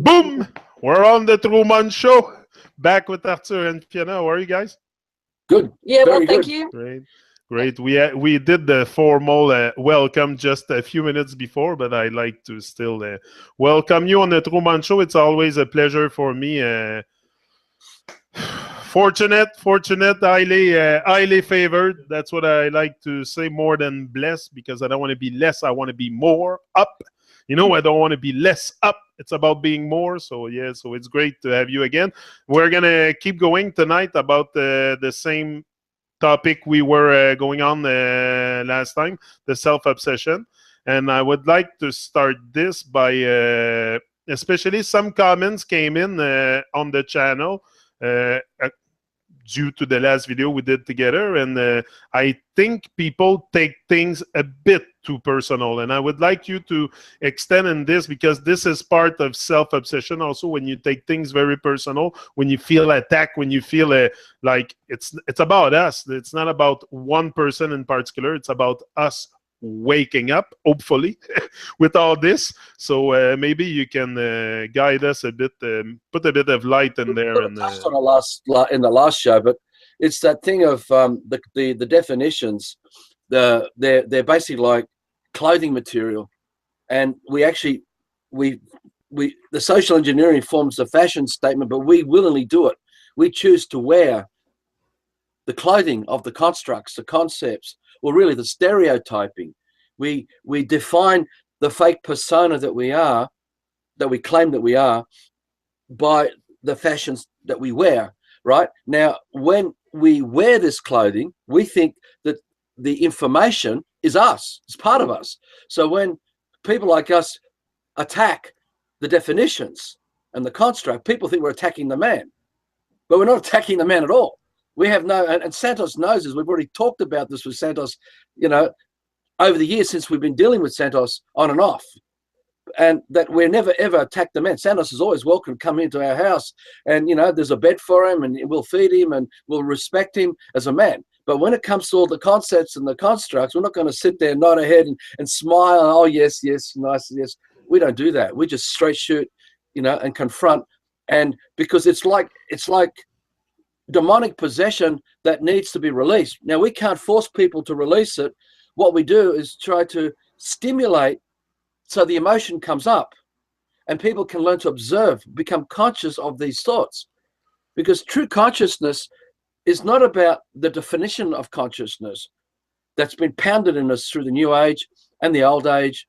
Boom! We're on the Tru-Mon show. Back with Arthur and Fiona. How are you guys? Good. Yeah, well, Very thank good. you. Great. We did the formal welcome just a few minutes before, but I like to still welcome you on the Tru-Mon show. It's always a pleasure for me. Fortunate, highly favored. That's what I like to say, more than blessed, because I don't want to be less. I want to be more up. I don't want to be less up. It's about being more. So yeah, so it's great to have you again. We're gonna keep going tonight about the same topic we were going on last time, the self-obsession. And I would like to start this by especially some comments came in on the channel due to the last video we did together, and I think people take things a bit too personal, and I would like you to extend in this, because this is part of self-obsession also, when you take things very personal, when you feel attacked, when you feel like it's about us. It's not about one person in particular. It's about us waking up, hopefully, with all this. So maybe you can guide us a bit, put a bit of light in there. And touched on in the last show, but it's that thing of the definitions. They're basically like clothing material, and the social engineering forms the fashion statement, but we willingly do it. We choose to wear the clothing of the constructs, the concepts, or really the stereotyping. We define the fake persona that we are, that we claim that we are, by the fashions that we wear. Right now, when we wear this clothing, we think that the information is us, it's part of us. So when people like us attack the definitions and the construct, people think we're attacking the man, but we're not attacking the man at all. We have no, and Santos knows this. We've already talked about this with Santos, over the years since we've been dealing with Santos on and off, and that we're never ever attacked the man. Santos is always welcome to come into our house, and there's a bed for him, and we'll feed him, and we'll respect him as a man. But when it comes to all the concepts and the constructs, we're not going to sit there, nod our head, and smile. Oh yes, nice, yes. We don't do that. We just straight shoot, and confront. And because it's like demonic possession that needs to be released. Now, we can't force people to release it. What we do is try to stimulate so the emotion comes up, and people can learn to observe, become conscious of these thoughts. Because true consciousness is not about the definition of consciousness that's been pounded in us through the new age and the old age,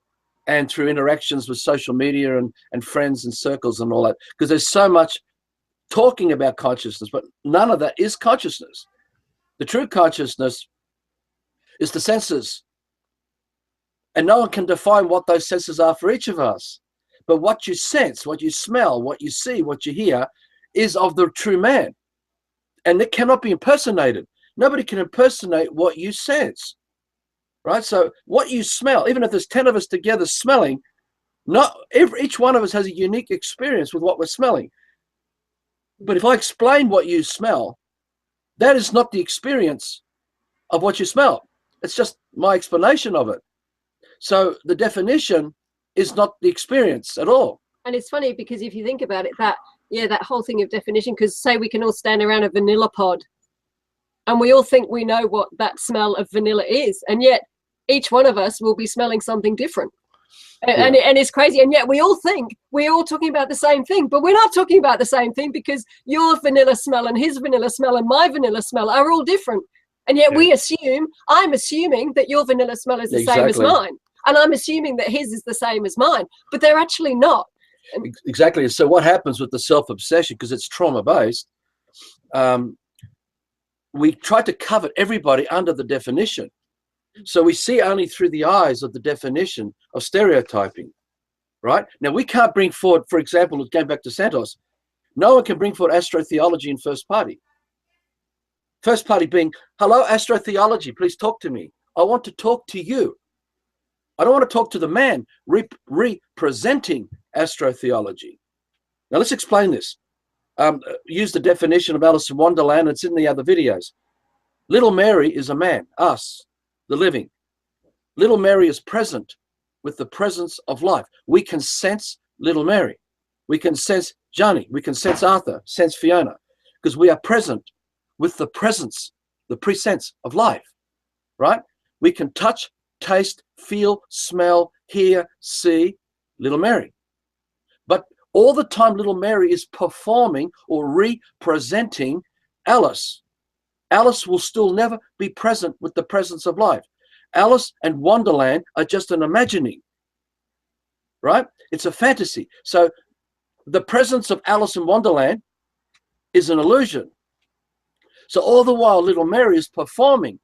and through interactions with social media and friends and circles and all that. Because there's so much talking about consciousness, but none of that is consciousness. The true consciousness is the senses, and no one can define what those senses are for each of us. But what you sense, what you smell, what you see, what you hear is of the true man, and it cannot be impersonated. Nobody can impersonate what you sense, right? So what you smell, even if there's 10 of us together smelling, each one of us has a unique experience with what we're smelling. But if I explain what you smell, that is not the experience of what you smell. It's just my explanation of it. So the definition is not the experience at all. And it's funny, because if you think about it, that whole thing of definition, because say we can all stand around a vanilla pod and we all think we know what that smell of vanilla is, and yet each one of us will be smelling something different. And it's crazy, and yet we all think we're all talking about the same thing, but we're not talking about the same thing, because your vanilla smell and his vanilla smell and my vanilla smell are all different. And yet I'm assuming that your vanilla smell is the same as mine, and I'm assuming that his is the same as mine, but they're actually not. Exactly. So what happens with the self-obsession, because it's trauma-based, we try to cover everybody under the definition. So we see only through the eyes of the definition of stereotyping, right? Now, we can't bring forward, for example, going back to Santos, no one can bring forward astrotheology in first party. First party being, hello, astrotheology, please talk to me. I want to talk to you. I don't want to talk to the man representing astrotheology. Now, let's explain this. Use the definition of Alice in Wonderland. It's in the other videos. Little Mary is a man, us, the living. Little Mary is present with the presence of life. We can sense little Mary. We can sense Johnny. We can sense Arthur, sense Fiona, because we are present with the presence, the presence of life, right? We can touch, taste, feel, smell, hear, see little Mary. But all the time little Mary is performing or representing Alice. Alice will still never be present with the presence of life. Alice and Wonderland are just an imagining, right? It's a fantasy. So the presence of Alice in Wonderland is an illusion. So all the while little Mary is performing,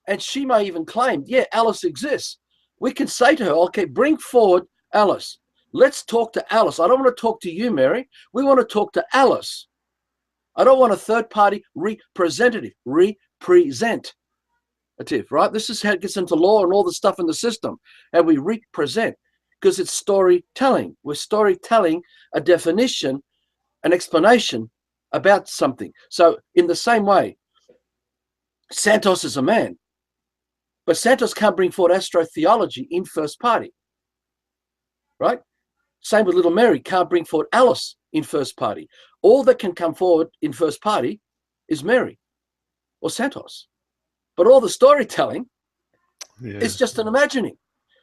and she may even claim, yeah, Alice exists. We can say to her, okay, bring forward Alice. Let's talk to Alice. I don't want to talk to you, Mary. We want to talk to Alice. I don't want a third-party representative, representative, right? This is how it gets into law and all the stuff in the system, how we represent, because it's storytelling. We're storytelling a definition, an explanation about something. So in the same way, Santos is a man, but Santos can't bring forward astrotheology in first party, right? Same with little Mary, can't bring forward Alice in first party. All that can come forward in first party is Mary or Santos. But all the storytelling is just an imagining.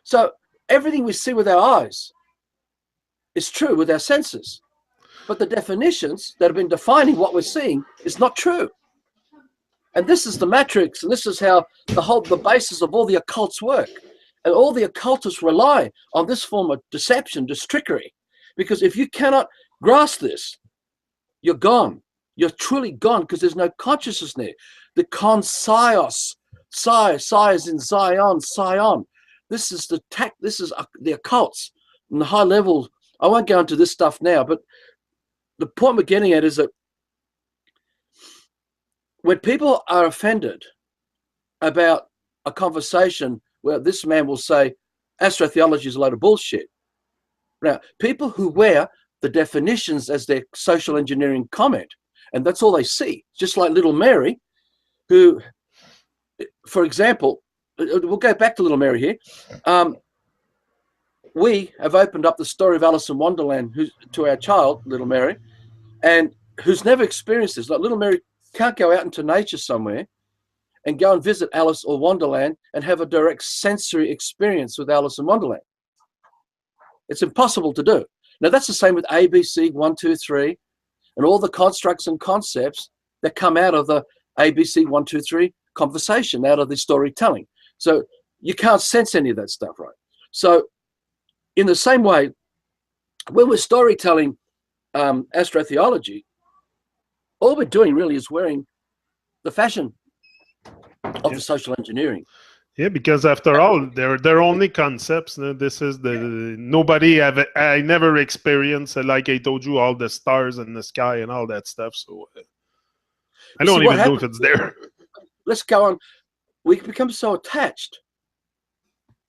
So everything we see with our eyes is true with our senses. But the definitions that have been defining what we're seeing is not true. And this is the matrix, and this is how the basis of all the occults work. And all the occultists rely on this form of deception, this trickery. Because if you cannot grasp this, you're gone. You're truly gone, because there's no consciousness there. The conscios, psi is in Zion, Sion. This is the occults and the high levels. I won't go into this stuff now, but the point we're getting at is that when people are offended about a conversation where this man will say astrotheology is a load of bullshit. Now, people who wear the definitions as their social engineering comment, and that's all they see, just like little Mary, who, for example, we'll go back to little Mary here. We have opened up the story of Alice in Wonderland to our child, little Mary, and who's never experienced this. Like little Mary can't go out into nature somewhere and go and visit Alice or Wonderland and have a direct sensory experience with Alice in Wonderland. It's impossible to do. Now, that's the same with ABC 1, 2, 3, and all the constructs and concepts that come out of the ABC 1, 2, 3 conversation, out of the storytelling. So you can't sense any of that stuff, right? So in the same way, when we're storytelling astrotheology, all we're doing really is wearing the fashion of the social engineering. Yeah, because after all, they're only concepts. This is I never experienced, like I told you, all the stars in the sky and all that stuff. So I don't even know if it's there. Let's go on. We become so attached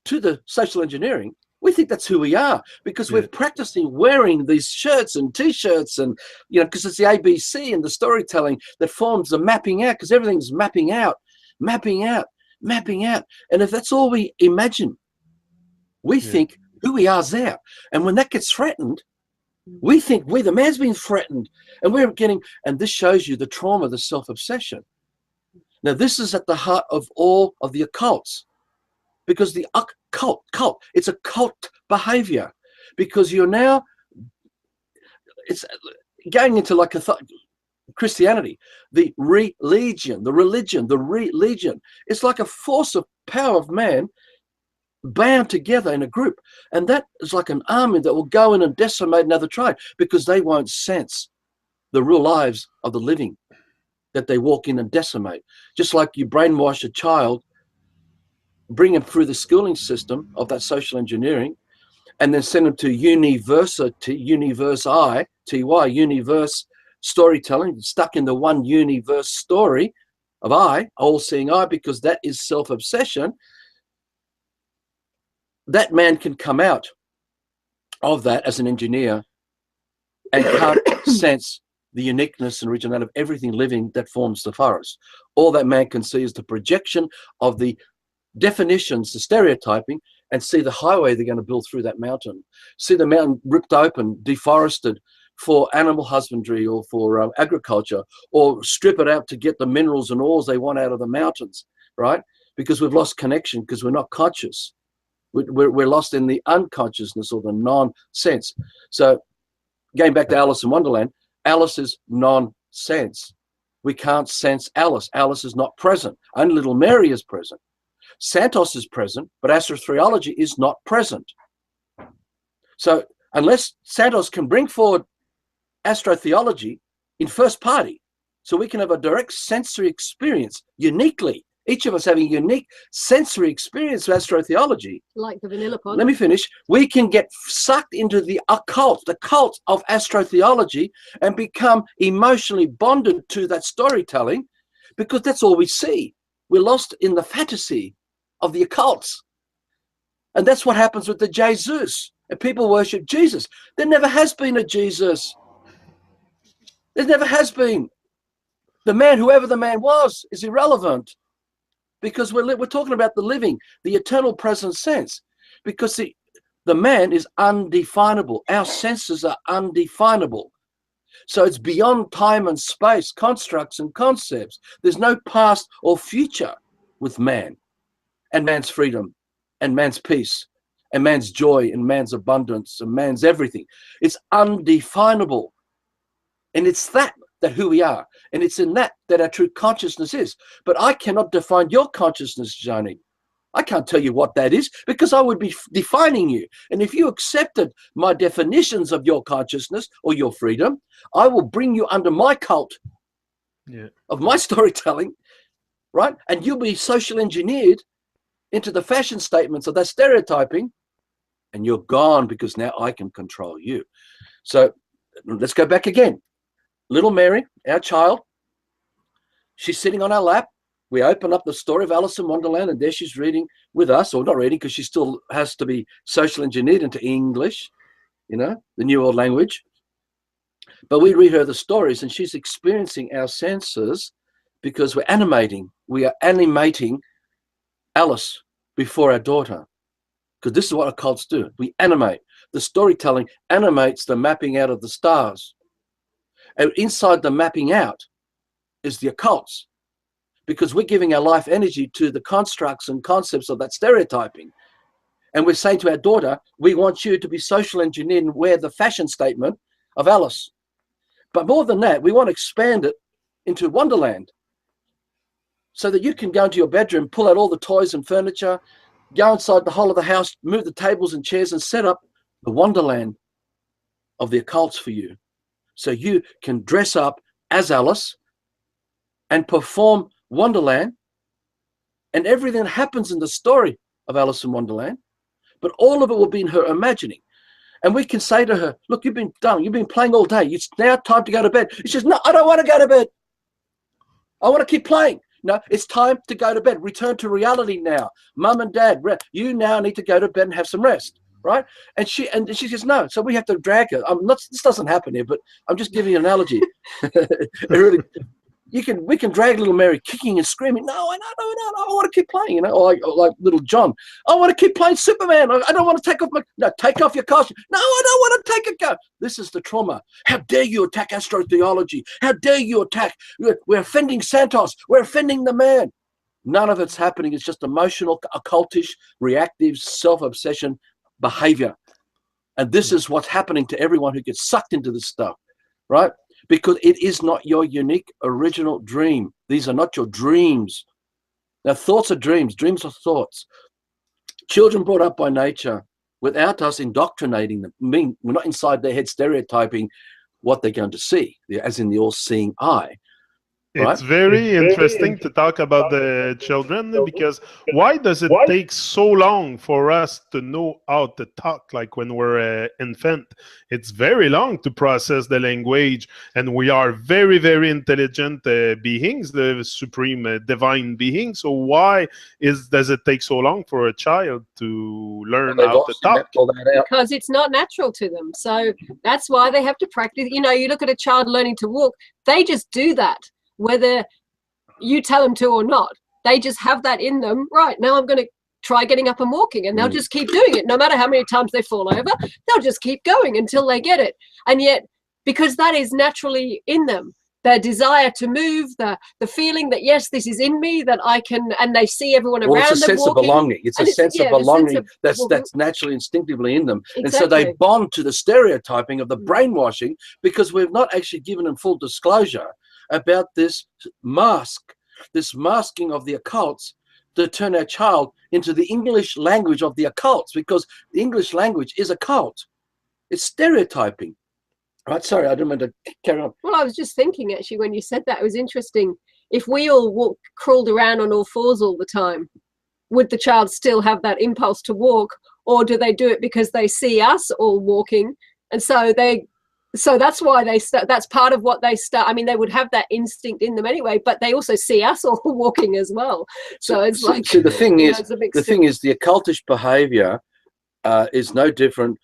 to the social engineering. We think that's who we are, because we're practicing wearing these shirts and T-shirts, and because it's the ABC and the storytelling that forms the mapping out, because everything's mapping out. And if that's all we imagine, we think who we are is there. And when that gets threatened, we think the man's been threatened, and this shows you the trauma, the self-obsession. Now, this is at the heart of all of the occults, because the cult, it's a cult behavior, because it's going into like Christianity, the religion. It's like a force of power of man bound together in a group. And that is like an army that will go in and decimate another tribe, because they won't sense the real lives of the living that they walk in and decimate. Just like you brainwash a child, bring them through the schooling system of that social engineering, and then send them to universe storytelling, stuck in the one universe story of all-seeing eye, because that is self-obsession. That man can come out of that as an engineer and can't sense the uniqueness and originality of everything living that forms the forest. All that man can see is the projection of the definitions, the stereotyping, and see the highway they're going to build through that mountain, see the mountain ripped open, deforested for animal husbandry or for agriculture, or strip it out to get the minerals and ores they want out of the mountains, right? Because we've lost connection, because we're not conscious. We're lost in the unconsciousness or the non-sense. So going back to Alice in Wonderland, Alice is non-sense. We can't sense Alice. Alice is not present. Only little Mary is present. Santos is present, but astrotheology is not present. So unless Santos can bring forward astrotheology in first party, so we can have a direct sensory experience uniquely, each of us having a unique sensory experience of astrotheology. Like the vanilla pod. Let me finish. We can get sucked into the occult, the cult of astrotheology, and become emotionally bonded to that storytelling, because that's all we see. We're lost in the fantasy of the occults. And that's what happens with the Jesus. And people worship Jesus. There never has been a Jesus. There never has been. The man, whoever the man was, is irrelevant, because we're talking about the living, the eternal present sense, because the man is undefinable. Our senses are undefinable. So it's beyond time and space, constructs and concepts. There's no past or future with man and man's freedom and man's peace and man's joy and man's abundance and man's everything. It's undefinable. And it's that who we are. And it's in that our true consciousness is. But I cannot define your consciousness, Johnny. I can't tell you what that is, because I would be defining you. And if you accepted my definitions of your consciousness or your freedom, I will bring you under my cult of my storytelling, right? And you'll be social engineered into the fashion statements of that stereotyping, and you're gone, because now I can control you. So let's go back again. Little Mary, our child, she's sitting on our lap. We open up the story of Alice in Wonderland, and there she's reading with us, or not reading, because she still has to be social engineered into English, you know, the new old language. But we read her the stories, and she's experiencing our senses, because we're animating. We are animating Alice before our daughter, because this is what occults do. We animate. The storytelling animates the mapping out of the stars. And inside the mapping out is the occults, because we're giving our life energy to the constructs and concepts of that stereotyping. And we're saying to our daughter, we want you to be social engineered and wear the fashion statement of Alice. But more than that, we want to expand it into Wonderland, so that you can go into your bedroom, pull out all the toys and furniture, go inside the whole of the house, move the tables and chairs, and set up the Wonderland of the occults for you. So you can dress up as Alice and perform Wonderland, and everything that happens in the story of Alice in Wonderland, but all of it will be in her imagining. And we can say to her, look, you've been playing all day. It's now time to go to bed. She says, no, I don't want to go to bed. I want to keep playing. No, it's time to go to bed. Return to reality now. Mum and Dad, you now need to go to bed and have some rest, right? And she says no. So we have to drag her. This doesn't happen here, but I'm just giving you an analogy. Really, we can drag little Mary kicking and screaming. No, I want to keep playing. You know, or like little John. I want to keep playing Superman. I don't want to take off take off your costume. No, I don't want to take it. Go. This is the trauma. How dare you attack astrotheology? How dare you attack? We're offending Santos. We're offending the man. None of it's happening. It's just emotional, occultish, reactive, self-obsession behavior. And this is what's happening to everyone who gets sucked into this stuff, right? Because it is not your unique original dream. These are not your dreams. Now, thoughts are dreams. Dreams are thoughts. Children brought up by nature without us indoctrinating them. We're not inside their head stereotyping what they're going to see, as in the all-seeing eye. Right? It's very interesting to talk about the children, because why does it take so long for us to know how to talk like when we're an infant? It's very long to process the language, and we are very, very intelligent beings, the supreme divine being. So why does it take so long for a child to learn how to talk? Because it's not natural to them. So that's why they have to practice. You know, you look at a child learning to walk, they just do that. Whether you tell them to or not, they just have that in them. Right, now I'm going to try getting up and walking, and they'll just keep doing it. No matter how many times they fall over, they'll just keep going until they get it. And yet, because that is naturally in them, their desire to move, the feeling that, yes, this is in me, that I can, and they see everyone around them it's a sense walking. of belonging. It's a sense of belonging that's naturally, instinctively in them. Exactly. And so they bond to the stereotyping of the brainwashing, because we've not actually given them full disclosure about this masking of the occults to turn our child into the English language of the occults, because the English language is occult. It's stereotyping. Right, sorry, I didn't mean to carry on. Well, I was just thinking, actually, when you said that, it was interesting. If we all crawled around on all fours all the time, would the child still have that impulse to walk, or do they do it because they see us all walking, and so that's why they start? That's part of what they start. I mean, they would have that instinct in them anyway, but they also see us all walking as well. So it's like, so the thing is, the occultish behavior is no different.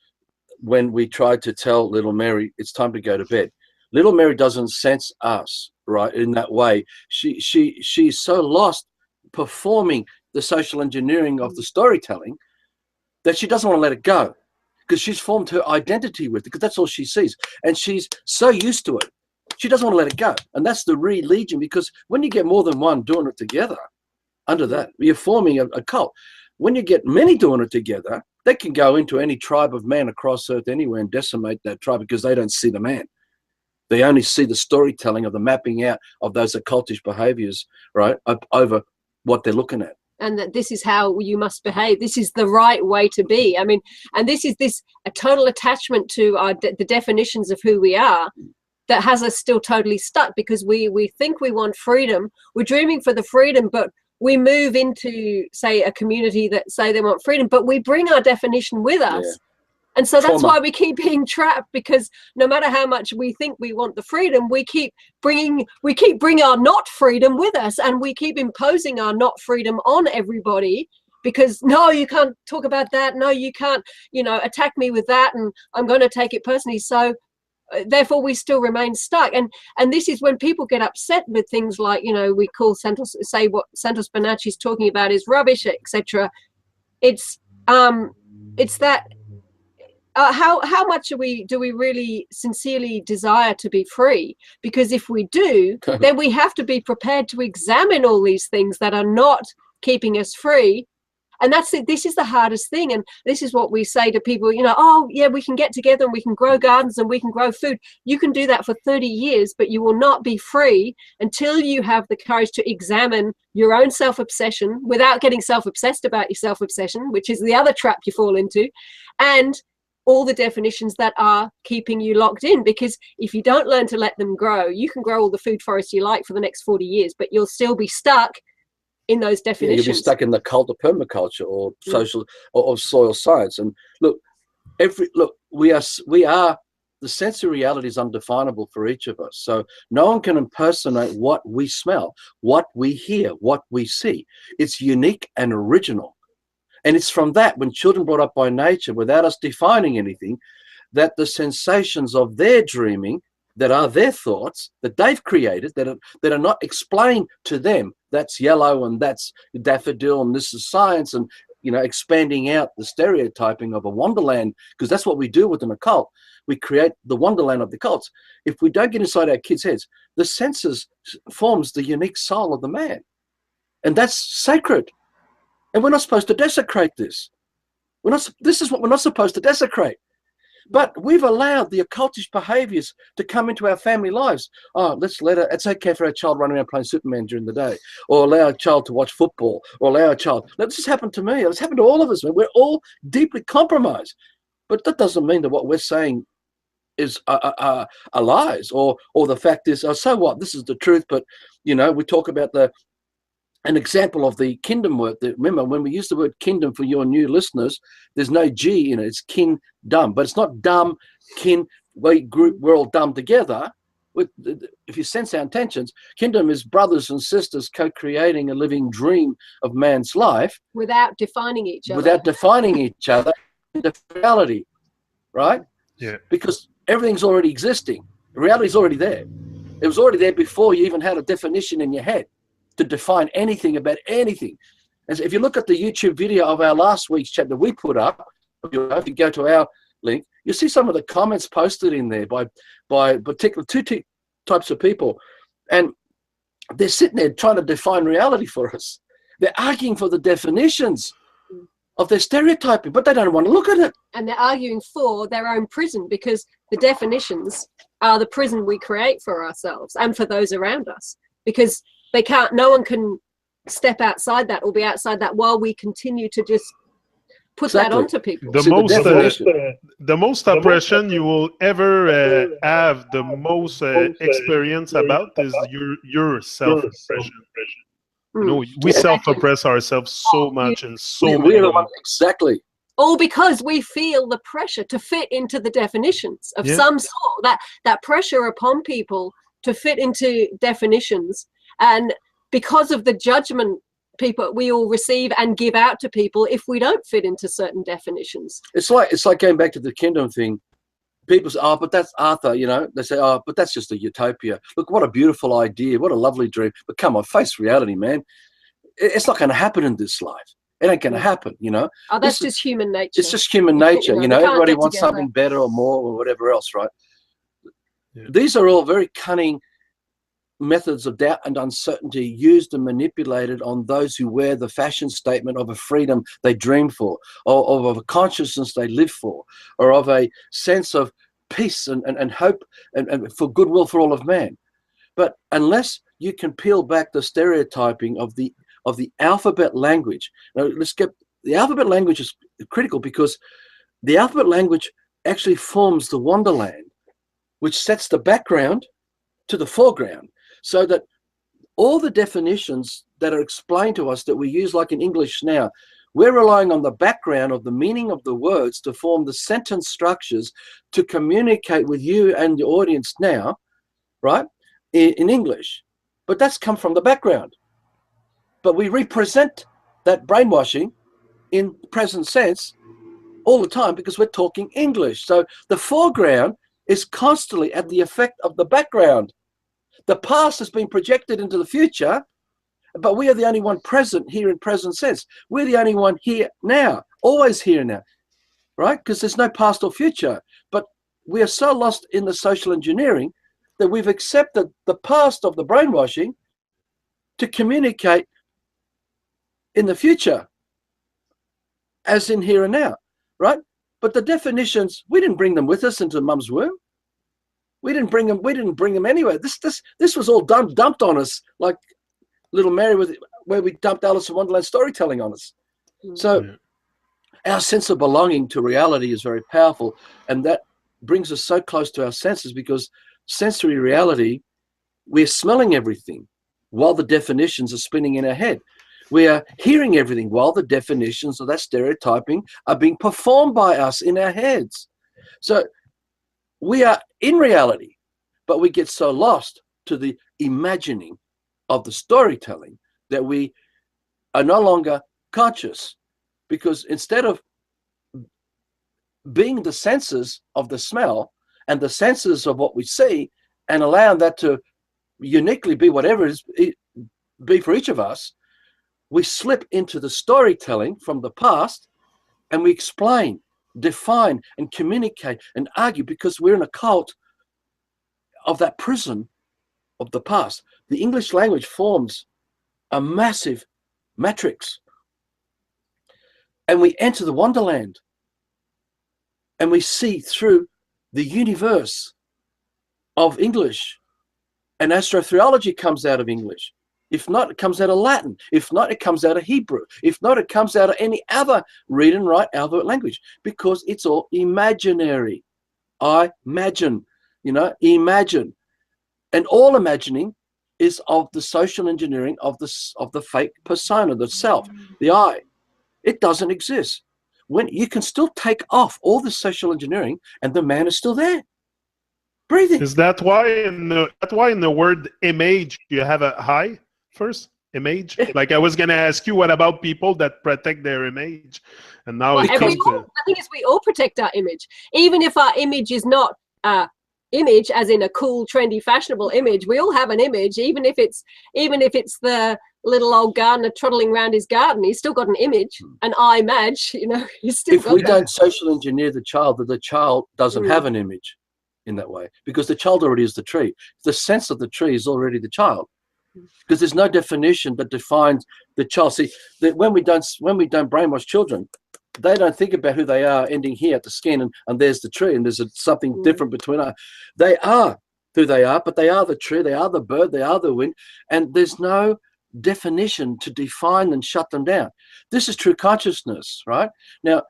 When we tried to tell little Mary it's time to go to bed, little Mary doesn't sense us, right, in that way. She's so lost performing the social engineering of the storytelling that she doesn't want to let it go, because she's formed her identity with it, because that's all she sees, and she's so used to it, she doesn't want to let it go. And that's the religion, because when you get more than one doing it together under that, you're forming a cult. When you get many doing it together, they can go into any tribe of man across earth anywhere and decimate that tribe, because they don't see the man. They only see the storytelling of the mapping out of those occultish behaviors, right, over what they're looking at. And that this is how you must behave. This is the right way to be. I mean, and this is a total attachment to the definitions of who we are that has us still totally stuck, because we think we want freedom. We're dreaming for the freedom, but we move into, say, a community that say they want freedom, but we bring our definition with us. Yeah. And so that's why we keep being trapped, because no matter how much we think we want the freedom, we keep bringing our not freedom with us, and we keep imposing our not freedom on everybody, because no, you can't talk about that. No, you can't, attack me with that, and I'm going to take it personally. So therefore we still remain stuck, and this is when people get upset with things like, we call say what Santos Bonacci's talking about is rubbish, etc. It's that how much do we really sincerely desire to be free? Because if we do, then we have to be prepared to examine all these things that are not keeping us free. And that's it. This is the hardest thing. And this is what we say to people, oh, yeah, we can get together and we can grow gardens and we can grow food. You can do that for 30 years, but you will not be free until you have the courage to examine your own self-obsession without getting self-obsessed about your self-obsession, which is the other trap you fall into, and all the definitions that are keeping you locked in. Because if you don't learn to let them grow, you can grow all the food forest you like for the next 40 years, but you'll still be stuck in those definitions. You'll be stuck in the cult of permaculture or social or soil science. And look, we are the sensory reality is undefinable for each of us. So no one can impersonate what we smell, what we hear, what we see. It's unique and original. And it's from that, when children brought up by nature without us defining anything, that the sensations of their dreaming, that are their thoughts, that they've created, that are not explained to them, that's yellow and that's daffodil and this is science, and expanding out the stereotyping of a wonderland, because that's what we do with an occult. We create the wonderland of the cults. If we don't get inside our kids' heads, the senses forms the unique soul of the man, and that's sacred. And we're not supposed to desecrate this. This is what we're not supposed to desecrate. But we've allowed the occultish behaviors to come into our family lives. Oh, it's okay for our child running around playing Superman during the day, or allow a child to watch football, or allow a child. This has happened to me. It's happened to all of us. We're all deeply compromised. But that doesn't mean that what we're saying is a lies, or the fact is, so what? This is the truth. But, we talk about an example of the kingdom word. Remember, when we use the word kingdom for your new listeners, there's no G in it. It's kingdom, but it's not dumb, kin. We're all dumb together. If you sense our intentions, kingdom is brothers and sisters co-creating a living dream of man's life without defining each other. The reality, right? Yeah. Because everything's already existing. Reality's already there. It was already there before you even had a definition in your head to define anything about anything. As if you look at the YouTube video of our last week's chapter we put up, if you go to our link, you see some of the comments posted in there by particular two types of people, and they're sitting there trying to define reality for us. They're arguing for the definitions of their stereotyping, but they don't want to look at it. And they're arguing for their own prison, because the definitions are the prison we create for ourselves and for those around us, because they can't, no one can step outside that or be outside that while we continue to just put that onto people. The most oppression you will ever have, the most experience about is your self-oppression. You know, we self-oppress ourselves so much and so many. Exactly. All because we feel the pressure to fit into the definitions of some sort. That pressure upon people to fit into definitions, and because of the judgment people we all receive and give out to people if we don't fit into certain definitions. It's like going back to the kingdom thing. People say, oh, but that's Arthur, you know. They say, oh, but that's just a utopia. Look, what a beautiful idea. What a lovely dream. But come on, face reality, man. It's not going to happen in this life. It ain't going to happen, you know. Oh, that's just human nature. It's just human nature, you know. Everybody wants something better or more or whatever else, right? Yeah. These are all very cunning methods of doubt and uncertainty used and manipulated on those who wear the fashion statement of a freedom they dream for, or of a consciousness they live for, or of a sense of peace and hope and for goodwill for all of man. But unless you can peel back the stereotyping of the alphabet language, now the alphabet language is critical, because the alphabet language actually forms the wonderland, which sets the background to the foreground. So that all the definitions that are explained to us that we use, like in English now, we're relying on the background of the meaning of the words to form the sentence structures to communicate with you and the audience now, right, in English. But that's come from the background. But we represent that brainwashing in the present sense all the time because we're talking English. So the foreground is constantly at the effect of the background. The past has been projected into the future, but we are the only one present here in present sense. We're the only one here now, always here now, right? Because there's no past or future. But we are so lost in the social engineering that we've accepted the past of the brainwashing to communicate in the future, as in here and now, right? But the definitions, we didn't bring them with us into mum's womb. We didn't bring them anywhere. This was all dumped on us, like Little Mary, where we dumped Alice in Wonderland storytelling on us. So our sense of belonging to reality is very powerful, and that brings us so close to our senses, because sensory reality, we're smelling everything while the definitions are spinning in our head. We are hearing everything while the definitions of that stereotyping are being performed by us in our heads. So we are in reality, but we get so lost to the imagining of the storytelling that we are no longer conscious, because instead of being the senses of the smell and the senses of what we see and allowing that to uniquely be whatever it is, be for each of us, we slip into the storytelling from the past and we explain, define and communicate and argue, because we're in a cult of that prison of the past. The English language forms a massive matrix, and we enter the wonderland and we see through the universe of English, and astrotheology comes out of English. If not, it comes out of Latin. If not, it comes out of Hebrew. If not, it comes out of any other read and write alphabet language, because it's all imaginary. I imagine, imagine. And all imagining is of the social engineering of the fake persona, the self, the I. It doesn't exist. When you can still take off all the social engineering and the man is still there, breathing. Is that why in the word image you have a high first? Image? Like I was going to ask you, what about people that protect their image? And now it comes to... The thing is, we all protect our image. Even if our image is not image as in a cool, trendy, fashionable image, we all have an image, even if it's the little old gardener trottling around his garden. He's still got an image, an eye Madge, you know, he's still If we don't social engineer the child, that the child doesn't have an image in that way, because the child already is the tree. The sense of the tree is already the child, because there's no definition that defines the child. See, that when we don't brainwash children, they don't think about who they are ending here at the skin and there's the tree and there's something different between us. They are who they are, but they are the tree, they are the bird, they are the wind, and there's no definition to define and shut them down. This is true consciousness, right? Now,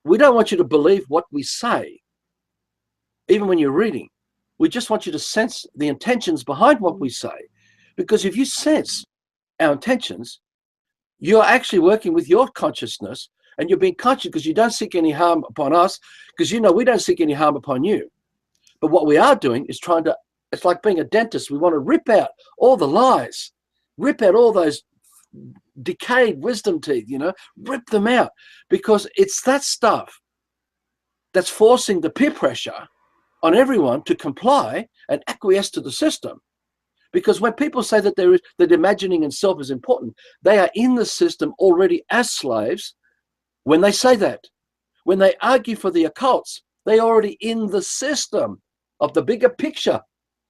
we don't want you to believe what we say, even when you're reading. We just want you to sense the intentions behind what we say, because if you sense our intentions, you're actually working with your consciousness, and you're being conscious because you don't seek any harm upon us, because you know we don't seek any harm upon you. But what we are doing is trying to, it's like being a dentist. We want to rip out all the lies, rip out all those decayed wisdom teeth, you know, rip them out, because it's that stuff that's forcing the peer pressure on everyone to comply and acquiesce to the system. Because when people say that that imagining and self is important, they are in the system already as slaves. When they say that, when they argue for the occults, they're already in the system of the bigger picture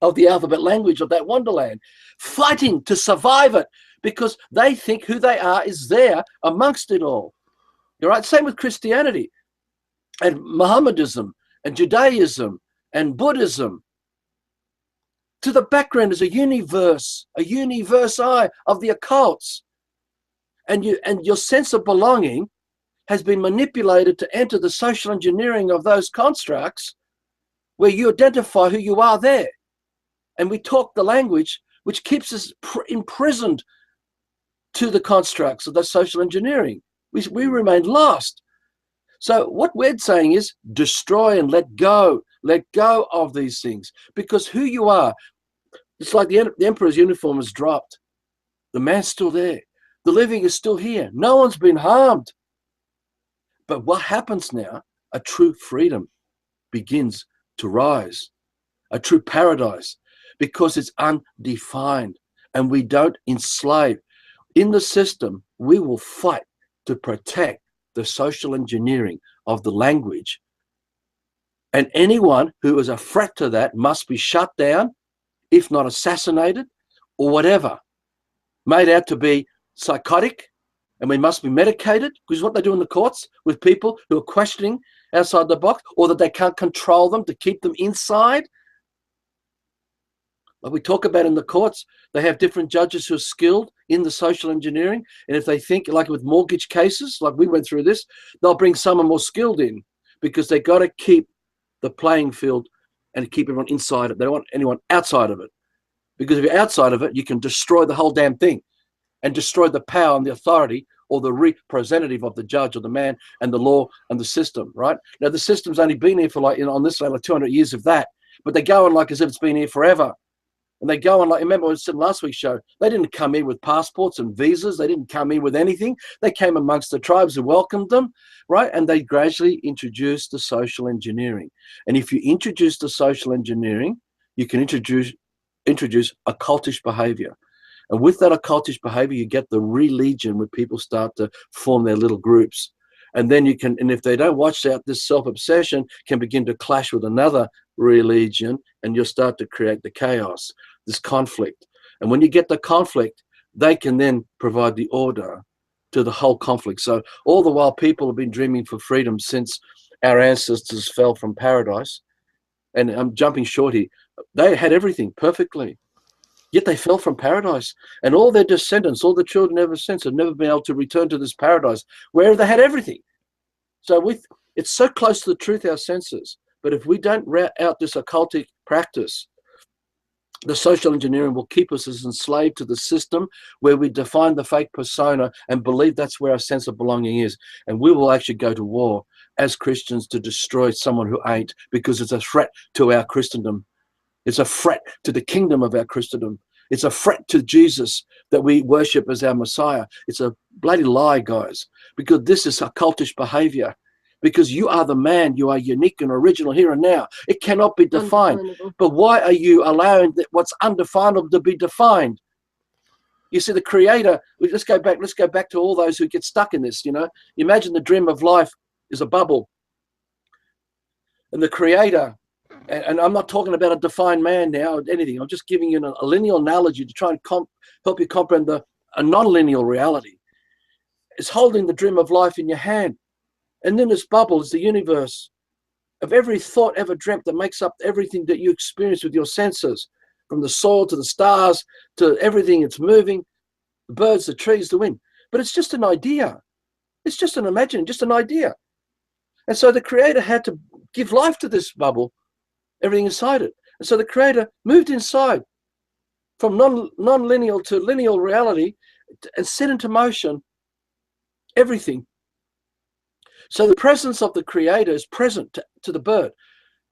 of the alphabet language of that wonderland, fighting to survive it, because they think who they are is there amongst it all. All right? Same with Christianity and Mohammedism and Judaism and Buddhism. To the background is a universe of the occults. And your sense of belonging has been manipulated to enter the social engineering of those constructs where you identify who you are there. And we talk the language which keeps us imprisoned to the constructs of the social engineering. We remain lost. So what we're saying is destroy and let go of these things, because who you are, it's like the emperor's uniform is dropped. The man's still there. The living is still here. No one's been harmed. But what happens now, a true freedom begins to rise, a true paradise, because it's undefined and we don't enslave. In the system, we will fight to protect the social engineering of the language. And anyone who is a threat to that must be shut down, if not assassinated or whatever, made out to be psychotic, and we must be medicated, because what they do in the courts with people who are questioning outside the box, or that they can't control them to keep them inside. Like we talk about in the courts, they have different judges who are skilled in the social engineering. And if they think, like with mortgage cases, like we went through this, they'll bring someone more skilled in, because they got to keep the playing field and keep everyone inside it. They don't want anyone outside of it. Because if you're outside of it, you can destroy the whole damn thing and destroy the power and the authority or the representative of the judge or the man and the law and the system, right? Now, the system's only been here for on this land, like 200 years of that, but they go on like as if it's been here forever. And they go on like, remember what I said in last week's show, they didn't come in with passports and visas. They didn't come in with anything. They came amongst the tribes who welcomed them, right? And they gradually introduced the social engineering. And if you introduce the social engineering, you can introduce occultish behavior. And with that occultish behavior, you get the religion, where people start to form their little groups. And then you can, and if they don't watch out, this self-obsession can begin to clash with another religion, and you'll start to create the chaos, this conflict. And when you get the conflict, they can then provide the order to the whole conflict. So all the while, people have been dreaming for freedom since our ancestors fell from paradise. And I'm jumping short here. They had everything perfectly. Yet they fell from paradise, and all their descendants, all the children ever since, have never been able to return to this paradise where they had everything. So it's so close to the truth, our senses. But if we don't rout out this occultic practice, the social engineering will keep us as enslaved to the system, where we define the fake persona and believe that's where our sense of belonging is. And we will actually go to war as Christians to destroy someone who ain't, because it's a threat to our Christendom. It's a threat to the kingdom of our Christendom. It's a threat to Jesus that we worship as our Messiah. It's a bloody lie, guys, because this is occultish behavior. Because you are the man, you are unique and original here and now. It cannot be defined. But why are you allowing what's undefinable to be defined? You see, the Creator, let's go back to all those who get stuck in this, Imagine the dream of life is a bubble. And the Creator, and I'm not talking about a defined man now or anything. I'm just giving you a linear analogy to try and help you comprehend a non-linear reality. It's holding the dream of life in your hand. And then this bubble is the universe of every thought ever dreamt that makes up everything that you experience with your senses, from the soil to the stars to everything it's moving, the birds, the trees, the wind. But it's just an idea. It's just an imagining, just an idea. And so the Creator had to give life to this bubble, everything inside it. And so the Creator moved inside from non-linear to linear reality and set into motion everything. So the presence of the Creator is present to the bird,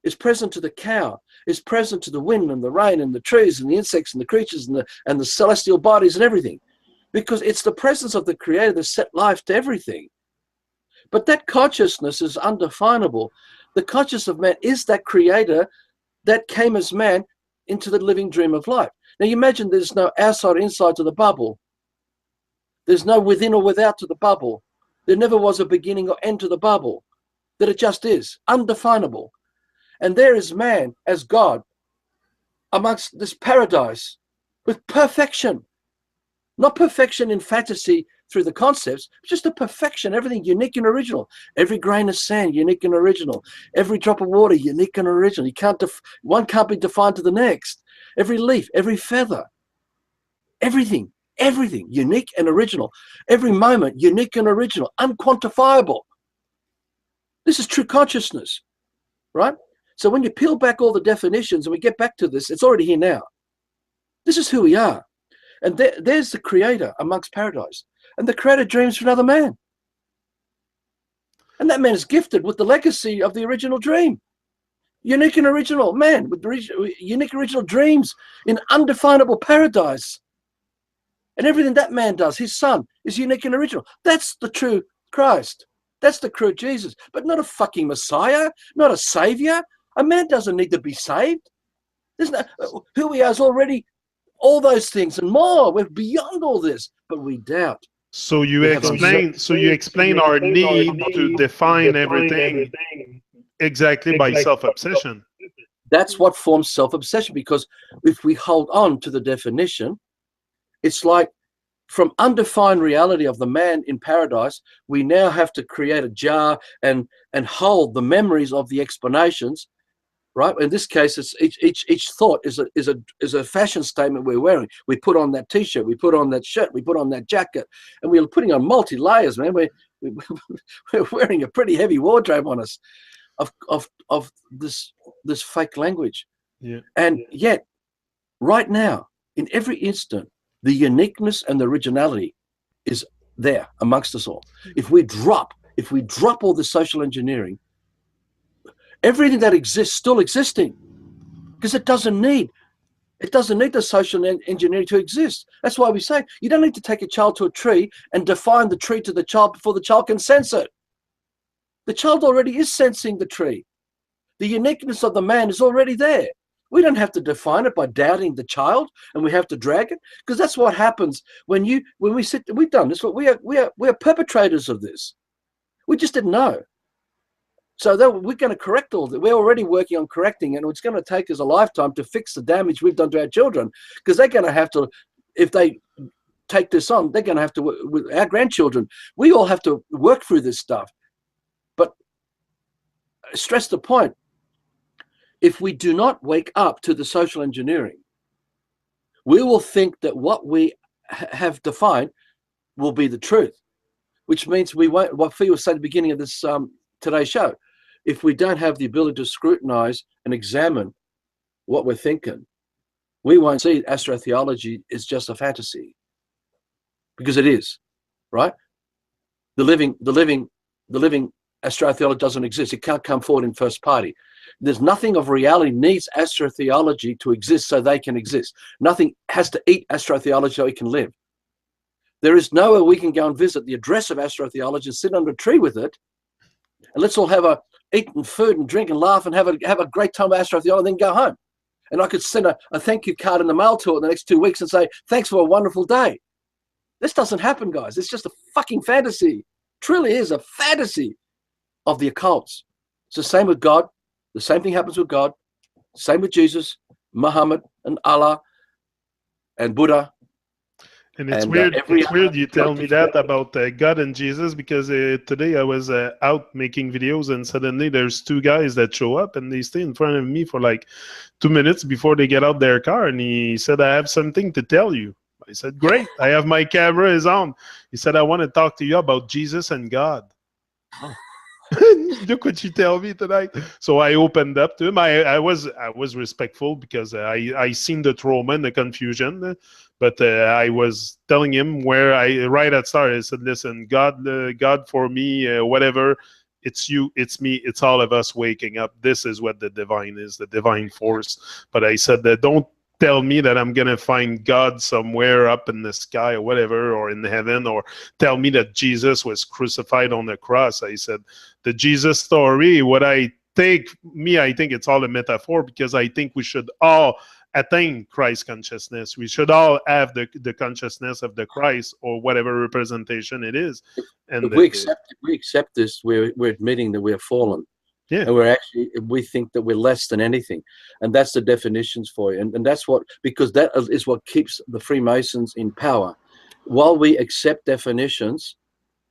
is present to the cow, is present to the wind and the rain and the trees and the insects and the creatures and the celestial bodies and everything, because it's the presence of the Creator that set life to everything. But that consciousness is undefinable. The consciousness of man is that Creator that came as man into the living dream of life. Now you imagine there's no outside or inside to the bubble. There's no within or without to the bubble. There never was a beginning or end to the bubble, that it just is, undefinable. And there is man as God amongst this paradise with perfection. Not perfection in fantasy through the concepts, just a perfection, everything unique and original. Every grain of sand, unique and original. Every drop of water, unique and original. One can't be defined to the next. Every leaf, every feather, everything unique and original. Every moment unique and original, unquantifiable. This is true consciousness, right? So when you peel back all the definitions and we get back to this, it's already here now. This is who we are. And there's the Creator amongst paradise. And the Creator dreams for another man. And that man is gifted with the legacy of the original dream. Unique and original man with unique original dreams in undefinable paradise. And everything that man does, his son, is unique and original. That's the true Christ. That's the true Jesus. But not a fucking Messiah, not a savior. A man doesn't need to be saved. Who we are is already all those things and more. We're beyond all this, but we doubt. So you explain our need to define everything exactly by self-obsession. That's what forms self-obsession, because if we hold on to the definition, it's like from undefined reality of the man in paradise, we now have to create a jar and hold the memories of the explanations, right? In this case, it's each thought is a fashion statement we're wearing. We put on that T-shirt, we put on that shirt, we put on that jacket, and we're putting on multi-layers, man. We're wearing a pretty heavy wardrobe on us of this fake language. Yeah. And yet, right now, in every instant, the uniqueness and the originality is there amongst us all. If we drop all the social engineering, everything that exists still existing, because it doesn't need the social engineering to exist. That's why we say you don't need to take a child to a tree and define the tree to the child before the child can sense it. The child already is sensing the tree. The uniqueness of the man is already there. We don't have to define it by doubting the child, and we have to drag it, because that's what happens when we sit. We've done this. We are perpetrators of this. We just didn't know. So we're going to correct all that. We're already working on correcting, and it's going to take us a lifetime to fix the damage we've done to our children, because they're going to have to, if they take this on, they're going to have to, with our grandchildren, we all have to work through this stuff. But stress the point, if we do not wake up to the social engineering, we will think that what we have defined will be the truth, which means we won't, what Fiona said at the beginning of this today's show, if we don't have the ability to scrutinize and examine what we're thinking, we won't see astrotheology is just a fantasy, because it is, right? The living astrotheology doesn't exist. It can't come forward in first party. There's nothing of reality needs astrotheology to exist so they can exist. Nothing has to eat astrotheology so it can live. There is nowhere we can go and visit the address of astrotheology and sit under a tree with it, and let's all eat and food and drink and laugh and have a great time with astrotheology and then go home. And I could send a thank you card in the mail to it in the next 2 weeks and say, thanks for a wonderful day. This doesn't happen, guys. It's just a fucking fantasy. Truly is a fantasy of the occults. It's the same with God. The same thing happens with God. Same with Jesus, Muhammad, and Allah, and Buddha. And it's weird. It's weird you tell me that about God and Jesus, because today I was out making videos, and suddenly there's two guys that show up and they stay in front of me for like 2 minutes before they get out their car. And he said, "I have something to tell you." I said, "Great. I have my camera is on." He said, "I want to talk to you about Jesus and God." Oh. Look what you tell me tonight. So I opened up to him. I was respectful because I seen the trauma, the confusion, but I was telling him where right at start. I said, "Listen, God for me, whatever. It's you, it's me, it's all of us waking up. This is what the divine is, the divine force." But I said that don't tell me that I'm going to find God somewhere up in the sky or whatever, or in heaven, or tell me that Jesus was crucified on the cross. I said, the Jesus story, I think it's all a metaphor, because I think we should all attain Christ consciousness. We should all have the consciousness of the Christ, or whatever representation it is. And if we accept this, we're admitting that we're fallen. Yeah. And we think that we're less than anything. And that's the definitions for you. And that's because that is what keeps the Freemasons in power. While we accept definitions,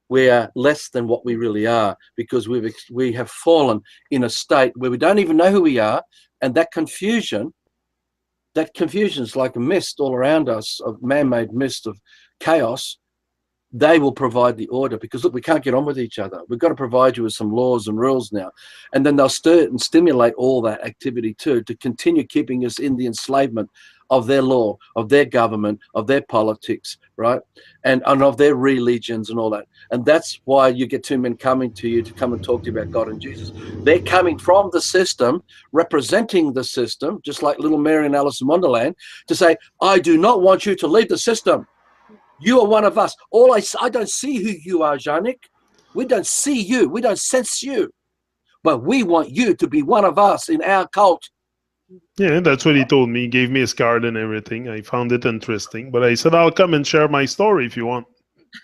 we are less than what we really are, because we have fallen in a state where we don't even know who we are. And that confusion is like a mist all around us, of man-made mist of chaos. They will provide the order, because look, we can't get on with each other. We've got to provide you with some laws and rules now. And then they'll stir and stimulate all that activity too, to continue keeping us in the enslavement of their law, of their government, of their politics, right? And of their religions and all that. And that's why you get two men coming to you to come and talk to you about God and Jesus. They're coming from the system, representing the system, just like little Mary and Alice in Wonderland, to say, I do not want you to leave the system. You are one of us. I don't see who you are, Janik. We don't see you. We don't sense you. But we want you to be one of us in our cult. Yeah, that's what he told me. He gave me his card and everything. I found it interesting. But I said, I'll come and share my story if you want.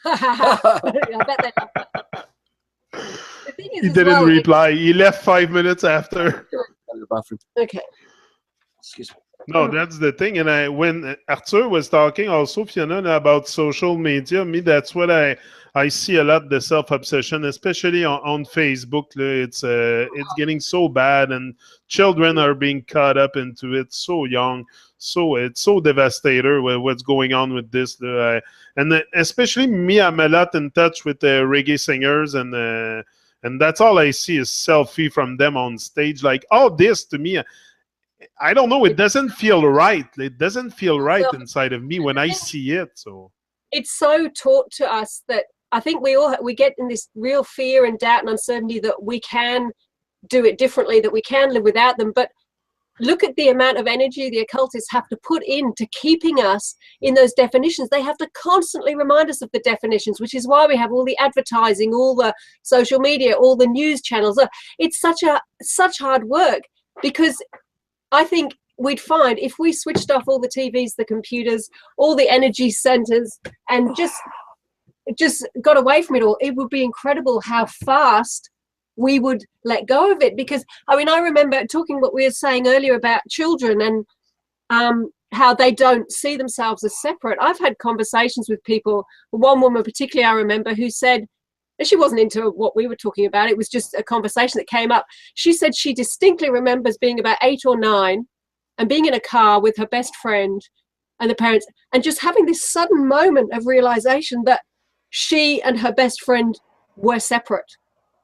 I bet he didn't reply. He left 5 minutes after. Okay. Excuse me. No, that's the thing. And when Arthur was talking also, Fiona, about social media, that's what I see a lot, the self-obsession, especially on Facebook. It's getting so bad, and children are being caught up into it so young. So it's so devastating with what's going on with this. And especially me, I'm a lot in touch with reggae singers, and that's all I see is selfie from them on stage. Like, all this to me, I don't know. It doesn't feel right. It doesn't feel right inside of me when I see it. So it's so taught to us that I think we get in this real fear and doubt and uncertainty that we can do it differently, that we can live without them. But look at the amount of energy the occultists have to put into keeping us in those definitions. They have to constantly remind us of the definitions, which is why we have all the advertising, all the social media, all the news channels. It's such hard work, because I think we'd find if we switched off all the TVs, the computers, all the energy centers, and just got away from it all, it would be incredible how fast we would let go of it. Because I mean, I remember talking what we were saying earlier about children and how they don't see themselves as separate. I've had conversations with people, one woman particularly I remember, who said, she wasn't into what we were talking about, it was just a conversation that came up. She said she distinctly remembers being about 8 or 9 and being in a car with her best friend and the parents, and just having this sudden moment of realization that she and her best friend were separate,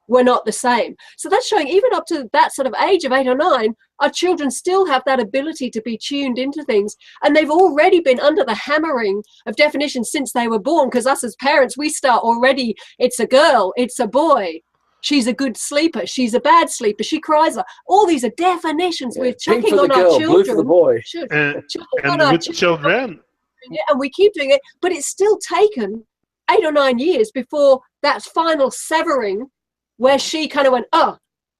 were not the same. So that's showing even up to that sort of age of 8 or 9, our children still have that ability to be tuned into things, and they've already been under the hammering of definitions since they were born. Because us as parents, we start already, it's a girl, it's a boy, she's a good sleeper, she's a bad sleeper, she cries. All these are definitions we're chucking on our children. Blue for the boy. And with children. Yeah, and we keep doing it, but it's still taken 8 or 9 years before that final severing, where she kind of went, oh,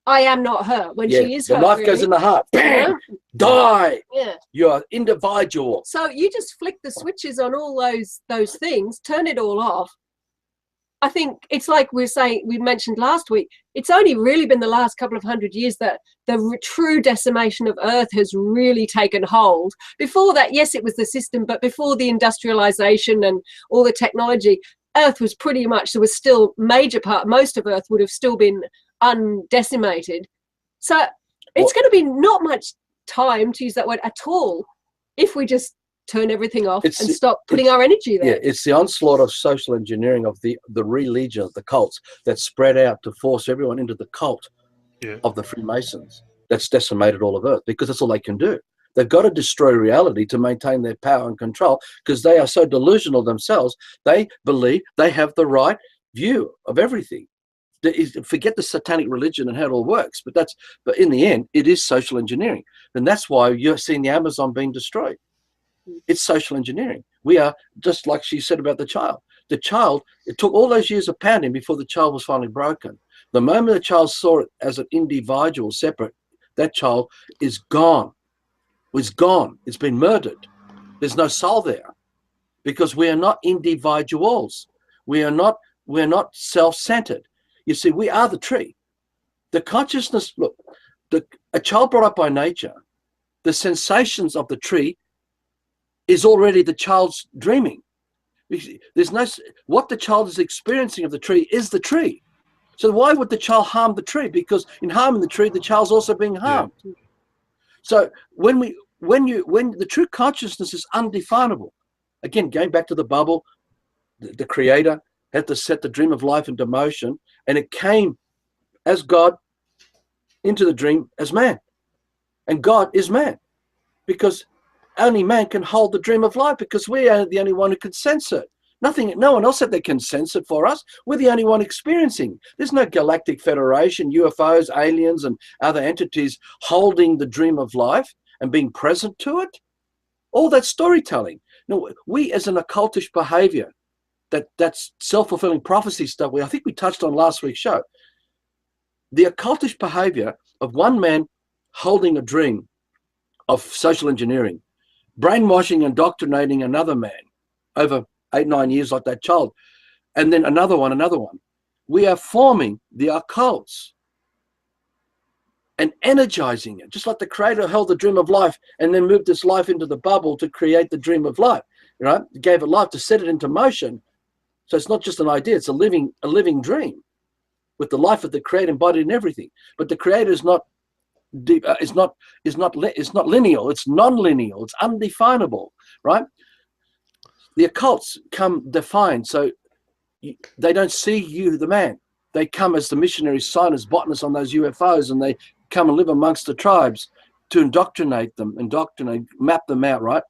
I am not her when she is the her. knife really. goes in the heart. Bam! Die. Yeah. You're individual. So you just flick the switches on all those things, turn it all off. I think it's like we mentioned last week, it's only really been the last couple of 100 years that the true decimation of Earth has really taken hold. Before that, yes, it was the system, but before the industrialization and all the technology, Earth was pretty much, there was still most of Earth would have still been undecimated. So it's going to be not much time, to use that word at all, if we just turn everything off and stop putting our energy there. Yeah, it's the onslaught of social engineering of the religion, of the cults that spread out to force everyone into the cult of the Freemasons. That's decimated all of Earth because that's all they can do. They've got to destroy reality to maintain their power and control because they are so delusional themselves. They believe they have the right view of everything. Forget the satanic religion and how it all works, but in the end, it is social engineering, and that's why you're seeing the Amazon being destroyed. It's social engineering. We are, just like she said about the child. The child, it took all those years of pounding before the child was finally broken. The moment the child saw it as an individual, separate, that child is gone. It's gone. It's been murdered. There's no soul there because we are not individuals. We're not self-centered. You see, we are the tree. The consciousness, look, a child brought up by nature, the sensations of the tree is already the child's dreaming. There's no, what the child is experiencing of the tree is the tree. So why would the child harm the tree? Because in harming the tree, the child's also being harmed. Yeah. So when the true consciousness is undefinable, again, going back to the bubble, the creator had to set the dream of life into motion, and it came as God into the dream as man. And God is man, because only man can hold the dream of life, because we are the only one who can sense it. No one else said they can sense it for us. We're the only one experiencing. There's no galactic federation, UFOs, aliens, and other entities holding the dream of life and being present to it. All that storytelling. No, we as an occultish behavior, that's self-fulfilling prophecy stuff, I think we touched on last week's show. The occultish behavior of one man holding a dream of social engineering, brainwashing and indoctrinating another man over 8-9 years like that child, and then another one. We are forming the occults and energizing it, just like the creator held the dream of life and then moved this life into the bubble to create the dream of life. Right? He gave it life to set it into motion. So it's not just an idea, it's a living dream with the life of the creator embodied in everything. But the creator is not deep, it's not lineal, it's non-lineal, it's undefinable, right? The occults come defined, so they don't see you, the man. They come as the missionaries, scientists, botanists on those UFOs, and they come and live amongst the tribes to indoctrinate, map them out, right?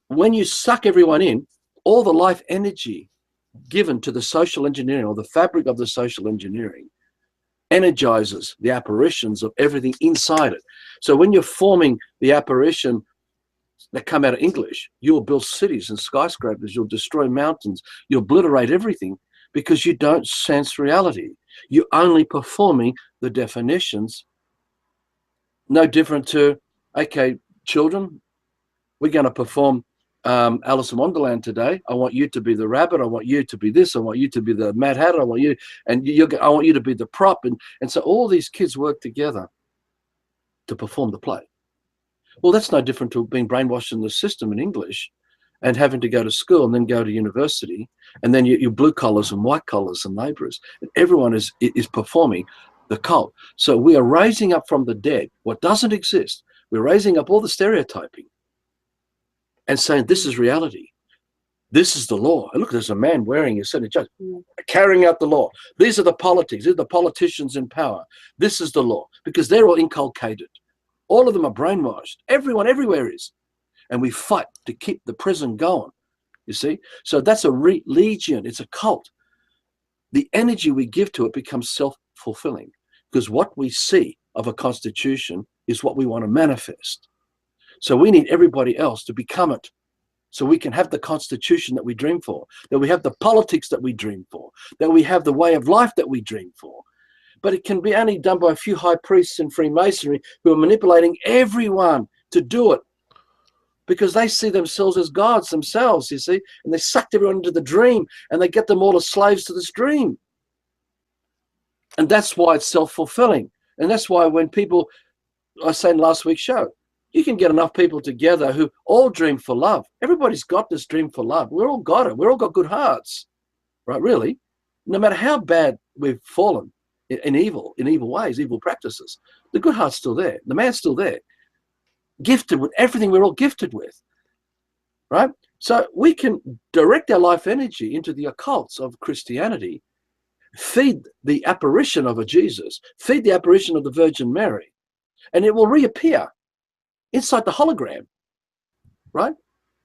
When you suck everyone in, all the life energy given to the social engineering, or the fabric of the social engineering, energizes the apparitions of everything inside it. So when you're forming the apparition that come out of English, you'll build cities and skyscrapers, you'll destroy mountains, you'll obliterate everything, because you don't sense reality. You're only performing the definitions. No different to, okay, children, we're going to perform Alice in Wonderland today. I want you to be the rabbit. I want you to be this. I want you to be the Mad Hatter. I want you to be the prop. And so all these kids work together to perform the play. Well, that's no different to being brainwashed in the system in English and having to go to school and then go to university. And then you blue collars and white collars and laborers. And everyone is performing the cult. So we are raising up from the dead what doesn't exist. We're raising up all the stereotyping and saying, this is reality. This is the law. And look, there's a man wearing a set of judge, carrying out the law. These are the politics. These are the politicians in power. This is the law, because they're all inculcated. All of them are brainwashed. Everyone everywhere is. And we fight to keep the prison going, you see? So that's a legion. It's a cult. The energy we give to it becomes self-fulfilling, because what we see of a constitution is what we want to manifest. So we need everybody else to become it, so we can have the constitution that we dream for, that we have the politics that we dream for, that we have the way of life that we dream for. but it can be only done by a few high priests in Freemasonry who are manipulating everyone to do it because they see themselves as gods themselves, you see, and they sucked everyone into the dream and they get them all as slaves to this dream. And that's why it's self-fulfilling. And that's why when people, I said in last week's show, you can get enough people together who all dream for love. Everybody's got this dream for love. We're all got it. We're all got good hearts, right? Really, no matter how bad we've fallen in evil ways, evil practices, the good heart's still there. The man's still there, gifted with everything we're all gifted with, right? So we can direct our life energy into the occults of Christianity, feed the apparition of a Jesus, feed the apparition of the Virgin Mary, and it will reappear inside the hologram, right?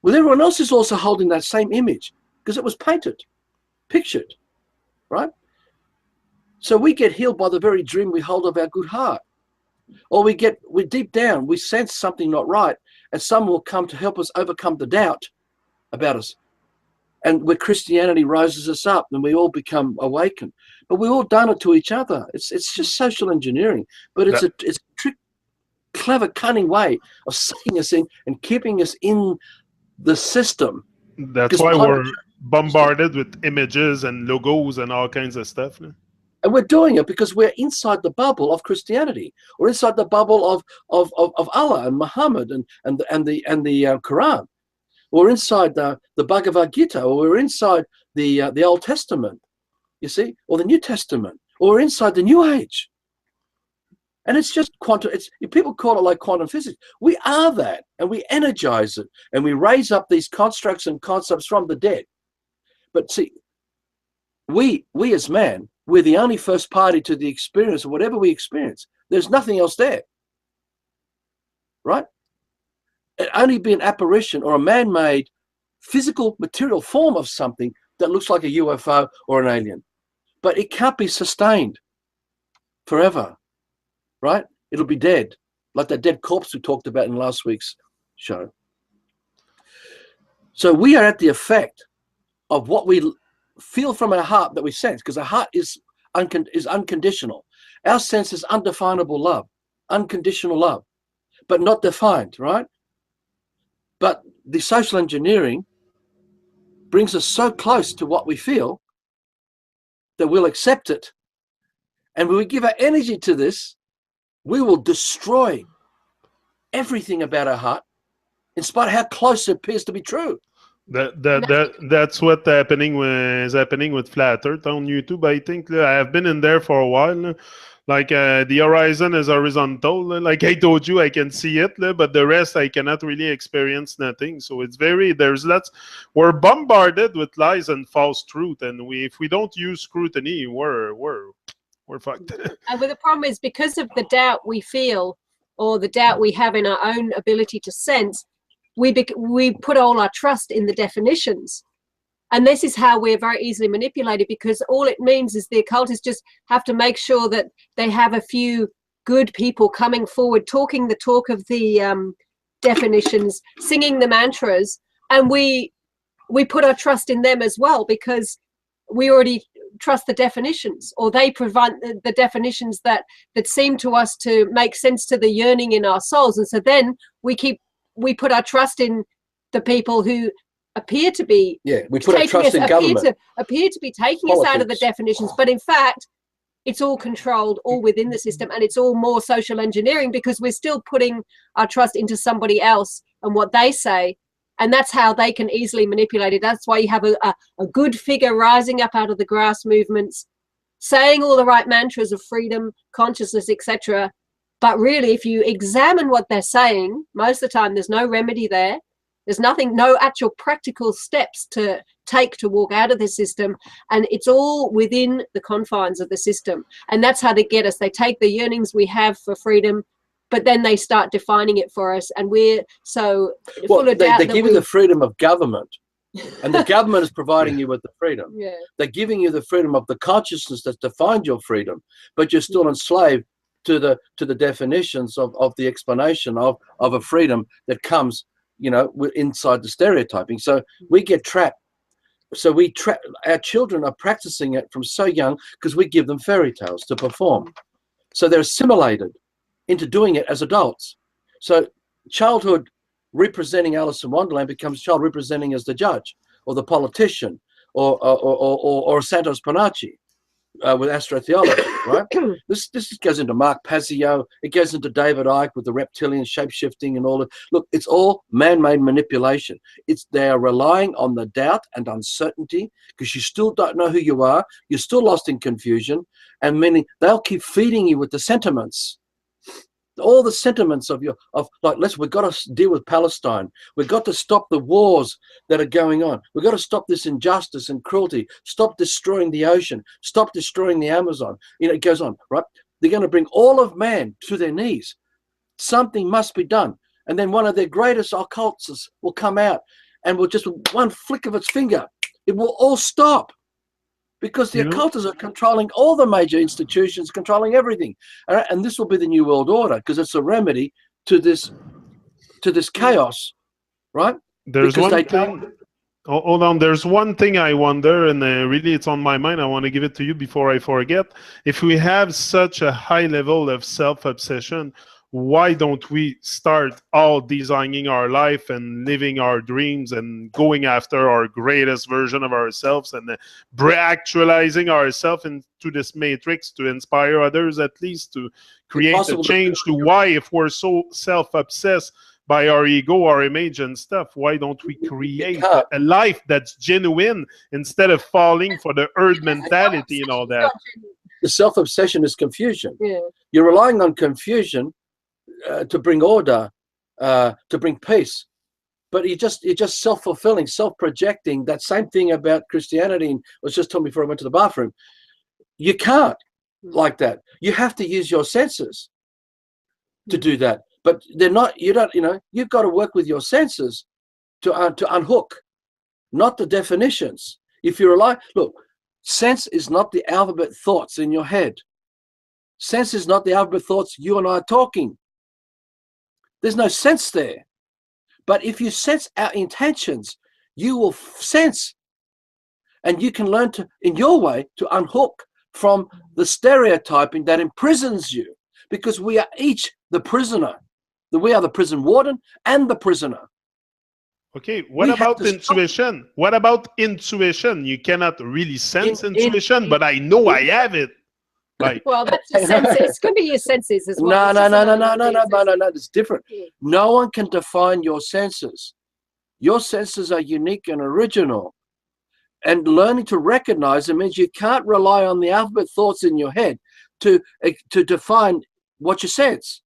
Well, everyone else is also holding that same image because it was painted, pictured, right? So we get healed by the very dream we hold of our good heart. Or we deep down, we sense something not right, and someone will come to help us overcome the doubt about us. And where Christianity rises us up and we all become awakened. But we've all done it to each other. It's just social engineering, but it's a trick, clever, cunning way of sucking us in and keeping us in the system. That's why we're bombarded with images and logos and all kinds of stuff. No? And we're doing it because we're inside the bubble of Christianity, or inside the bubble of Allah and Muhammad and the Quran, or inside the Bhagavad Gita, or we're inside the Old Testament, you see, or the New Testament, or we're inside the New Age. And it's just quantum. People call it like quantum physics. We are that, and we energize it, and we raise up these constructs and concepts from the dead. But see, we as man, we're the only first party to the experience of whatever we experience. There's nothing else there, right? It only be an apparition or a man-made physical material form of something that looks like a UFO or an alien, but it can't be sustained forever. Right? It'll be dead, like that dead corpse we talked about in last week's show. So we are at the effect of what we feel from our heart that we sense, because our heart is unconditional. Our sense is undefinable love, unconditional love, but not defined, right? But the social engineering brings us so close to what we feel that we'll accept it. And when we give our energy to this, we will destroy everything about our heart, in spite of how close it appears to be true. That's what is happening with Flat Earth on YouTube. I think I have been in there for a while. Like the horizon is horizontal. Like I told you, I can see it, but the rest I cannot really experience nothing. So it's there's lots. We're bombarded with lies and false truth, and if we don't use scrutiny, we're fucked. And the problem is, because of the doubt we feel, or the doubt we have in our own ability to sense, we put all our trust in the definitions. And this is how we're very easily manipulated, because all it means is the occultists just have to make sure that they have a few good people coming forward, talking the talk of the definitions, singing the mantras, and we put our trust in them as well, because we already trust the definitions, or they provide the definitions that seem to us to make sense to the yearning in our souls. And so then we put our trust in the people who appear to be we put our trust in government, appear to be taking us out of the definitions, but in fact it's all controlled, all within the system, and it's all more social engineering, because we're still putting our trust into somebody else and what they say. And that's how they can easily manipulate it. That's why you have a good figure rising up out of the grass movements, saying all the right mantras of freedom, consciousness, etc. But really, if you examine what they're saying, most of the time there's no remedy there. There's nothing, no actual practical steps to take to walk out of the system. And it's all within the confines of the system. And that's how they get us. They take the yearnings we have for freedom, but then they start defining it for us, and we're so full of doubt. They give you the freedom of government, and the government is providing you with the freedom. Yeah. They're giving you the freedom of the consciousness that's defined your freedom, but you're still enslaved to the definitions of the explanation of a freedom that comes, inside the stereotyping. So we get trapped So our children are practicing it from so young because we give them fairy tales to perform. So they're assimilated into doing it as adults. So childhood representing Alice in Wonderland becomes child representing as the judge or the politician or Santos Panacci with astrotheology, right? This goes into Mark Pazio. It goes into David Icke with the reptilian shape-shifting and all that. Look, it's all man-made manipulation. They are relying on the doubt and uncertainty because you still don't know who you are. You're still lost in confusion. And meaning they'll keep feeding you with the sentiments. All the sentiments of like, we've got to deal with Palestine. We've got to stop the wars that are going on. We've got to stop this injustice and cruelty. Stop destroying the ocean. Stop destroying the Amazon. It goes on, right? They're going to bring all of man to their knees. Something must be done. And then one of their greatest occultists will come out and will just, with one flick of its finger, it will all stop. Because the occultists are controlling all the major institutions, controlling everything. And this will be the New World Order because it's a remedy to this chaos, right? There's because one thing. Hold on. There's one thing I wonder, and really it's on my mind. I want to give it to you before I forget. If we have such a high level of self-obsession, why don't we start all designing our life and living our dreams and going after our greatest version of ourselves and actualizing ourselves into this matrix to inspire others, at least to create a change to why, if we're so self-obsessed by our ego, our image and stuff, why don't we create a life that's genuine instead of falling for the herd mentality and all that? The self-obsession is confusion. Yeah. You're relying on confusion to bring order, to bring peace, but you're just self-fulfilling, self-projecting. That same thing about Christianity, and was just told me before I went to the bathroom. You can't like that. You have to use your senses to do that. But they're not. You don't. You've got to work with your senses to unhook, not the definitions. If you rely, look, sense is not the alphabet thoughts in your head. Sense is not the alphabet thoughts you and I are talking. There's no sense there. But if you sense our intentions, you will sense. And you can learn to, in your way, to unhook from the stereotyping that imprisons you. Because we are each the prisoner. We are the prison warden and the prisoner. Okay, what about intuition? What about intuition? You cannot really sense intuition, but I know I have it. Like, well, that's your senses. It's going to be your senses as well. No. It's different. No one can define your senses. Your senses are unique and original. And learning to recognize them means you can't rely on the alphabet thoughts in your head to define what you sense.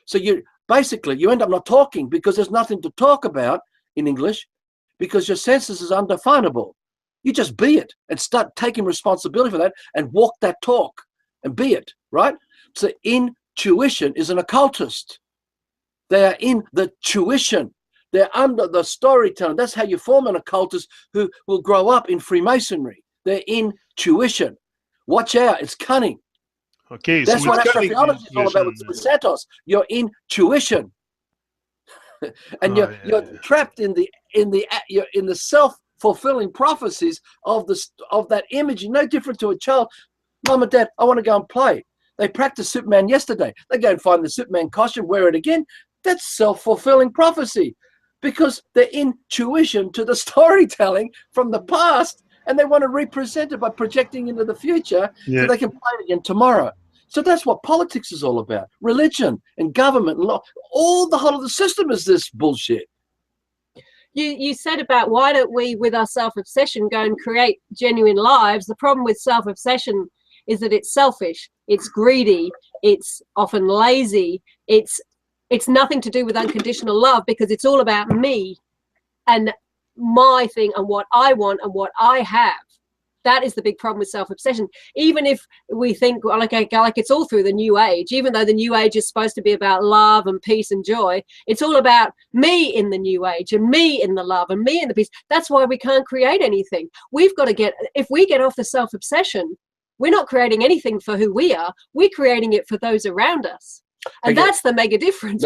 So you end up not talking because there's nothing to talk about in English because your senses is undefinable. You just be it and start taking responsibility for that and walk that talk. And be it, right? So intuition is an occultist. They are in the tuition. They're under the storytelling. That's how you form an occultist who will grow up in Freemasonry. They're in tuition. Watch out, it's cunning. Okay, that's what astrotheology is all about with Santos. You're in tuition. And you're trapped in the self-fulfilling prophecies of that image. You're no different to a child. Mum and Dad, I want to go and play. They practiced Superman yesterday. They go and find the Superman costume, wear it again. That's self-fulfilling prophecy because they're in tuition to the storytelling from the past and they want to represent it by projecting into the future so they can play it again tomorrow. So that's what politics is all about. Religion and government and law. All the whole of the system is this bullshit. You said about why don't we, with our self-obsession, go and create genuine lives? The problem with self-obsession is that it's selfish, it's greedy, it's often lazy, it's nothing to do with unconditional love because it's all about me and my thing and what I want and what I have. That is the big problem with self-obsession. Even if we think like it's all through the New Age, even though the New Age is supposed to be about love and peace and joy, it's all about me in the New Age and me in the love and me in the peace. That's why we can't create anything. We've got to if we get off the self-obsession, we're not creating anything for who we are. We're creating it for those around us. And that's the mega difference.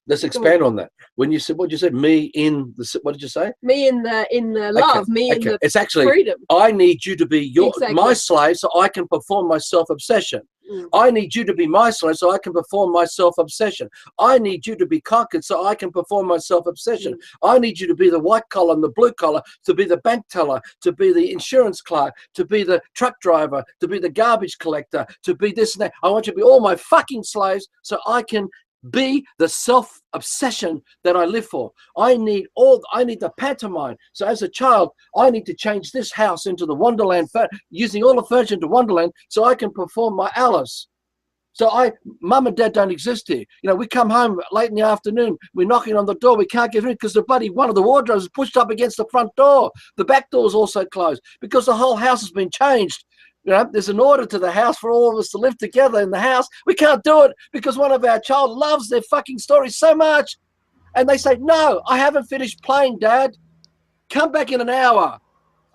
Let's expand on that. When you said, what you said, me in the, what did you say? Me in the love, me in the it's actually freedom. I need you to be Exactly. my slave so I can perform my self-obsession. I need you to be my slave so I can perform my self-obsession. I need you to be conquered so I can perform my self-obsession. I need you to be the white collar and the blue collar, to be the bank teller, to be the insurance clerk, to be the truck driver, to be the garbage collector, to be this and that. I want you to be all my fucking slaves so I can be the self-obsession that I live for. I need the pantomime. So as a child, I need to change this house into the Wonderland, using all the furniture into Wonderland so I can perform my Alice. So mum and dad don't exist here. You know, we come home late in the afternoon, we're knocking on the door, we can't get in because one of the wardrobes is pushed up against the front door. The back door is also closed because the whole house has been changed. You know, there's an order to the house for all of us to live together in the house. We can't do it because one of our child loves their fucking story so much. And they say, no, I haven't finished playing, Dad. Come back in an hour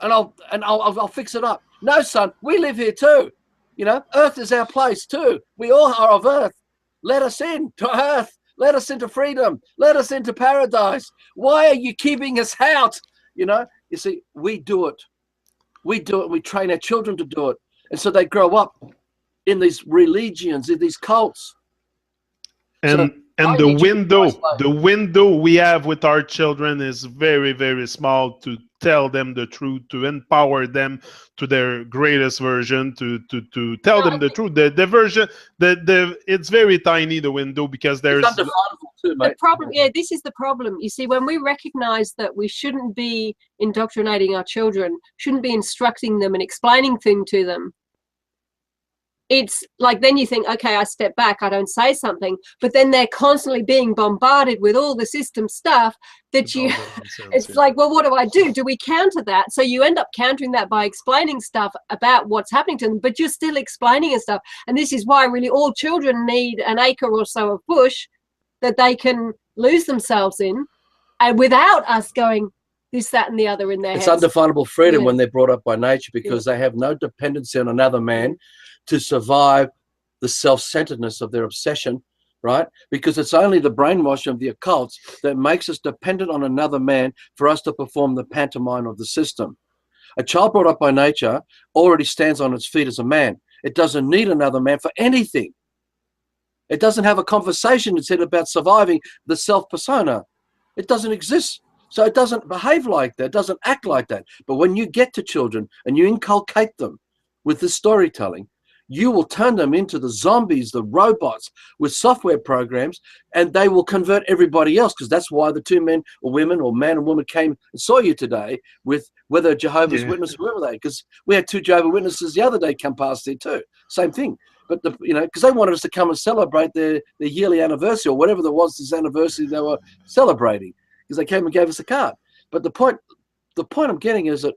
and I'll fix it up. No, son, we live here too. You know, Earth is our place too. We all are of Earth. Let us in to Earth. Let us into freedom. Let us into paradise. Why are you keeping us out? You know, you see, we do it. We do it. We train our children to do it. And so they grow up in these religions, in these cults. And the window we have with our children is very, very small to tell them the truth, to empower them to their greatest version, to tell them the truth. The version, it's very tiny, the window, because there's the problem. Yeah, this is the problem. You see, when we recognize that we shouldn't be indoctrinating our children, shouldn't be instructing them and explaining things to them, it's like then you think, okay, I step back, I don't say something, but then they're constantly being bombarded with all the system stuff that it's like, well, what do I do? Do we counter that? So you end up countering that by explaining stuff about what's happening to them, but you're still explaining and stuff. And this is why really all children need an acre or so of bush that they can lose themselves in, and without us going this, that, and the other in their heads. It's undefinable freedom when they're brought up by nature, because they have no dependency on another man to survive the self-centeredness of their obsession, right? Because it's only the brainwashing of the occults that makes us dependent on another man for us to perform the pantomime of the system. A child brought up by nature already stands on its feet as a man. It doesn't need another man for anything. It doesn't have a conversation instead about surviving the self-persona. It doesn't exist. So it doesn't behave like that. It doesn't act like that. But when you get to children and you inculcate them with the storytelling, you will turn them into the zombies, the robots with software programs, and they will convert everybody else, because that's why the two men or women or man and woman came and saw you today, with whether Jehovah's Witness, whoever they, because we had two Jehovah's Witnesses the other day come past there too. Same thing. But, because they wanted us to come and celebrate their yearly anniversary or whatever there was, this anniversary they were celebrating, because they came and gave us a card. But the point I'm getting is that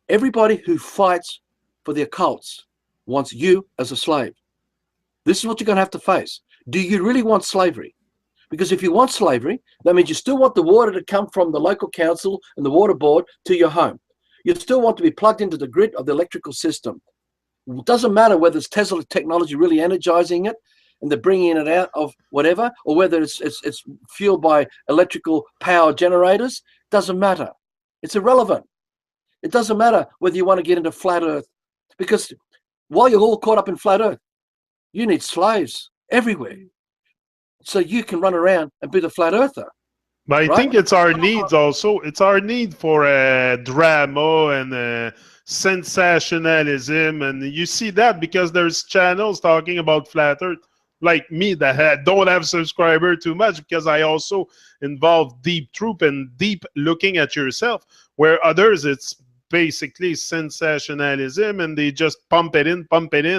everybody who fights for the occults wants you as a slave. This is what you're going to have to face. Do you really want slavery? Because if you want slavery, that means you still want the water to come from the local council and the water board to your home. You still want to be plugged into the grid of the electrical system. It doesn't matter whether it's Tesla technology really energizing it and they're bringing it out of whatever, or whether it's fueled by electrical power generators. Doesn't matter. It's irrelevant. It doesn't matter whether you want to get into flat earth, because while you're all caught up in flat earth, you need slaves everywhere so you can run around and be the flat earther. But I think it's our needs also. It's our need for drama and sensationalism. And you see that because there's channels talking about flat earth, like me, that don't have subscriber too much, because I also involve deep truth and deep looking at yourself, where others, it's basically sensationalism, and they just pump it in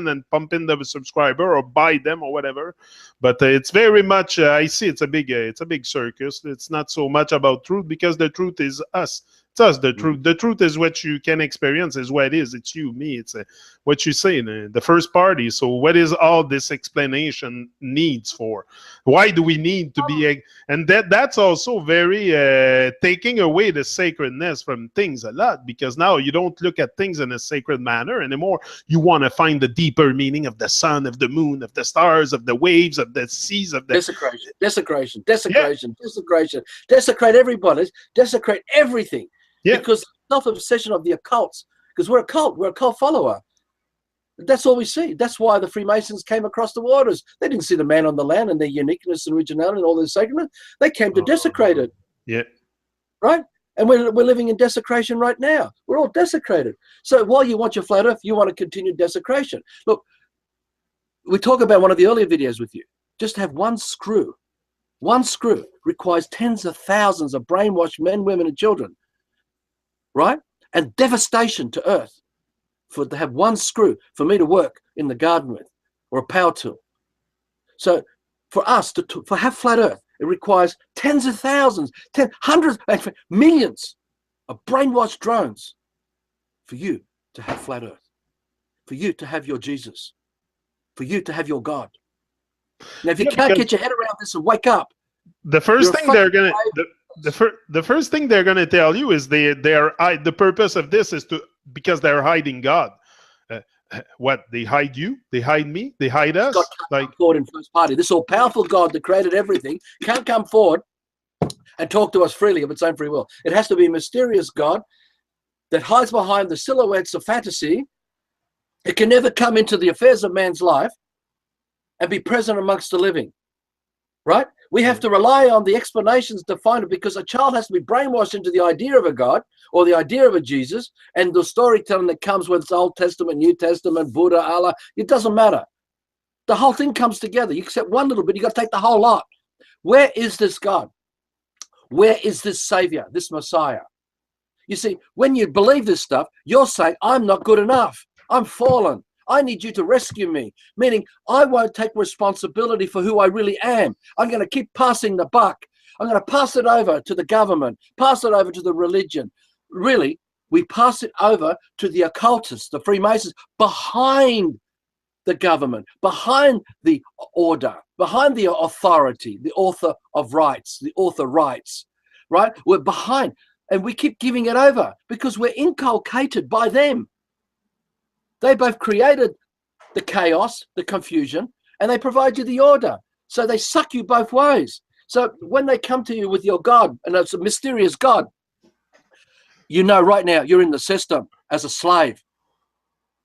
and pump in the subscriber or buy them or whatever. But it's very much I see it's a big circus. It's not so much about truth, because the truth is us. It's us, the truth. The truth is what you can experience, is what it is. It's you, me. It's what you say, the first party. So what is all this explanation needs for? Why do we need to be... And that's also very taking away the sacredness from things a lot, because now you don't look at things in a sacred manner anymore. You want to find the deeper meaning of the sun, of the moon, of the stars, of the waves, of the seas, of the... Desecration. Desecrate everybody. Desecrate everything. Yeah. Because self-obsession of the occults, because we're a cult follower. That's all we see. That's why the Freemasons came across the waters. They didn't see the man on the land and their uniqueness and originality and all their sacredness. They came to desecrate it. Yeah. Right? And we're living in desecration right now. We're all desecrated. So while you want your flat earth, you want to continue desecration. Look, we talk about one of the earlier videos with you. Just have one screw. One screw requires tens of thousands of brainwashed men, women, and children. Right? And devastation to earth to have one screw for me to work in the garden with, or a power tool. So for us to have flat earth, it requires tens of thousands, hundreds, millions of brainwashed drones for you to have flat earth, for you to have your Jesus, for you to have your God. Now, if you can't get your head around this and wake up, the first thing they're going to... The first thing they're going to tell you is the purpose of this is because they're hiding God. What, they hide you? They hide me? They hide us? God can't come forward in first party. This all-powerful God that created everything can't come forward and talk to us freely of its own free will. It has to be a mysterious God that hides behind the silhouettes of fantasy. It can never come into the affairs of man's life and be present amongst the living. Right? We have to rely on the explanations to find it, because a child has to be brainwashed into the idea of a God or the idea of a Jesus, and the storytelling that comes with the Old Testament, New Testament, Buddha, Allah, it doesn't matter. The whole thing comes together. You accept one little bit, you got to take the whole lot. Where is this God? Where is this Savior, this Messiah? You see, when you believe this stuff, you're saying, I'm not good enough. I'm fallen. I need you to rescue me, meaning I won't take responsibility for who I really am. I'm going to keep passing the buck. I'm going to pass it over to the government, pass it over to the religion. Really, we pass it over to the occultists, the Freemasons, behind the government, behind the order, behind the authority, the author of rights, the author rights, right? We're behind, and we keep giving it over because we're inculcated by them. They both created the chaos, the confusion, and they provide you the order. So they suck you both ways. So when they come to you with your God, and it's a mysterious God, you know right now you're in the system as a slave,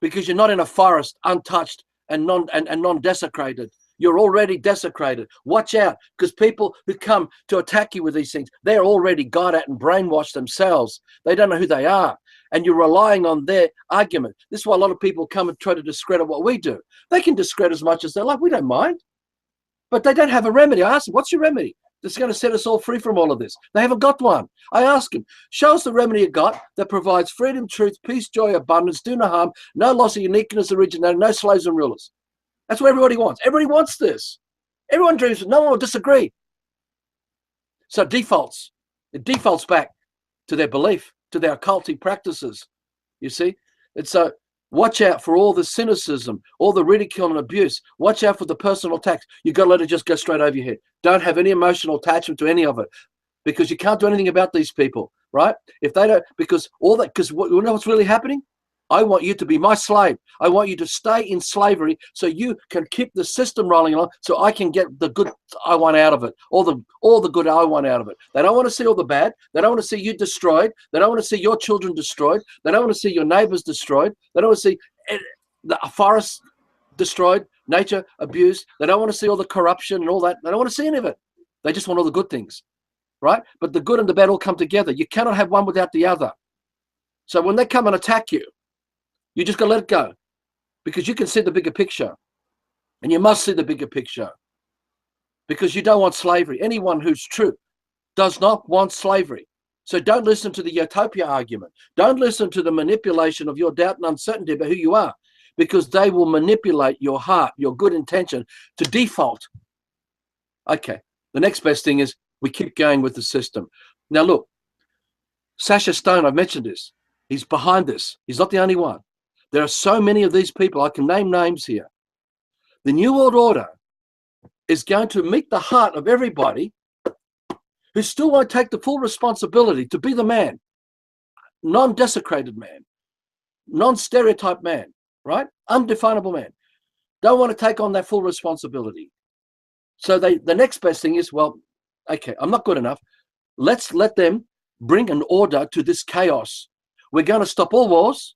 because you're not in a forest untouched and non-desecrated. You're already desecrated. Watch out, because people who come to attack you with these things, they're already got at and brainwashed themselves. They don't know who they are. And you're relying on their argument. This is why a lot of people come and try to discredit what we do. They can discredit as much as they like. We don't mind. But they don't have a remedy. I ask them, what's your remedy that's going to set us all free from all of this? They haven't got one. I ask them, show us the remedy you got that provides freedom, truth, peace, joy, abundance, do no harm, no loss of uniqueness, originality, no slaves and rulers. That's what everybody wants. Everybody wants this. Everyone dreams. No one will disagree. So it defaults back to their belief, to their occultic practices, you see. And so watch out for all the cynicism, all the ridicule and abuse. Watch out for the personal attacks. You've got to let it just go straight over your head. Don't have any emotional attachment to any of it, because you can't do anything about these people, right? If they don't, because you know what's really happening? I want you to be my slave. I want you to stay in slavery so you can keep the system rolling along, so I can get the good I want out of it, all the good I want out of it. They don't want to see all the bad. They don't want to see you destroyed. They don't want to see your children destroyed. They don't want to see your neighbors destroyed. They don't want to see the forests destroyed, nature abused. They don't want to see all the corruption and all that. They don't want to see any of it. They just want all the good things, right? But the good and the bad all come together. You cannot have one without the other. So when they come and attack you, you just got to let it go, because you can see the bigger picture, and you must see the bigger picture, because you don't want slavery. Anyone who's true does not want slavery. So don't listen to the utopia argument. Don't listen to the manipulation of your doubt and uncertainty about who you are, because they will manipulate your heart, your good intention, to default. Okay, the next best thing is we keep going with the system. Now look, Sacha Stone, I've mentioned this. He's behind this. He's not the only one. There are so many of these people. I can name names here. The New World Order is going to meet the heart of everybody who still won't take the full responsibility to be the man, non-desecrated man, non-stereotyped man, right? Undefinable man. Don't want to take on that full responsibility. So the next best thing is, well, okay, I'm not good enough. Let's let them bring an order to this chaos. We're going to stop all wars.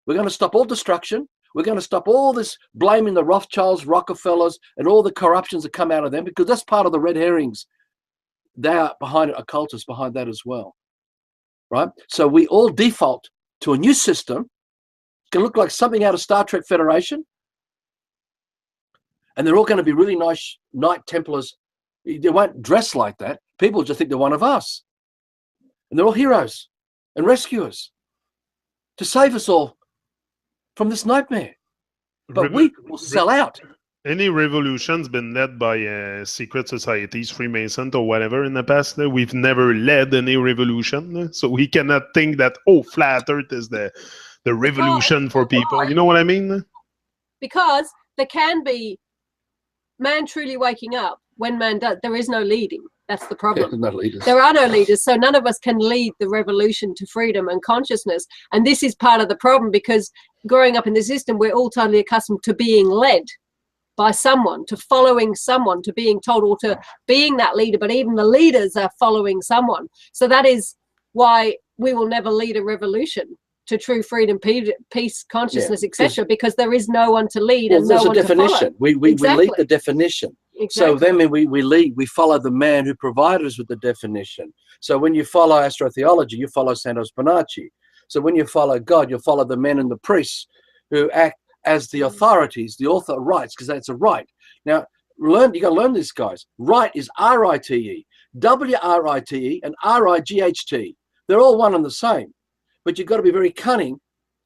We're going to stop all destruction. We're going to stop all this blaming the Rothschilds, Rockefellers, and all the corruptions that come out of them, because that's part of the red herrings. They are behind it, occultists behind that as well, right? So we all default to a new system. It's going to look like something out of Star Trek Federation. And they're all going to be really nice Knight Templars. They won't dress like that. People just think they're one of us. And they're all heroes and rescuers to save us all from this nightmare. But we will sell out. Any revolution's been led by secret societies, Freemason or whatever in the past. We've never led any revolution. So we cannot think that, oh, flat earth is the revolution for people. You know what I mean? Because there can be man truly waking up when man does. There is no leading. That's the problem. Yeah, no leaders. There are no leaders, so none of us can lead the revolution to freedom and consciousness. And this is part of the problem, because growing up in the system, we're all totally accustomed to being led by someone, to following someone, to being told, or to being that leader. But even the leaders are following someone. So that is why we will never lead a revolution to true freedom, peace, consciousness, etc., because there is no one to lead, and no one to follow. We lead the definition. Exactly. So then we lead, we follow the man who provided us with the definition. So when you follow astrotheology, you follow Santos Bonacci. So when you follow God, you follow the men and the priests who act as the authorities, the author rights, because that's a right. Now, you got to learn this, guys. Right is R-I-T-E, W-R-I-T-E, and R-I-G-H-T. They're all one and the same. But you've got to be very cunning.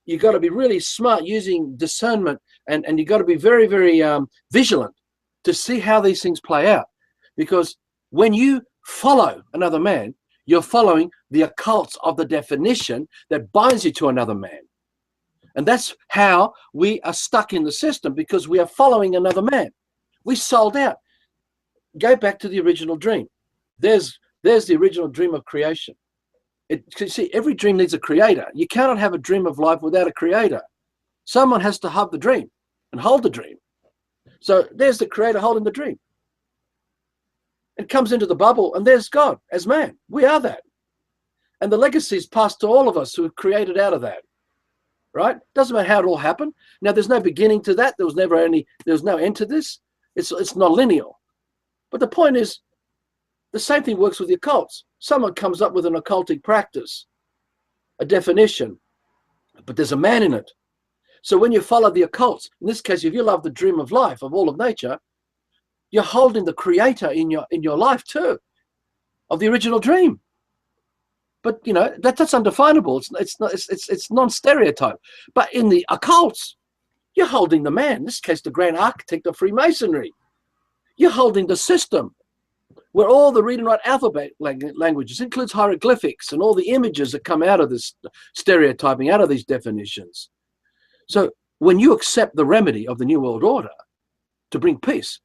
You've got to be really smart using discernment, and you've got to be very, very vigilant to see how these things play out. Because when you follow another man, you're following the occults of the definition that binds you to another man. And that's how we are stuck in the system, because we are following another man. We sold out. Go back to the original dream. There's the original dream of creation. You see, every dream needs a creator. You cannot have a dream of life without a creator. Someone has to have the dream and hold the dream. So there's the creator holding the dream. It comes into the bubble, and there's God as man. We are that. And the legacy is passed to all of us who have created out of that. Right? Doesn't matter how it all happened. Now, there's no beginning to that. There was no end to this. It's non-lineal. But the point is, the same thing works with the occults. Someone comes up with an occultic practice, a definition, but there's a man in it. So when you follow the occults, in this case, if you love the dream of life, of all of nature, you're holding the creator in your life too, of the original dream. But you know, that's undefinable. It's non-stereotype. But in the occults, you're holding the man, in this case, the grand architect of Freemasonry. You're holding the system, where all the read and write alphabet languages includes hieroglyphics and all the images that come out of this stereotyping, out of these definitions. So when you accept the remedy of the New World Order to bring peace,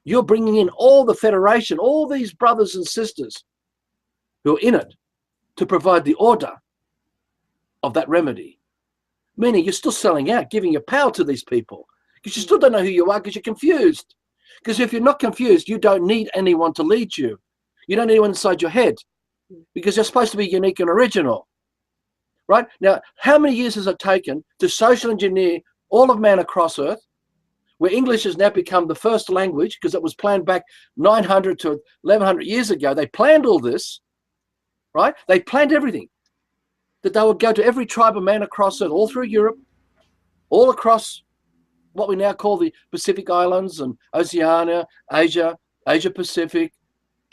you're bringing in all the Federation, all these brothers and sisters who are in it to provide the order of that remedy. Meaning you're still selling out, giving your power to these people, because you still don't know who you are, because you're confused. Because if you're not confused, you don't need anyone to lead you. You don't need anyone inside your head, because you're supposed to be unique and original. Right? Now, how many years has it taken to social engineer all of man across Earth, where English has now become the first language, because it was planned back 900 to 1100 years ago. They planned all this, right? They planned everything, that they would go to every tribe of man across Earth, all through Europe, all across what we now call the Pacific Islands and Oceania, Asia Pacific,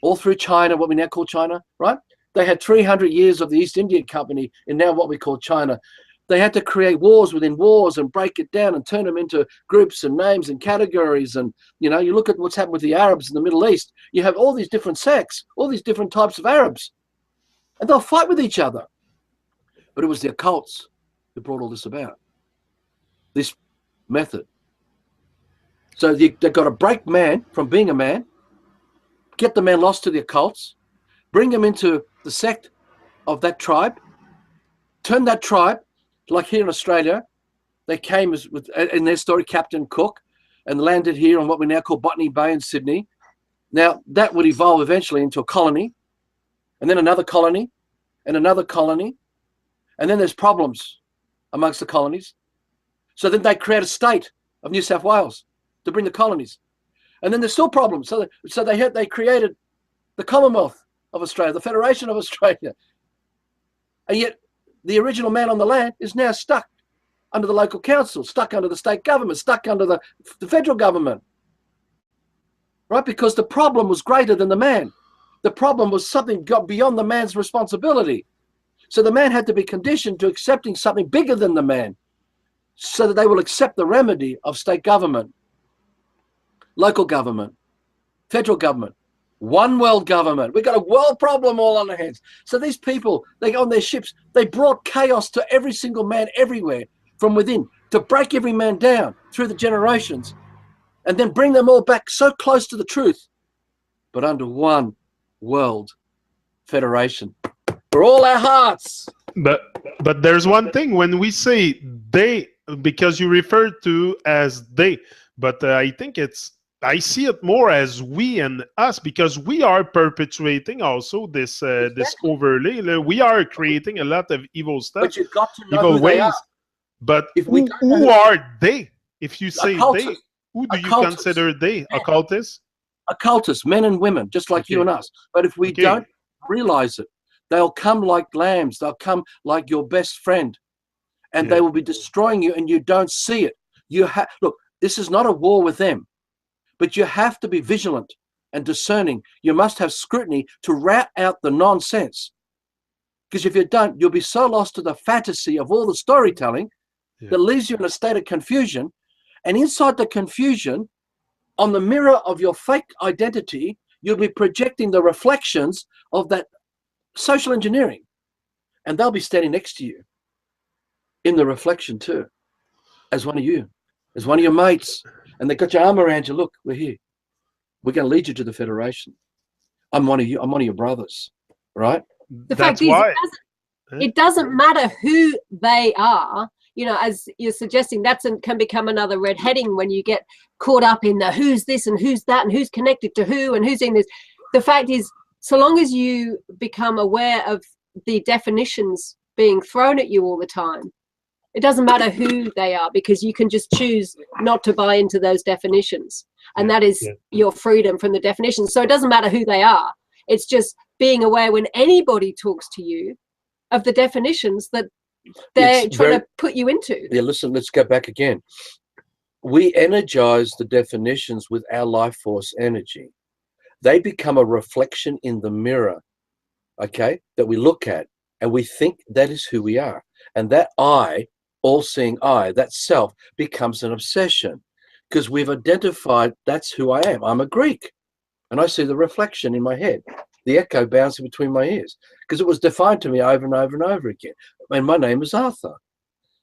all through China, what we now call China, right? They had 300 years of the East India Company in now what we call China. They had to create wars within wars and break it down and turn them into groups and names and categories. And, you know, you look at what's happened with the Arabs in the Middle East. You have all these different sects, all these different types of Arabs. And they'll fight with each other. But it was the occults who brought all this about, this method. So they've got to break man from being a man, get the man lost to the occults, bring him into the sect of that tribe, turn that tribe, like here in Australia, they came as with, in their story, Captain Cook, and landed here on what we now call Botany Bay in Sydney. Now, that would evolve eventually into a colony, and then another colony, and another colony, and then there's problems amongst the colonies. So then they create a state of New South Wales to bring the colonies. And then there's still problems. So they created the Commonwealth of Australia, the Federation of Australia. And yet the original man on the land is now stuck under the local council, stuck under the state government, stuck under the federal government. Right? Because the problem was greater than the man. The problem was something got beyond the man's responsibility. So the man had to be conditioned to accepting something bigger than the man, so that they will accept the remedy of state government, local government, federal government, one world government. We've got a world problem all on our hands. So these people, they on their ships, they brought chaos to every single man everywhere from within to break every man down through the generations and then bring them all back so close to the truth, but under one world federation for all our hearts. But there's one thing when we say they, because you refer to as they, but I think I see it more as we and us, because we are perpetuating also this this overlay. We are creating a lot of evil stuff, but you've got to know evil who ways. they are. But If we who are they? If you say Occultists. they, who do you Occultists. consider they? Occultists? Occultists, men and women, just like you and us. But if we don't realize it, they'll come like lambs. They'll come like your best friend, and they will be destroying you, and you don't see it. Look, this is not a war with them, but you have to be vigilant and discerning. You must have scrutiny to rout out the nonsense, because if you don't, you'll be so lost to the fantasy of all the storytelling that leaves you in a state of confusion. And inside the confusion, on the mirror of your fake identity, you'll be projecting the reflections of that social engineering, and they'll be standing next to you in the reflection too, as one of you, as one of your mates, and they got your arm around you. Look, we're here. We're going to lead you to the Federation. I'm one of you. I'm one of your brothers, right? The fact is, it doesn't matter who they are. You know, as you're suggesting, can become another red heading when you get caught up in the who's this and who's that and who's connected to who and who's in this. The fact is, so long as you become aware of the definitions being thrown at you all the time, it doesn't matter who they are, because you can just choose not to buy into those definitions. And that is your freedom from the definitions. So it doesn't matter who they are. It's just being aware when anybody talks to you of the definitions that they're trying to put you into. Yeah, listen, let's go back again. We energize the definitions with our life force energy. They become a reflection in the mirror, okay, that we look at, and we think that is who we are. And that I, all-seeing I, that self, becomes an obsession, because we've identified that's who I am. I'm a Greek, and I see the reflection in my head, the echo bouncing between my ears, because it was defined to me over and over and over again. And my name is Arthur,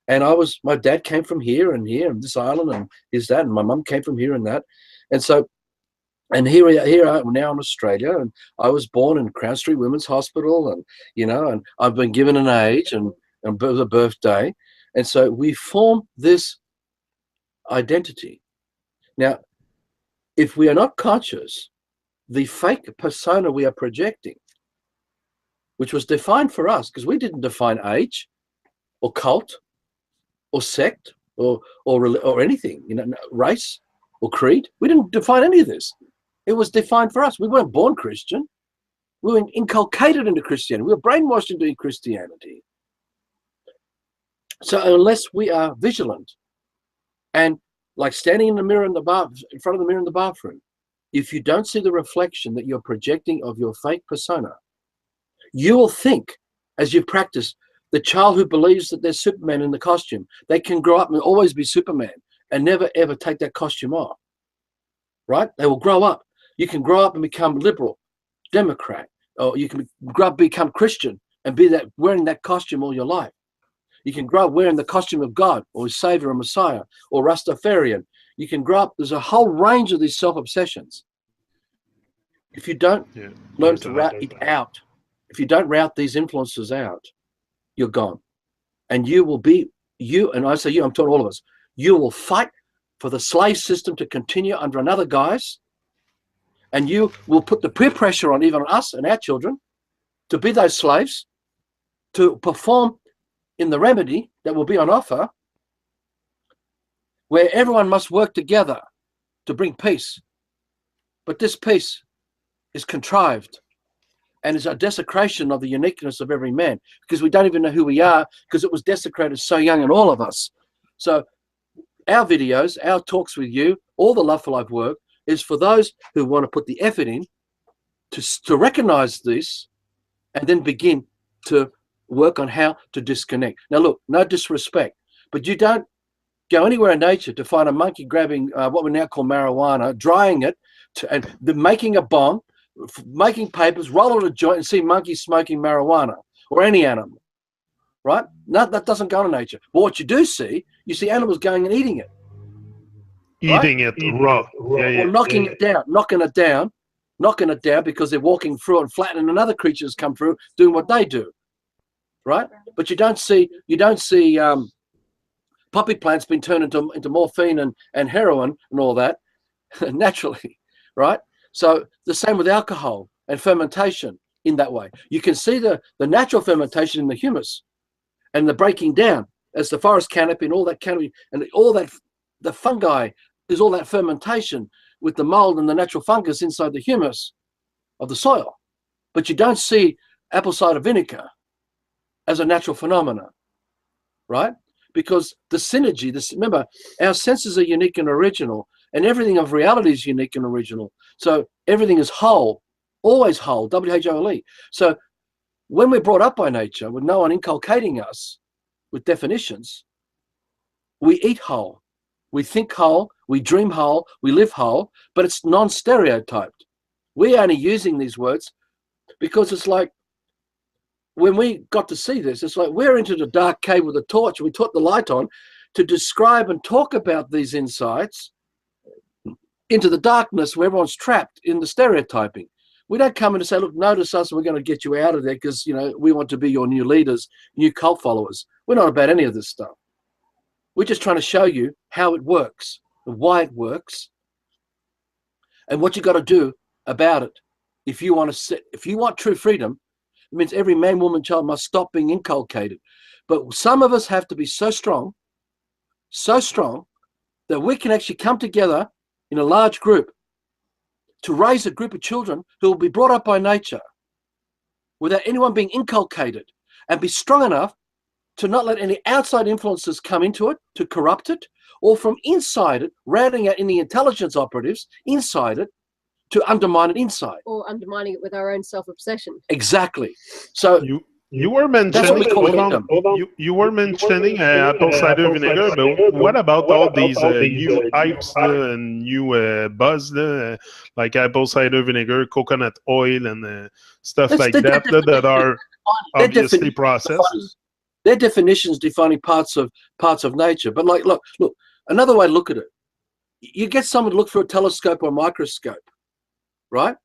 and my dad came from here and this island, and his dad, and my mum came from here and that. And so, and here I am now in Australia, and I was born in Crown Street Women's Hospital, and, you know, and I've been given an age and a birthday. And so we form this identity. Now, if we are not conscious, the fake persona we are projecting, which was defined for us, because we didn't define age or cult or sect or anything, you know, race or creed. We didn't define any of this. It was defined for us. We weren't born Christian. We were inculcated into Christianity. We were brainwashed into Christianity. So unless we are vigilant and like standing in the mirror in front of the mirror in the bathroom, if you don't see the reflection that you're projecting of your fake persona, you will think, as you practice, the child who believes that there's Superman in the costume, they can grow up and always be Superman and never ever take that costume off, right? They will grow up. You can grow up and become liberal, Democrat, or you can grow up, become Christian and be that wearing that costume all your life. You can grow up wearing the costume of God or his savior or Messiah or Rastafarian. You can grow up, there's a whole range of these self-obsessions. If you don't learn to route it out, if you don't route these influences out, you're gone. And you will be, and I say you, I'm talking all of us, you will fight for the slave system to continue under another guise, and you will put the peer pressure on even us and our children to be those slaves, to perform in the remedy that will be on offer, where everyone must work together to bring peace. But this peace is contrived and is a desecration of the uniqueness of every man, because we don't even know who we are, because it was desecrated so young in all of us. So our videos, our talks with you, all the Love for Life work is for those who want to put the effort in to recognize this and then begin to work on how to disconnect. Now, look, no disrespect, but you don't go anywhere in nature to find a monkey grabbing what we now call marijuana, drying it, and making a bomb, making papers, rolling a joint, and see monkeys smoking marijuana or any animal, right? No, that doesn't go to nature. But what you do see, you see animals going and eating it. Eating it raw. Or knocking it down because they're walking through and flattening, and other creatures come through doing what they do, right? But you don't see poppy plants being turned into morphine and heroin and all that naturally, right? So the same with alcohol and fermentation in that way. You can see the natural fermentation in the humus and the breaking down as the forest canopy and all that canopy and all that, the fungi is all that fermentation with the mold and the natural fungus inside the humus of the soil. But you don't see apple cider vinegar as a natural phenomenon, right? Because the synergy, remember, our senses are unique and original, and everything of reality is unique and original. So everything is whole, always whole, W-H-O-L-E. So when we're brought up by nature, with no one inculcating us with definitions, we eat whole, we think whole, we dream whole, we live whole, but it's non-stereotyped. We're only using these words because it's like, when we got to see this, it's like we're into the dark cave with a torch. We put the light on to describe and talk about these insights into the darkness where everyone's trapped in the stereotyping. We don't come in and say, look, notice us, and we're going to get you out of there because, you know, we want to be your new leaders, new cult followers. We're not about any of this stuff. We're just trying to show you how it works, and why it works, and what you got to do about it. If you want true freedom, it means every man, woman, child must stop being inculcated. But some of us have to be so strong that we can actually come together in a large group to raise a group of children who will be brought up by nature without anyone being inculcated, and be strong enough to not let any outside influences come into it to corrupt it, or from inside it, routing out any intelligence operatives inside it to undermine it inside. Or undermining it with our own self-obsession. Exactly. So you were mentioning, you were mentioning apple cider vinegar, but what about all these new hypes and new buzz, like apple cider vinegar, coconut oil, and stuff like that are obviously processed? Their definitions defining parts of nature. But like, look, another way to look at it. You get someone to look through a telescope or a microscope, right?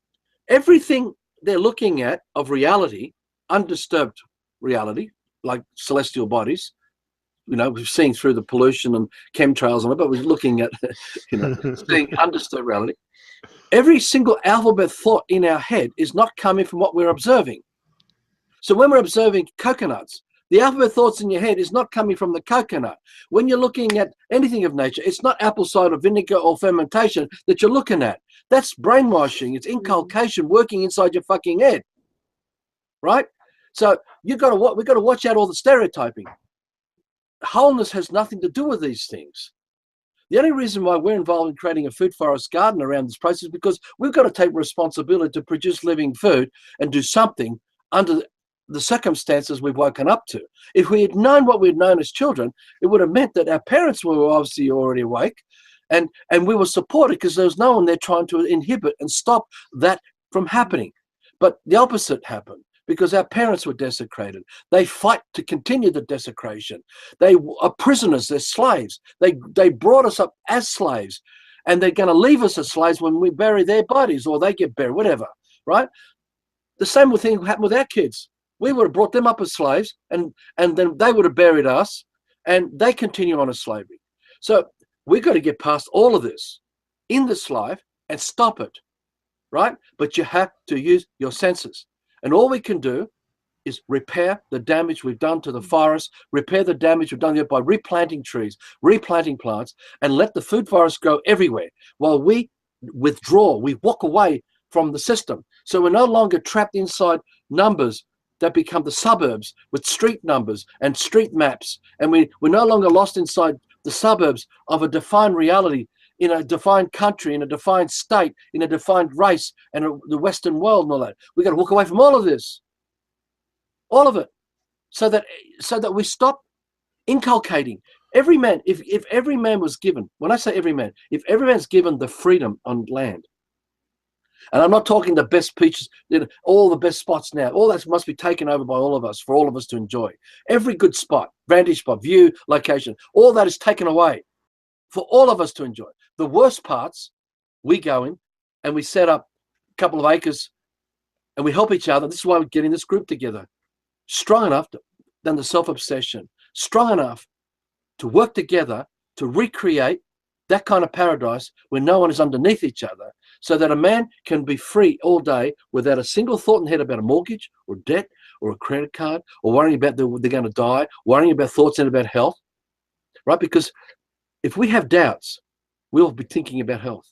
Everything they're looking at of reality, undisturbed reality, like celestial bodies, you know, we're seeing through the pollution and chemtrails and it, but we're looking at, you know, seeing undisturbed reality. Every single alphabet thought in our head is not coming from what we're observing. So when we're observing coconuts, the alphabet thoughts in your head is not coming from the coconut. When you're looking at anything of nature, it's not apple cider vinegar or fermentation that you're looking at. That's brainwashing. It's inculcation working inside your fucking head, right? So we've got to watch out all the stereotyping. Wholeness has nothing to do with these things. The only reason why we're involved in creating a food forest garden around this process is because we've got to take responsibility to produce living food and do something under the circumstances we've woken up to. If we had known what we'd known as children, it would have meant that our parents were obviously already awake, and we were supported because there was no one there trying to inhibit and stop that from happening. But the opposite happened. because our parents were desecrated. They fight to continue the desecration. They are prisoners. They're slaves. They brought us up as slaves, and they're going to leave us as slaves when we bury their bodies or they get buried, whatever, right? The same thing happened with our kids. We would have brought them up as slaves, and then they would have buried us, and they continue on as slavery. So we've got to get past all of this in this life and stop it, right? But you have to use your senses. And all we can do is repair the damage we've done to the forest, repair the damage we've done there by replanting trees, replanting plants, and let the food forest grow everywhere while we withdraw, we walk away from the system. So we're no longer trapped inside numbers that become the suburbs with street numbers and street maps. And we're no longer lost inside the suburbs of a defined reality in a defined country, in a defined state, in a defined race, and the Western world and all that. We've got to walk away from all of this, all of it, so that we stop inculcating. Every man, if every man was given, when I say every man, if every man's given the freedom on land, and I'm not talking the best beaches, all the best spots now, all that must be taken over by all of us, for all of us to enjoy. Every good spot, vantage spot, view, location, all that is taken away for all of us to enjoy. The worst parts, we go in and we set up a couple of acres and we help each other. This is why we're getting this group together. Strong enough than the self-obsession, strong enough to work together to recreate that kind of paradise where no one is underneath each other, so that a man can be free all day without a single thought in the head about a mortgage or debt or a credit card or worrying about they're going to die, worrying about thoughts and about health, right? Because if we have doubts, we'll be thinking about health.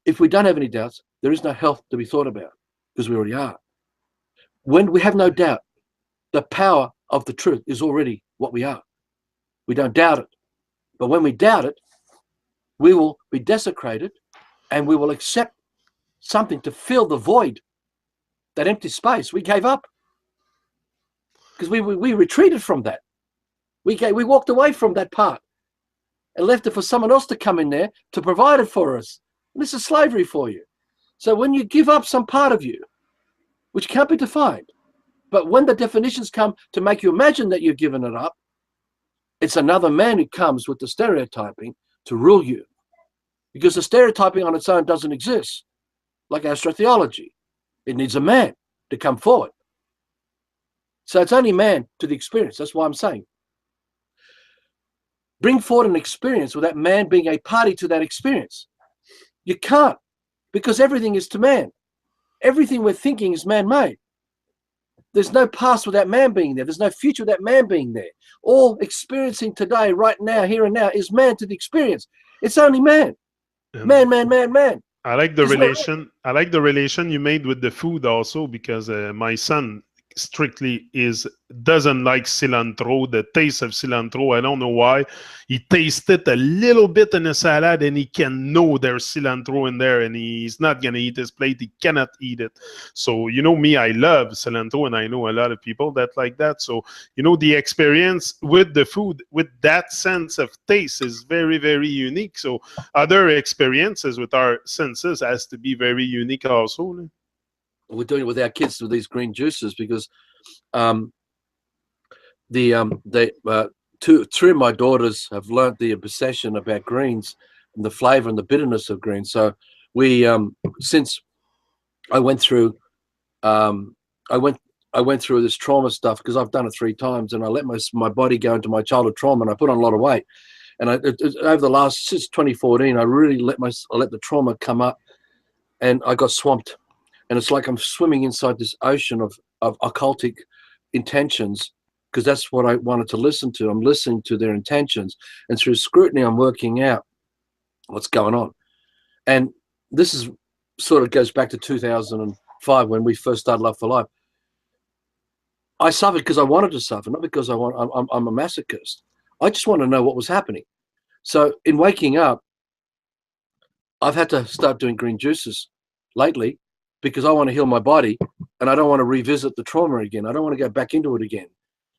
If we don't have any doubts, there is no health to be thought about, because we already are. When we have no doubt, the power of the truth is already what we are. We don't doubt it. But when we doubt it, we will be desecrated, and we will accept something to fill the void, that empty space. We gave up because we retreated from that. We walked away from that part and left it for someone else to come in there to provide it for us. And this is slavery for you. So when you give up some part of you, which can't be defined, but when the definitions come to make you imagine that you've given it up, it's another man who comes with the stereotyping to rule you. Because the stereotyping on its own doesn't exist, like astrotheology. It needs a man to come forward. So it's only man to the experience. That's why I'm saying, bring forward an experience without man being a party to that experience. You can't, because everything is to man. Everything we're thinking is man-made. There's no past without man being there. There's no future without man being there. All experiencing today, right now, here and now, is man to the experience. It's only man. Man. I like the relation. I like the relation you made with the food also, because my son strictly doesn't like cilantro, the taste of cilantro. I don't know why. He tasted a little bit in a salad and he can know there's cilantro in there, and he's not gonna eat his plate. He cannot eat it. So you know me, I love cilantro, and I know a lot of people that like that. So you know, the experience with the food, with that sense of taste, is very, very unique. So other experiences with our senses has to be very unique also. We're doing it with our kids with these green juices, because two of my daughters have learnt the obsession about greens and the flavour and the bitterness of greens. So we, since I went through, I went through this trauma stuff, because I've done it 3 times, and I let my body go into my childhood trauma, and I put on a lot of weight. And over the last, since 2014, I really let the trauma come up, and I got swamped. And it's like I'm swimming inside this ocean of occultic intentions, because that's what I wanted to listen to. I'm listening to their intentions, and through scrutiny, I'm working out what's going on. And this is sort of goes back to 2005 when we first started Love for Life. I suffered because I wanted to suffer, not because I'm a masochist. I just want to know what was happening. So in waking up, I've had to start doing green juices lately, because I want to heal my body, and I don't want to revisit the trauma again. I don't want to go back into it again.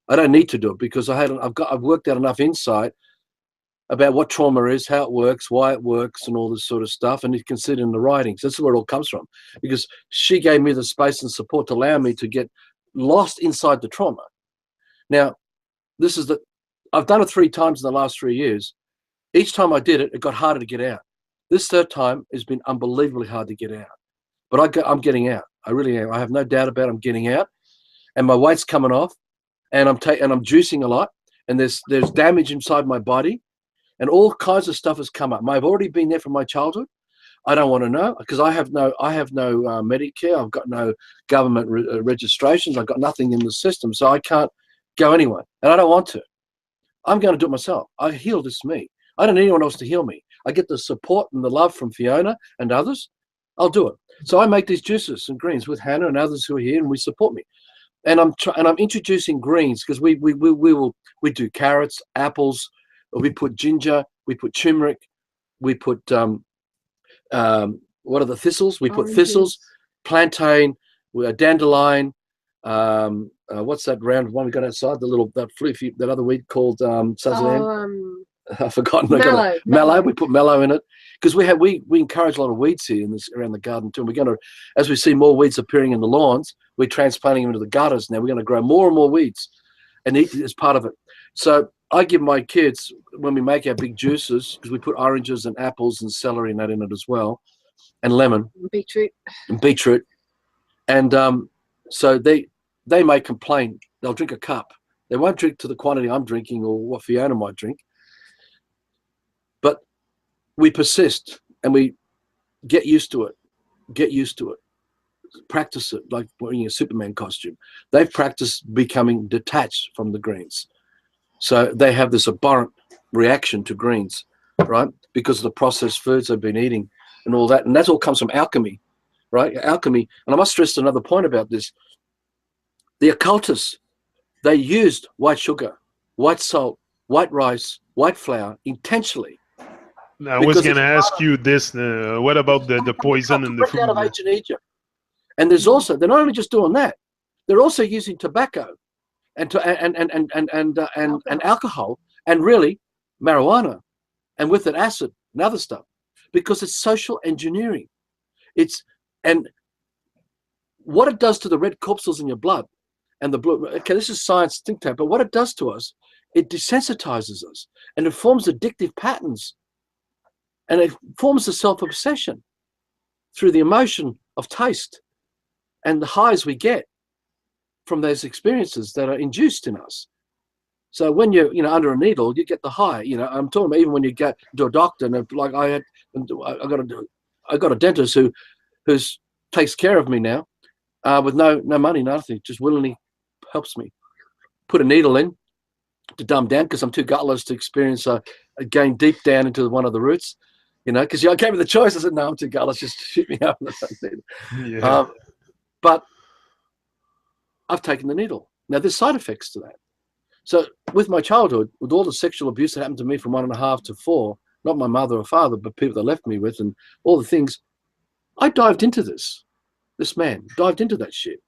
I don't need to do it, because I've worked out enough insight about what trauma is, how it works, why it works, and all this sort of stuff. And you can see it in the writings. That's where it all comes from, because she gave me the space and support to allow me to get lost inside the trauma. Now, this is I've done it 3 times in the last 3 years. Each time I did it, it got harder to get out. This third time has been unbelievably hard to get out. But I'm getting out. I really am. I have no doubt about it. I'm getting out. And my weight's coming off. And I'm juicing a lot. And there's damage inside my body. And all kinds of stuff has come up. I've already been there from my childhood. I don't want to know because I have no Medicare. I've got no government registrations. I've got nothing in the system. So I can't go anywhere. And I don't want to. I'm going to do it myself. I heal this me. I don't need anyone else to heal me. I get the support and the love from Fiona and others. I'll do it. So I make these juices and greens with Hannah and others who are here, and we support me. And I'm introducing greens because we do carrots, apples, we put ginger, we put turmeric, we put what are the thistles? We put thistles, plantain, dandelion. What's that round one we got outside? That other weed called I've forgotten. Mallow. We put mallow in it because we encourage a lot of weeds here around the garden too. And we're going to, as we see more weeds appearing in the lawns, we're transplanting them into the gutters now. We're going to grow more and more weeds and eat as part of it. So I give my kids, when we make our big juices, because we put oranges and apples and celery and that in it as well, and lemon, beetroot, and so they may complain. They'll drink a cup. They won't drink to the quantity I'm drinking or what Fiona might drink. But we persist and we get used to it. Practice it like wearing a Superman costume. They've practiced becoming detached from the greens. So they have this abhorrent reaction to greens, right? Because of the processed foods they've been eating and all that. And that all comes from alchemy, right? Alchemy. And I must stress another point about this. The occultists, they used white sugar, white salt, white rice, white flour intentionally. I was going to ask you this. What about the poison in the food? Out of ancient Egypt. And there's also, they're not only just doing that, they're also using tobacco and alcohol and really marijuana and with it acid and other stuff because it's social engineering. And what it does to the red corpuscles in your blood and the blue, okay, this is science think tank, but what it does to us, it desensitizes us and it forms addictive patterns. And it forms a self-obsession through the emotion of taste and the highs we get from those experiences that are induced in us. So when you're, under a needle, you get the high. I'm talking about even when you get to a doctor, and like I got a dentist who takes care of me now with no money, nothing, just willingly helps me. Put a needle in to dumb down because I'm too gutless to experience going deep down into one of the roots. Because I gave me the choice. I said, no, I'm too gutless. Just shoot me up. Yeah. But I've taken the needle. Now, there's side effects to that. So with my childhood, with all the sexual abuse that happened to me from 1.5 to 4, not my mother or father, but people that left me with and all the things, I dived into this. This man dived into that shit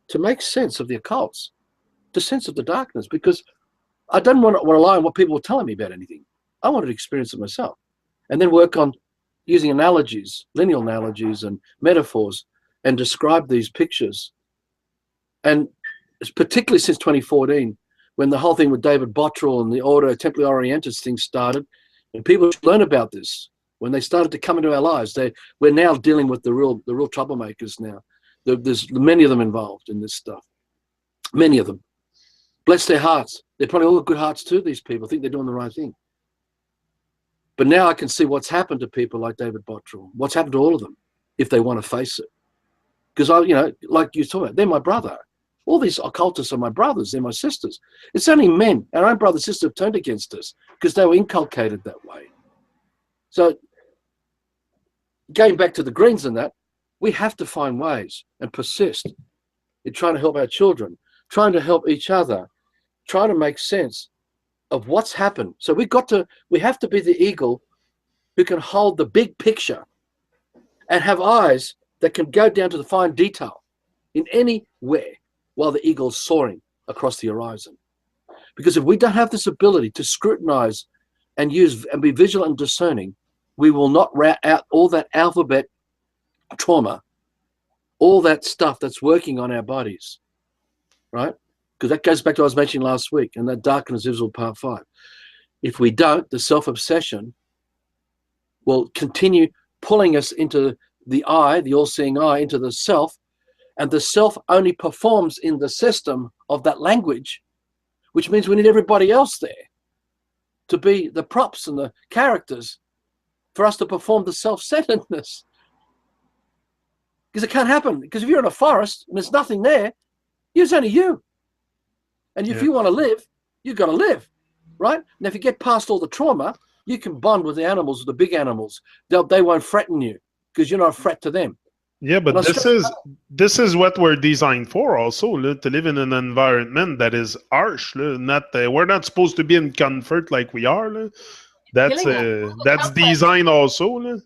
to make sense of the occults, to sense of the darkness, because I didn't want to rely on what people were telling me about anything. I wanted to experience it myself. And then work on using analogies, lineal analogies and metaphors, and describe these pictures. And particularly since 2014, when the whole thing with David Bottrell and the Order Templi Orientis thing started, and people should learn about this. When they started to come into our lives, we're now dealing with the real troublemakers now. There's many of them involved in this stuff. Many of them. Bless their hearts. They're probably all good hearts too, these people. think they're doing the right thing. But now I can see what's happened to people like David Bottrell, what's happened to all of them, if they want to face it. Because like you talking about, they're my brother. All these occultists are my brothers, they're my sisters. It's only men, our own brother and sister have turned against us because they were inculcated that way. So going back to the greens and that, we have to find ways and persist in trying to help our children, trying to help each other, trying to make sense of what's happened. So we have to be the eagle who can hold the big picture and have eyes that can go down to the fine detail in anywhere while the eagle's soaring across the horizon. Because if we don't have this ability to scrutinize and use and be vigilant and discerning, we will not rout out all that alphabet trauma, all that stuff that's working on our bodies. right? Because that goes back to what I was mentioning last week, and that darkness visible part 5. If we don't, the self-obsession will continue pulling us into the I, the all-seeing I, into the self, and the self only performs in the system of that language, which means we need everybody else there to be the props and the characters for us to perform the self-centeredness. Because it can't happen. Because if you're in a forest and there's nothing there, it's only you. And if you want to live, you've got to live, right? And if you get past all the trauma, you can bond with the animals, the big animals. They won't threaten you because you're not a threat to them. Yeah, but this is what we're designed for also, to live in an environment that is harsh. Not we're not supposed to be in comfort like we are. That's designed also.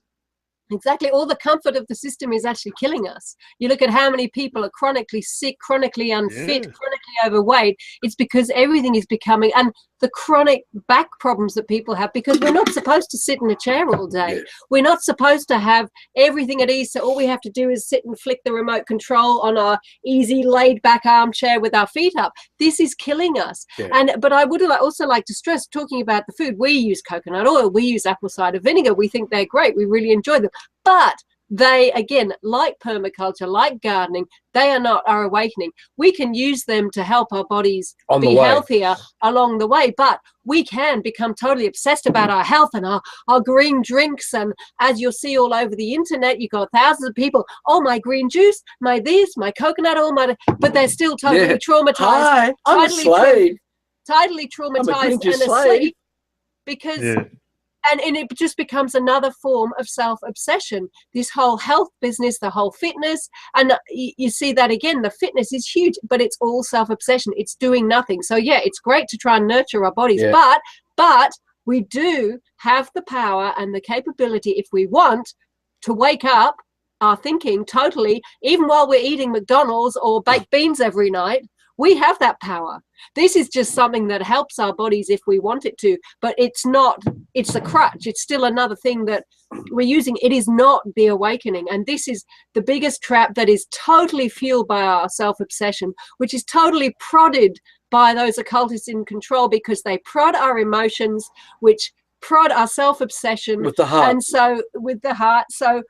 Exactly. All the comfort of the system is actually killing us. You look at how many people are chronically sick, chronically unfit, chronically overweight. It's because everything is becoming, and the chronic back problems that people have, because we're not supposed to sit in a chair all day. We're not supposed to have everything at ease. So all we have to do is sit and flick the remote control on our easy laid back armchair with our feet up. This is killing us. But I would also like to stress, talking about the food, we use coconut oil, we use apple cider vinegar. We think they're great. We really enjoy them. But they, again, like permaculture, like gardening, they are not our awakening. We can use them to help our bodies be healthier along the way, but we can become totally obsessed about our health and our green drinks. And as you'll see all over the internet, you've got thousands of people, oh, my green juice, my this, my coconut oil, but they're still totally traumatized. Hi, I'm a slave. Totally traumatized and asleep because... And it just becomes another form of self-obsession, this whole health business, the whole fitness. And you see that again, the fitness is huge, but it's all self-obsession. It's doing nothing. So, yeah, it's great to try and nurture our bodies, but we do have the power and the capability, if we want, to wake up our thinking totally, even while we're eating McDonald's or baked beans every night. We have that power. This is just something that helps our bodies if we want it to, but it's not, it's a crutch. It's still another thing that we're using. It is not the awakening. And this is the biggest trap that is totally fueled by our self-obsession, which is totally prodded by those occultists in control, because they prod our emotions, which prod our self-obsession with the heart. And so with the heart, so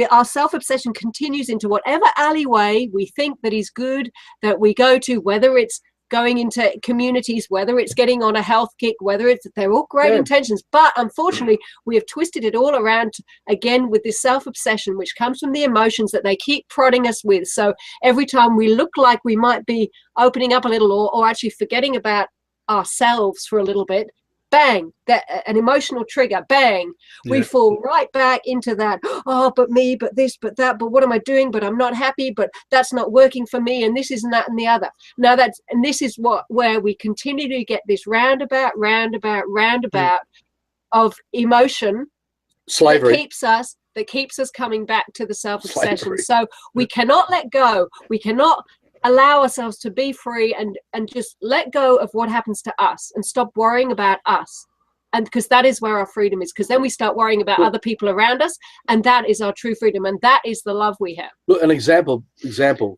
our self-obsession continues into whatever alleyway we think that is good, that we go to, whether it's going into communities, whether it's getting on a health kick, they're all great intentions, but unfortunately we have twisted it all around again with this self-obsession, which comes from the emotions that they keep prodding us with. So every time we look like we might be opening up a little, or actually forgetting about ourselves for a little bit, bang, an emotional trigger, bang, we fall right back into that, oh, but me, but this, but that, but what am I doing, but I'm not happy, but that's not working for me, and this isn't that and the other. Now this is where we continue to get this roundabout of emotion, slavery, that keeps us coming back to the self-obsession. So we cannot let go. We cannot allow ourselves to be free and just let go of what happens to us and stop worrying about us. And because that is where our freedom is, because then we start worrying about other people around us, and that is our true freedom, and that is the love we have. Look, an example,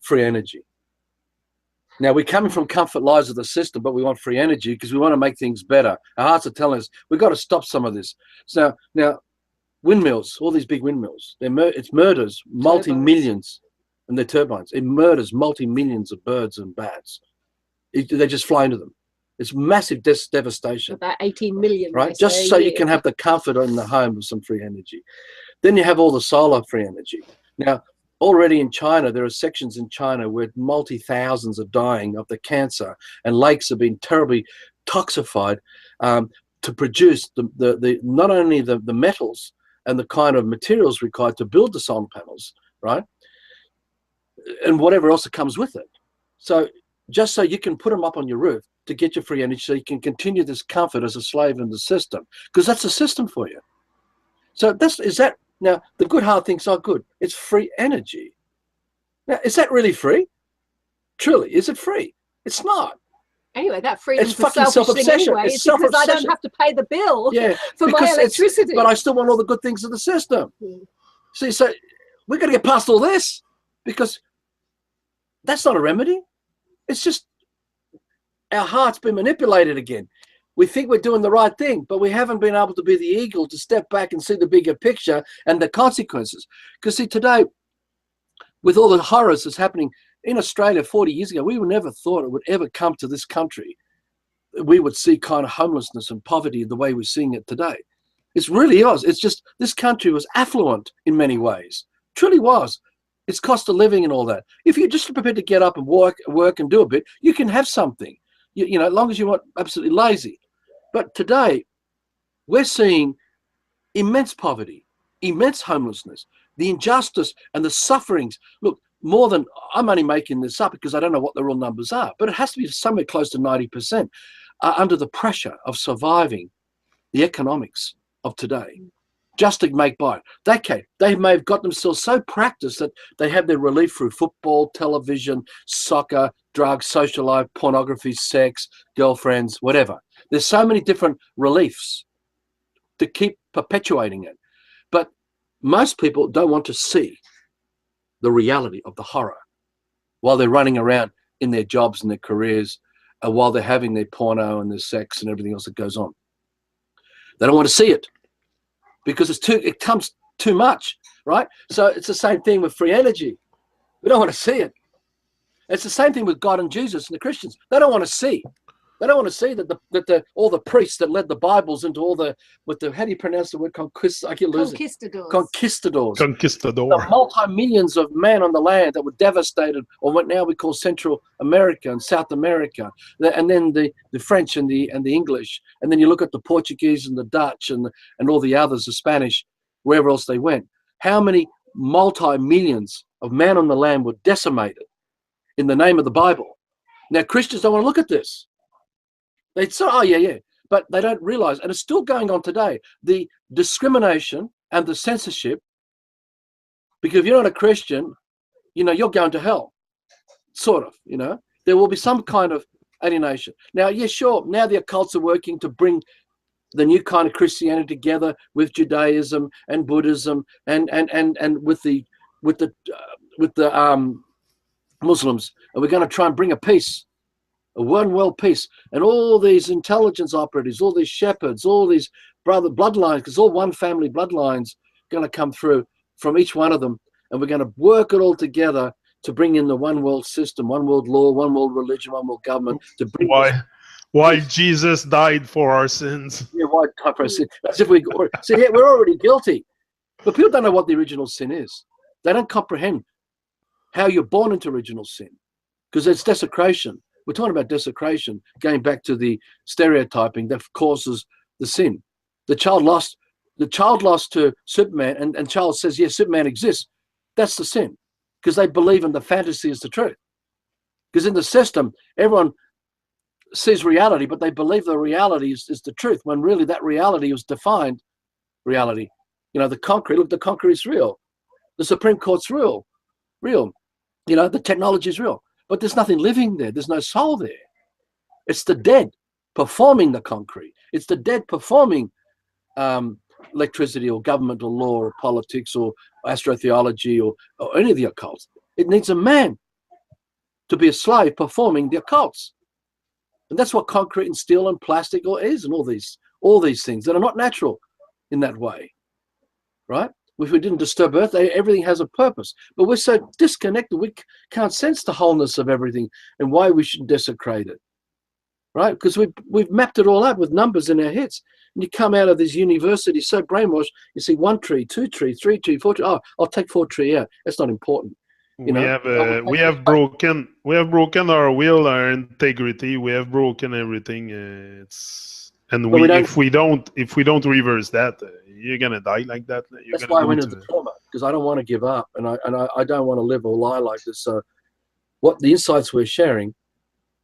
free energy. Now, we're coming from comfort lies of the system, but we want free energy because we want to make things better. Our hearts are telling us we've got to stop some of this. So now windmills, all these big windmills, it's murders, multi-millions. And the turbines, it murders multi-millions of birds and bats. They just fly into them. It's massive devastation. About 18 million, right? Just so you can have the comfort in the home of some free energy. Then you have all the solar free energy. Now, already in China, there are sections in China where multi-thousands are dying of the cancer, and lakes have been terribly toxified to produce the not only the metals and the kind of materials required to build the solar panels, right? And whatever else that comes with it. So just so you can put them up on your roof to get your free energy, so you can continue this comfort as a slave in the system, because that's the system for you. So now the good heart thinks, oh, good, it's free energy. Now, is that really free? Truly, is it free? It's not. Anyway, that freedom is for self-obsession anyway. It's because I don't have to pay the bill for my electricity. But I still want all the good things of the system. See, so we've got to get past all this, because That's not a remedy. It's just our heart's been manipulated again. We think we're doing the right thing, but we haven't been able to be the eagle to step back and see the bigger picture and the consequences. Because see, today, with all the horrors that's happening in Australia 40 years ago, we never thought it would ever come to this country. We would see kind of homelessness and poverty the way we're seeing it today. It's really was. It's just this country was affluent in many ways. Truly was. It's cost of living and all that. If you're just prepared to get up and work and do a bit, you can have something. You know, as long as you're not absolutely lazy. But today, we're seeing immense poverty, immense homelessness, the injustice and the sufferings. Look, more than, I'm only making this up because I don't know what the real numbers are, but it has to be somewhere close to 90% under the pressure of surviving the economics of today, just to make by. They may have got themselves so practiced that they have their relief through football, television, soccer, drugs, social life, pornography, sex, girlfriends, whatever. There's so many different reliefs to keep perpetuating it. But most people don't want to see the reality of the horror while they're running around in their jobs and their careers, and while they're having their porno and their sex and everything else that goes on. They don't want to see it because it comes too much, right? So it's the same thing with free energy. We don't want to see it. It's the same thing with God and Jesus and the Christians. They don't want to see. They don't want to see that all the priests that led the Bibles into all the how do you pronounce the word conquistadors? Conquistador. The multi-millions of men on the land that were devastated, or what now we call Central America and South America, and then the French and the English, and then you look at the Portuguese and the Dutch and all the others, the Spanish, wherever else they went. How many multi-millions of men on the land were decimated in the name of the Bible? Now Christians don't want to look at this. They'd say, oh, yeah. But they don't realize, and it's still going on today, the discrimination and the censorship, because if you're not a Christian, you know, you're going to hell, sort of, you know. There will be some kind of alienation. Now, yeah, sure, now the occults are working to bring the new kind of Christianity together with Judaism and Buddhism and with the Muslims, and we're going to try and bring a peace. A one world peace, and all these intelligence operatives, all these shepherds, all these bloodlines, because all one family bloodlines going to come through from each one of them, and we're going to work it all together to bring in the one world system, one world law, one world religion, one world government. To bring why Jesus died for our sins. Yeah, why died for our sins? As if we're already guilty, but people don't know what the original sin is. They don't comprehend how you're born into original sin, because it's desecration. We're talking about desecration, going back to the stereotyping that causes the sin. The child lost to Superman, and child says, yes, Superman exists. That's the sin, because they believe in the fantasy is the truth. Because in the system, everyone sees reality, but they believe the reality is the truth, when really that reality was defined reality. You know, the concrete is real. The Supreme Court's real. You know, the technology is real. But there's nothing living there. There's no soul there. It's the dead performing the concrete. It's the dead performing electricity or government or law or politics or astrotheology or any of the occults. It needs a man to be a slave performing the occults. And that's what concrete and steel and plastic is, and all these things that are not natural in that way, right? If we didn't disturb Earth, everything has a purpose. But we're so disconnected, we can't sense the wholeness of everything and why we should desecrate it, right? Because we've mapped it all out with numbers in our heads. And you come out of this university so brainwashed, you see 1 tree, 2 tree, 3 tree, 4 tree. Oh, I'll take 4 tree out. That's not important. You know? We have broken our will, our integrity. We have broken everything. If we don't reverse that, you're gonna die like that. That's why I went into trauma, because I don't want to give up, and I don't want to live a lie like this. So, what the insights we're sharing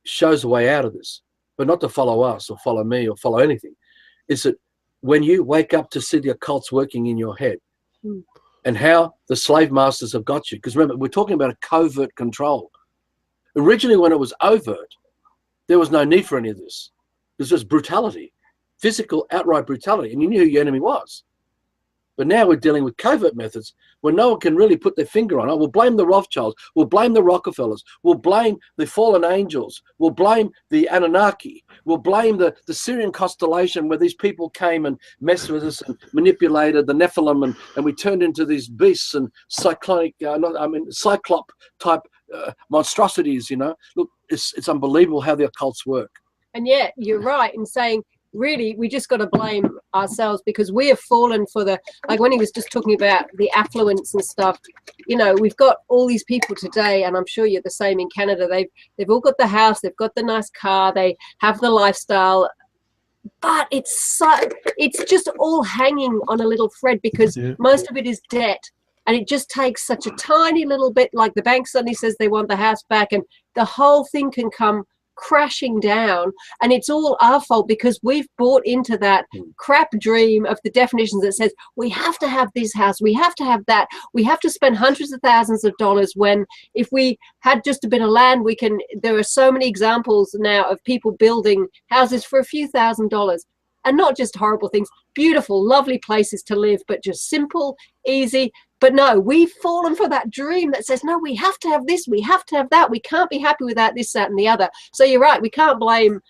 shows a way out of this, but not to follow us or follow me or follow anything. Is that when you wake up to see the occults working in your head, and how the slave masters have got you? Because remember, we're talking about a covert control. Originally, when it was overt, there was no need for any of this. It was just brutality. Physical, outright brutality, and you knew who your enemy was. But now we're dealing with covert methods where no one can really put their finger on it. We'll blame the Rothschilds. We'll blame the Rockefellers. We'll blame the fallen angels. We'll blame the Anunnaki. We'll blame the Syrian constellation where these people came and messed with us and manipulated the Nephilim, and we turned into these beasts and cyclop type monstrosities, you know. Look, it's unbelievable how the occults work. And yet you're right in saying, really, we just got to blame ourselves because we have fallen for the, like when he was just talking about the affluence and stuff, you know, we've got all these people today, and I'm sure you're the same in Canada. They've all got the house, they've got the nice car, they have the lifestyle, but it's just all hanging on a little thread because most of it is debt. And it just takes such a tiny little bit, like the bank suddenly says they want the house back, and the whole thing can come crashing down, and it's all our fault because we've bought into that crap dream of the definitions that says we have to have this house, we have to have that, we have to spend hundreds of thousands of dollars, when if we had just a bit of land, we can. There are so many examples now of people building houses for a few $1,000s, and not just horrible things, beautiful, lovely places to live, but just simple, easy. But no, we've fallen for that dream that says, no, we have to have this, we have to have that, we can't be happy without this, that, and the other. So you're right, we can't blame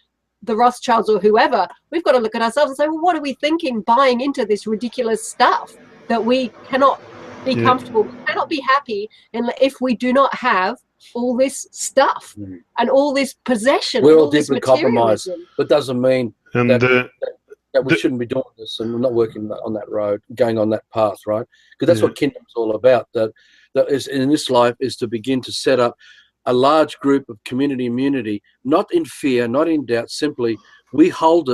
the Rothschilds or whoever. We've got to look at ourselves and say, well, what are we thinking buying into this ridiculous stuff that we cannot be comfortable, we cannot be happy if we do not have all this stuff and all this possession. We're all deeply compromised, but doesn't mean that we shouldn't be doing this, and we're not working on that road, going on that path, right? Because that's what kingdom's all about. That is in this life is to begin to set up a large group of community immunity, not in fear, not in doubt. Simply, we hold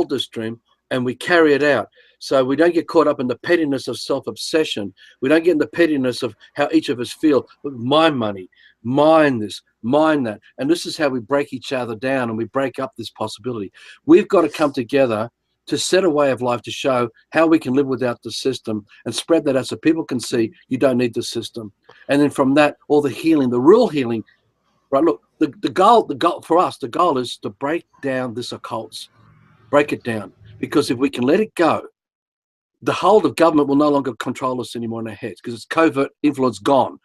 this dream, and we carry it out. So we don't get caught up in the pettiness of self-obsession. We don't get in the pettiness of how each of us feel. My money, mine this, mine that, and this is how we break each other down, and we break up this possibility. We've got to come together to set a way of life to show how we can live without the system and spread that out so people can see you don't need the system. And then from that, all the healing, the real healing, right? Look, the goal for us, the goal is to break down this occults, break it down. Because if we can let it go, the hold of government will no longer control us anymore in our heads because it's covert influence gone,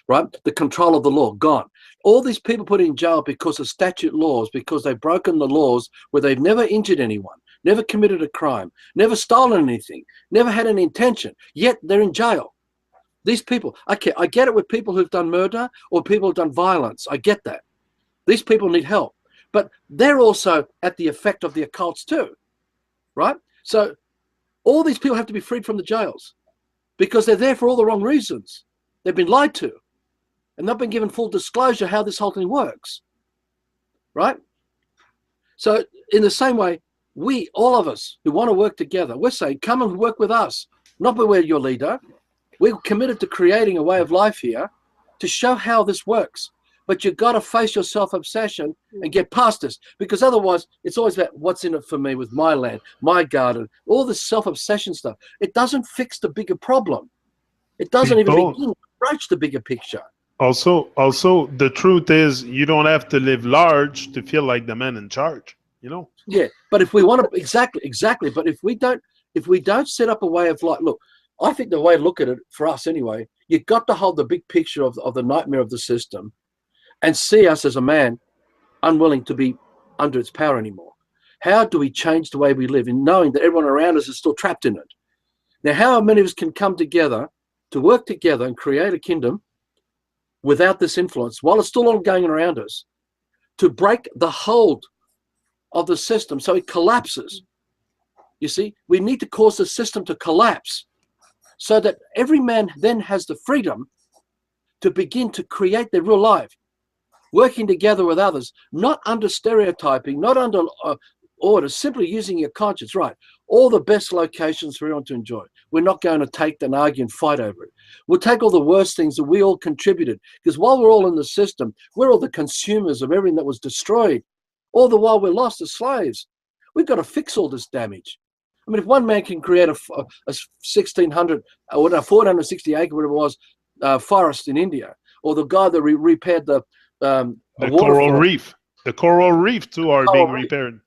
right? The control of the law gone. All these people put in jail because of statute laws, because they've broken the laws where they've never injured anyone, never committed a crime, never stolen anything, never had an intention, yet they're in jail. These people, I get it with people who've done murder or people who've done violence. I get that. These people need help. But they're also at the effect of the occults too, right? So all these people have to be freed from the jails because they're there for all the wrong reasons. They've been lied to and not been given full disclosure how this whole thing works, right? So in the same way, we, all of us who want to work together, we're saying, come and work with us, not be we're your leader. We're committed to creating a way of life here to show how this works. But you've got to face your self-obsession and get past this, because otherwise it's always about what's in it for me with my land, my garden, all this self-obsession stuff. It doesn't fix the bigger problem. It doesn't even begin to approach the bigger picture. Also, the truth is you don't have to live large to feel like the man in charge. You know? Yeah, but if we want to, exactly. But if we don't set up a way of life, look, I think the way to look at it for us anyway, you've got to hold the big picture of the nightmare of the system and see us as a man unwilling to be under its power anymore. How do we change the way we live in knowing that everyone around us is still trapped in it? Now, how many of us can come together to work together and create a kingdom without this influence while it's still all going around us, to break the hold of the system so it collapses? You see, we need to cause the system to collapse so that every man then has the freedom to begin to create their real life, working together with others, not under stereotyping, not under orders, simply using your conscience. Right, all the best locations for everyone to enjoy. We're not going to take and argue and fight over it. We'll take all the worst things that we all contributed, because while we're all in the system, we're all the consumers of everything that was destroyed. All the while we're lost as slaves. We've got to fix all this damage. I mean, if one man can create a 1,600 or 460 acre, whatever it was, forest in India, or the guy that repaired the coral reef. The coral reef too are being repaired.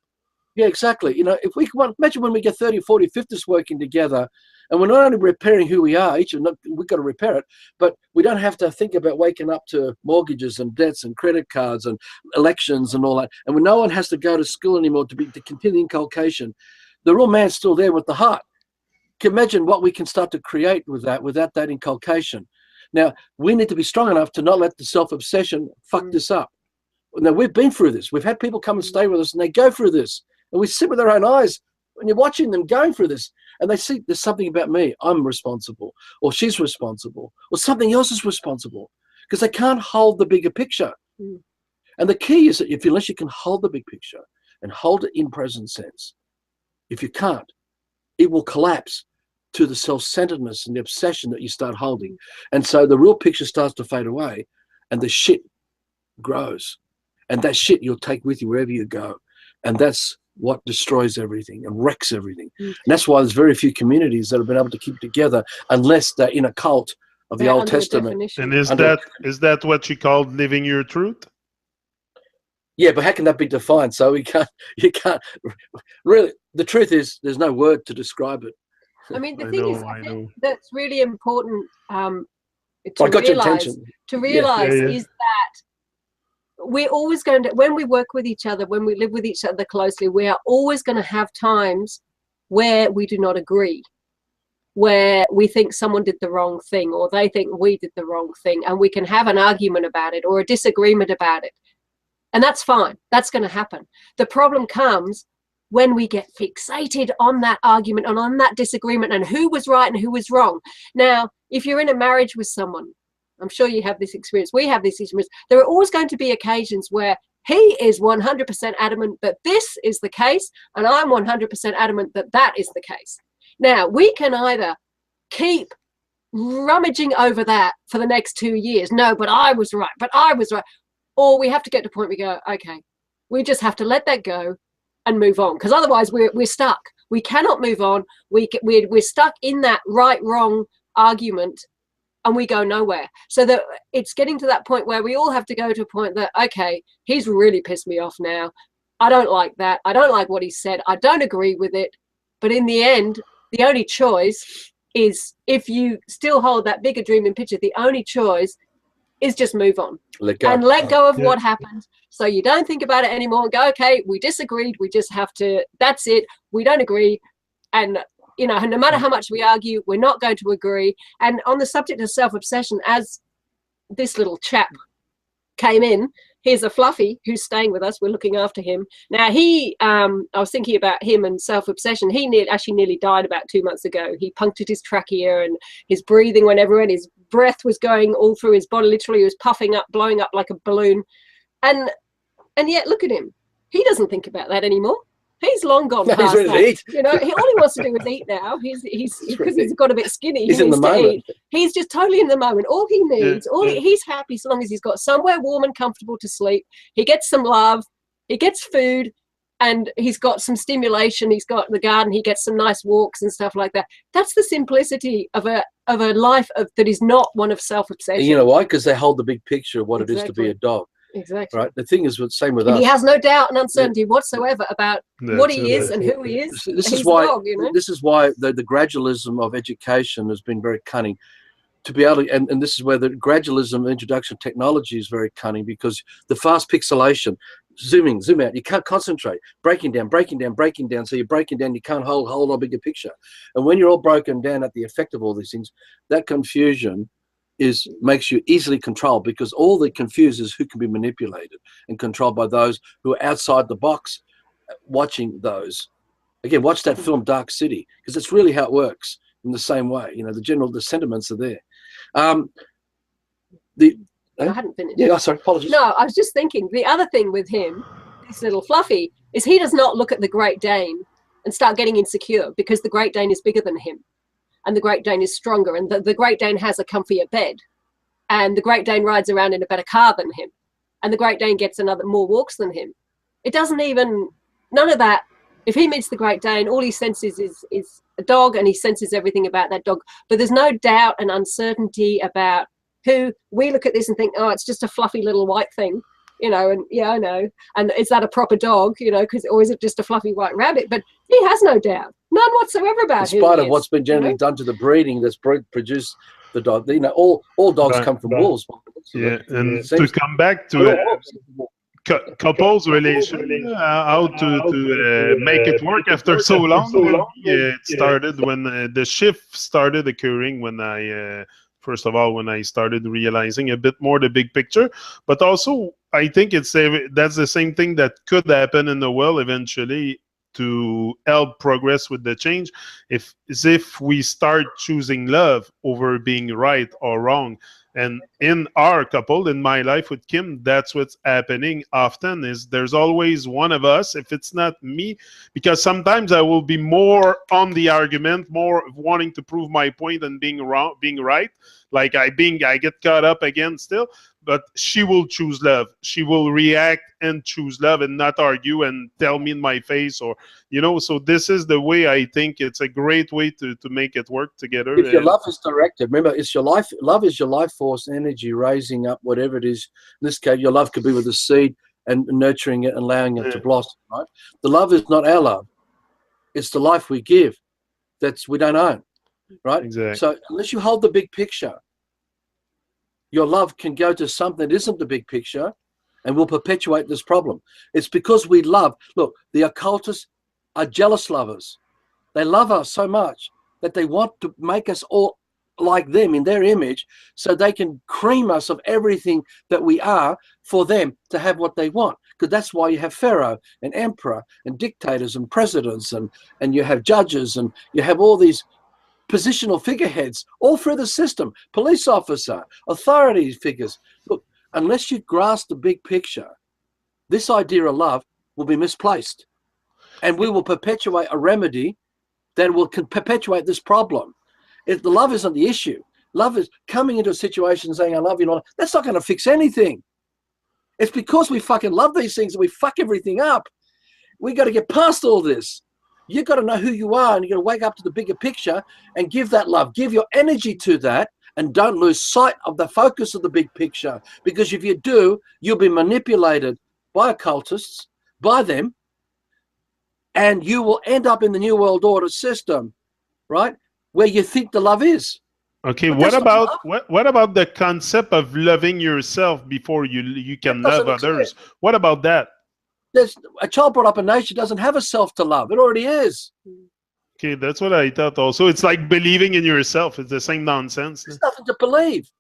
Yeah, exactly. You know, if we imagine when we get 30, 40, 50s working together And we're not only repairing who we are, we've got to repair it, but we don't have to think about waking up to mortgages and debts and credit cards and elections and all that. And when no one has to go to school anymore to continue the inculcation, the real man's still there with the heart. Can imagine what we can start to create with that, without that inculcation. Now, we need to be strong enough to not let the self-obsession fuck this up. Now, we've been through this. We've had people come and stay with us, and they go through this. And we sit with our own eyes when you're watching them going through this, and they see there's something about me. I'm responsible, or she's responsible, or something else is responsible, because they can't hold the bigger picture. And the key is that unless you can hold the big picture and hold it in present sense, if you can't, it will collapse to the self-centeredness and the obsession that you start holding. And so the real picture starts to fade away, and the shit grows. And that shit you'll take with you wherever you go. And that's what destroys everything and wrecks everything. And that's why there's very few communities that have been able to keep together unless they're in a cult of the Old Testament. And is that what you called living your truth? Yeah, but how can that be defined? So you can't really, the truth is there's no word to describe it. I mean, the thing is that's really important to realize is that we're always going to, when we work with each other, when we live with each other closely, we are always going to have times where we do not agree, where we think someone did the wrong thing, or they think we did the wrong thing, and we can have an argument about it or a disagreement about it. And that's fine. That's going to happen. The problem comes when we get fixated on that argument and on that disagreement and who was right and who was wrong. Now, if you're in a marriage with someone, I'm sure you have this experience, we have this experience, there are always going to be occasions where he is 100% adamant that this is the case, and I'm 100% adamant that that is the case. Now, we can either keep rummaging over that for the next 2 years, no, but I was right, or we have to get to a point we go, okay, we just have to let that go and move on, because otherwise we're stuck. We cannot move on. We're stuck in that right-wrong argument, and we go nowhere. So that it's getting to that point where we all have to go to a point that, okay, he's really pissed me off now. I don't like that. I don't like what he said. I don't agree with it. But in the end, the only choice is, if you still hold that bigger dream and picture, the only choice is just move on and let go of what happened. So you don't think about it anymore and go, okay, we disagreed. We just have to, that's it. We don't agree. And, you know, no matter how much we argue, we're not going to agree. And on the subject of self-obsession, as this little chap came in, here's a Fluffy who's staying with us. We're looking after him. Now, I was thinking about him and self-obsession. He actually nearly died about 2 months ago. He punctured his trachea, and his breathing went everywhere, and his breath was going all through his body. Literally, he was puffing up, blowing up like a balloon. And yet, look at him. He doesn't think about that anymore. He's long gone past he's ready that. to eat. You know, all he wants to do is eat now. He's because he's got a bit skinny. He's he in needs the to moment. eat. He's just totally in the moment. All he needs, he's happy so long as he's got somewhere warm and comfortable to sleep. He gets some love. He gets food, and he's got some stimulation. He's got the garden. He gets some nice walks and stuff like that. That's the simplicity of a life that is not one of self-obsession. You know why? Because they hold the big picture of what it is to be a dog. Exactly. Right. The thing is, same with us. He has no doubt and uncertainty whatsoever about what he is and who he is. This is why. This is why the gradualism of education has been very cunning. To be able to, and this is where the gradualism introduction of technology is very cunning, because the fast pixelation, zoom out, you can't concentrate, breaking down. So you're breaking down, you can't hold a bigger picture. And when you're all broken down at the effect of all these things, that confusion makes you easily controlled, because all that confuses who can be manipulated and controlled by those who are outside the box watching those. Again, watch that film Dark City, because it's really how it works in the same way. You know, the sentiments are there. I hadn't finished. Yeah, sorry, apologies. No, I was just thinking, the other thing with him, this little Fluffy, is he does not look at the Great Dane and start getting insecure because the Great Dane is bigger than him. And the Great Dane is stronger, and the Great Dane has a comfier bed, and the Great Dane rides around in a better car than him, and the Great Dane gets more walks than him. It doesn't even, none of that. If he meets the Great Dane, all he senses is a dog, and he senses everything about that dog. But there's no doubt and uncertainty about who we look at this and think, oh, it's just a fluffy little white thing. you know, and yeah, I know. And is that a proper dog, you know, or is it just a fluffy white rabbit? But he has no doubt, none whatsoever about in spite of what's been generally done to the breeding that's produced the dog. You know, all dogs come from wolves. Yeah, and to come back to couples relation, how to make it work after so long. It started when the shift started occurring when I first of all when I started realizing a bit more the big picture, but also I think that's the same thing that could happen in the world eventually to help progress with the change. If we start choosing love over being right or wrong. And in our couple, in my life with Kim, that's what's happening often, is there's always one of us, if it's not me, because sometimes I will be more on the argument, more wanting to prove my point than being wrong, being right. Like I get caught up again still, but she will choose love. She will react and choose love and not argue and tell me in my face, or, you know, so this is the way I think it's a great way to make it work together. If your love is directed, remember, it's your life. Love is your life force, energy, raising up whatever it is. In this case, your love could be with the seed and nurturing it and allowing it to blossom, right? The love is not our love. It's the life we give that's we don't own, right? Exactly. So unless you hold the big picture, your love can go to something that isn't the big picture and will perpetuate this problem. It's because we love. Look, the occultists are jealous lovers. They love us so much that they want to make us all like them in their image so they can cream us of everything that we are for them to have what they want. Because that's why you have pharaoh and emperor and dictators and presidents and you have judges and you have all these positional figureheads all through the system, police officer, authority figures. Look, unless you grasp the big picture, this idea of love will be misplaced. And we will perpetuate a remedy that will perpetuate this problem. If the love isn't the issue, love is coming into a situation saying, I love you, Lord, that's not going to fix anything. It's because we fucking love these things that we fuck everything up. We got to get past all this. You got to know who you are, and you got to wake up to the bigger picture and give that love, give your energy to that, and don't lose sight of the focus of the big picture. Because if you do, you'll be manipulated by occultists, by them, and you will end up in the New World Order system, right, where you think the love is. Okay, what about the concept of loving yourself before you can love others? What about that? There's a child brought up in nature doesn't have a self to love. It already is. Okay, that's what I thought also. It's like believing in yourself. It's the same nonsense. There's nothing to believe.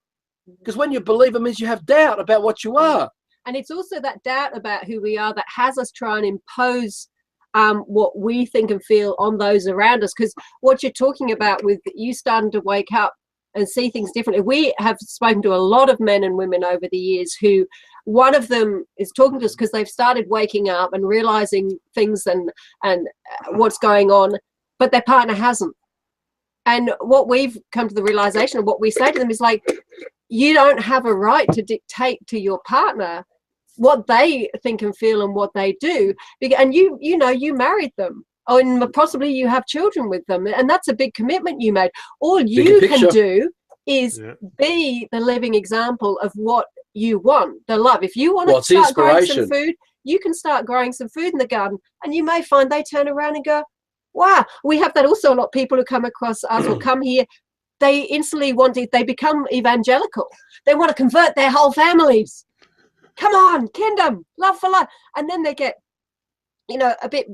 Because when you believe, it means you have doubt about what you are. And it's also that doubt about who we are that has us try and impose what we think and feel on those around us. Because what you're talking about with you starting to wake up and see things differently. We have spoken to a lot of men and women over the years who one of them is talking to us because they've started waking up and realizing things and what's going on, but their partner hasn't. And what we've come to the realization of what we say to them is like, you don't have a right to dictate to your partner what they think and feel and what they do. And you know, you married them. And possibly you have children with them, and that's a big commitment you made. All you can do is be the living example of what you want, the love. If you want to start growing some food, you can start growing some food in the garden, and you may find they turn around and go, wow. We have that also. A lot of people who come across us or come here, they instantly they become evangelical. They want to convert their whole families. Come on, kingdom, love for life. And then they get, you know, a bit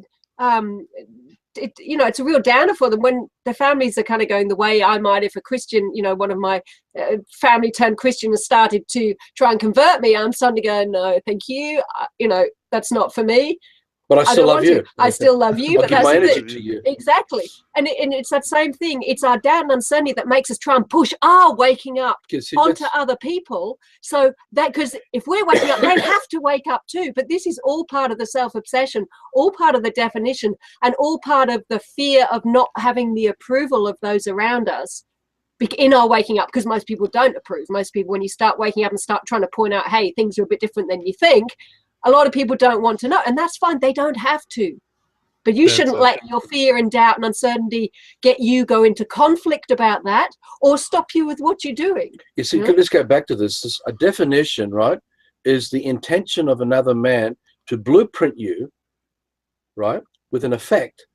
you know, it's a real downer for them when the families are kind of going the way I might if a Christian, you know, one of my family turned Christian has started to try and convert me. I'm suddenly going, no, thank you. You know, that's not for me. But I still love you. I still love you. But that's my energy to you. Exactly. And it's that same thing. It's our doubt and uncertainty that makes us try and push our waking up onto other people. So that, because if we're waking up, they have to wake up too. But this is all part of the self-obsession, all part of the definition, and all part of the fear of not having the approval of those around us in our waking up, because most people don't approve. Most people, when you start waking up and start trying to point out, hey, things are a bit different than you think, a lot of people don't want to know, and that's fine. They don't have to. But you shouldn't let your fear and doubt and uncertainty get you go into conflict about that or stop you with what you're doing. You see, let's go back to this. A definition, right, is the intention of another man to blueprint you, right, with an effect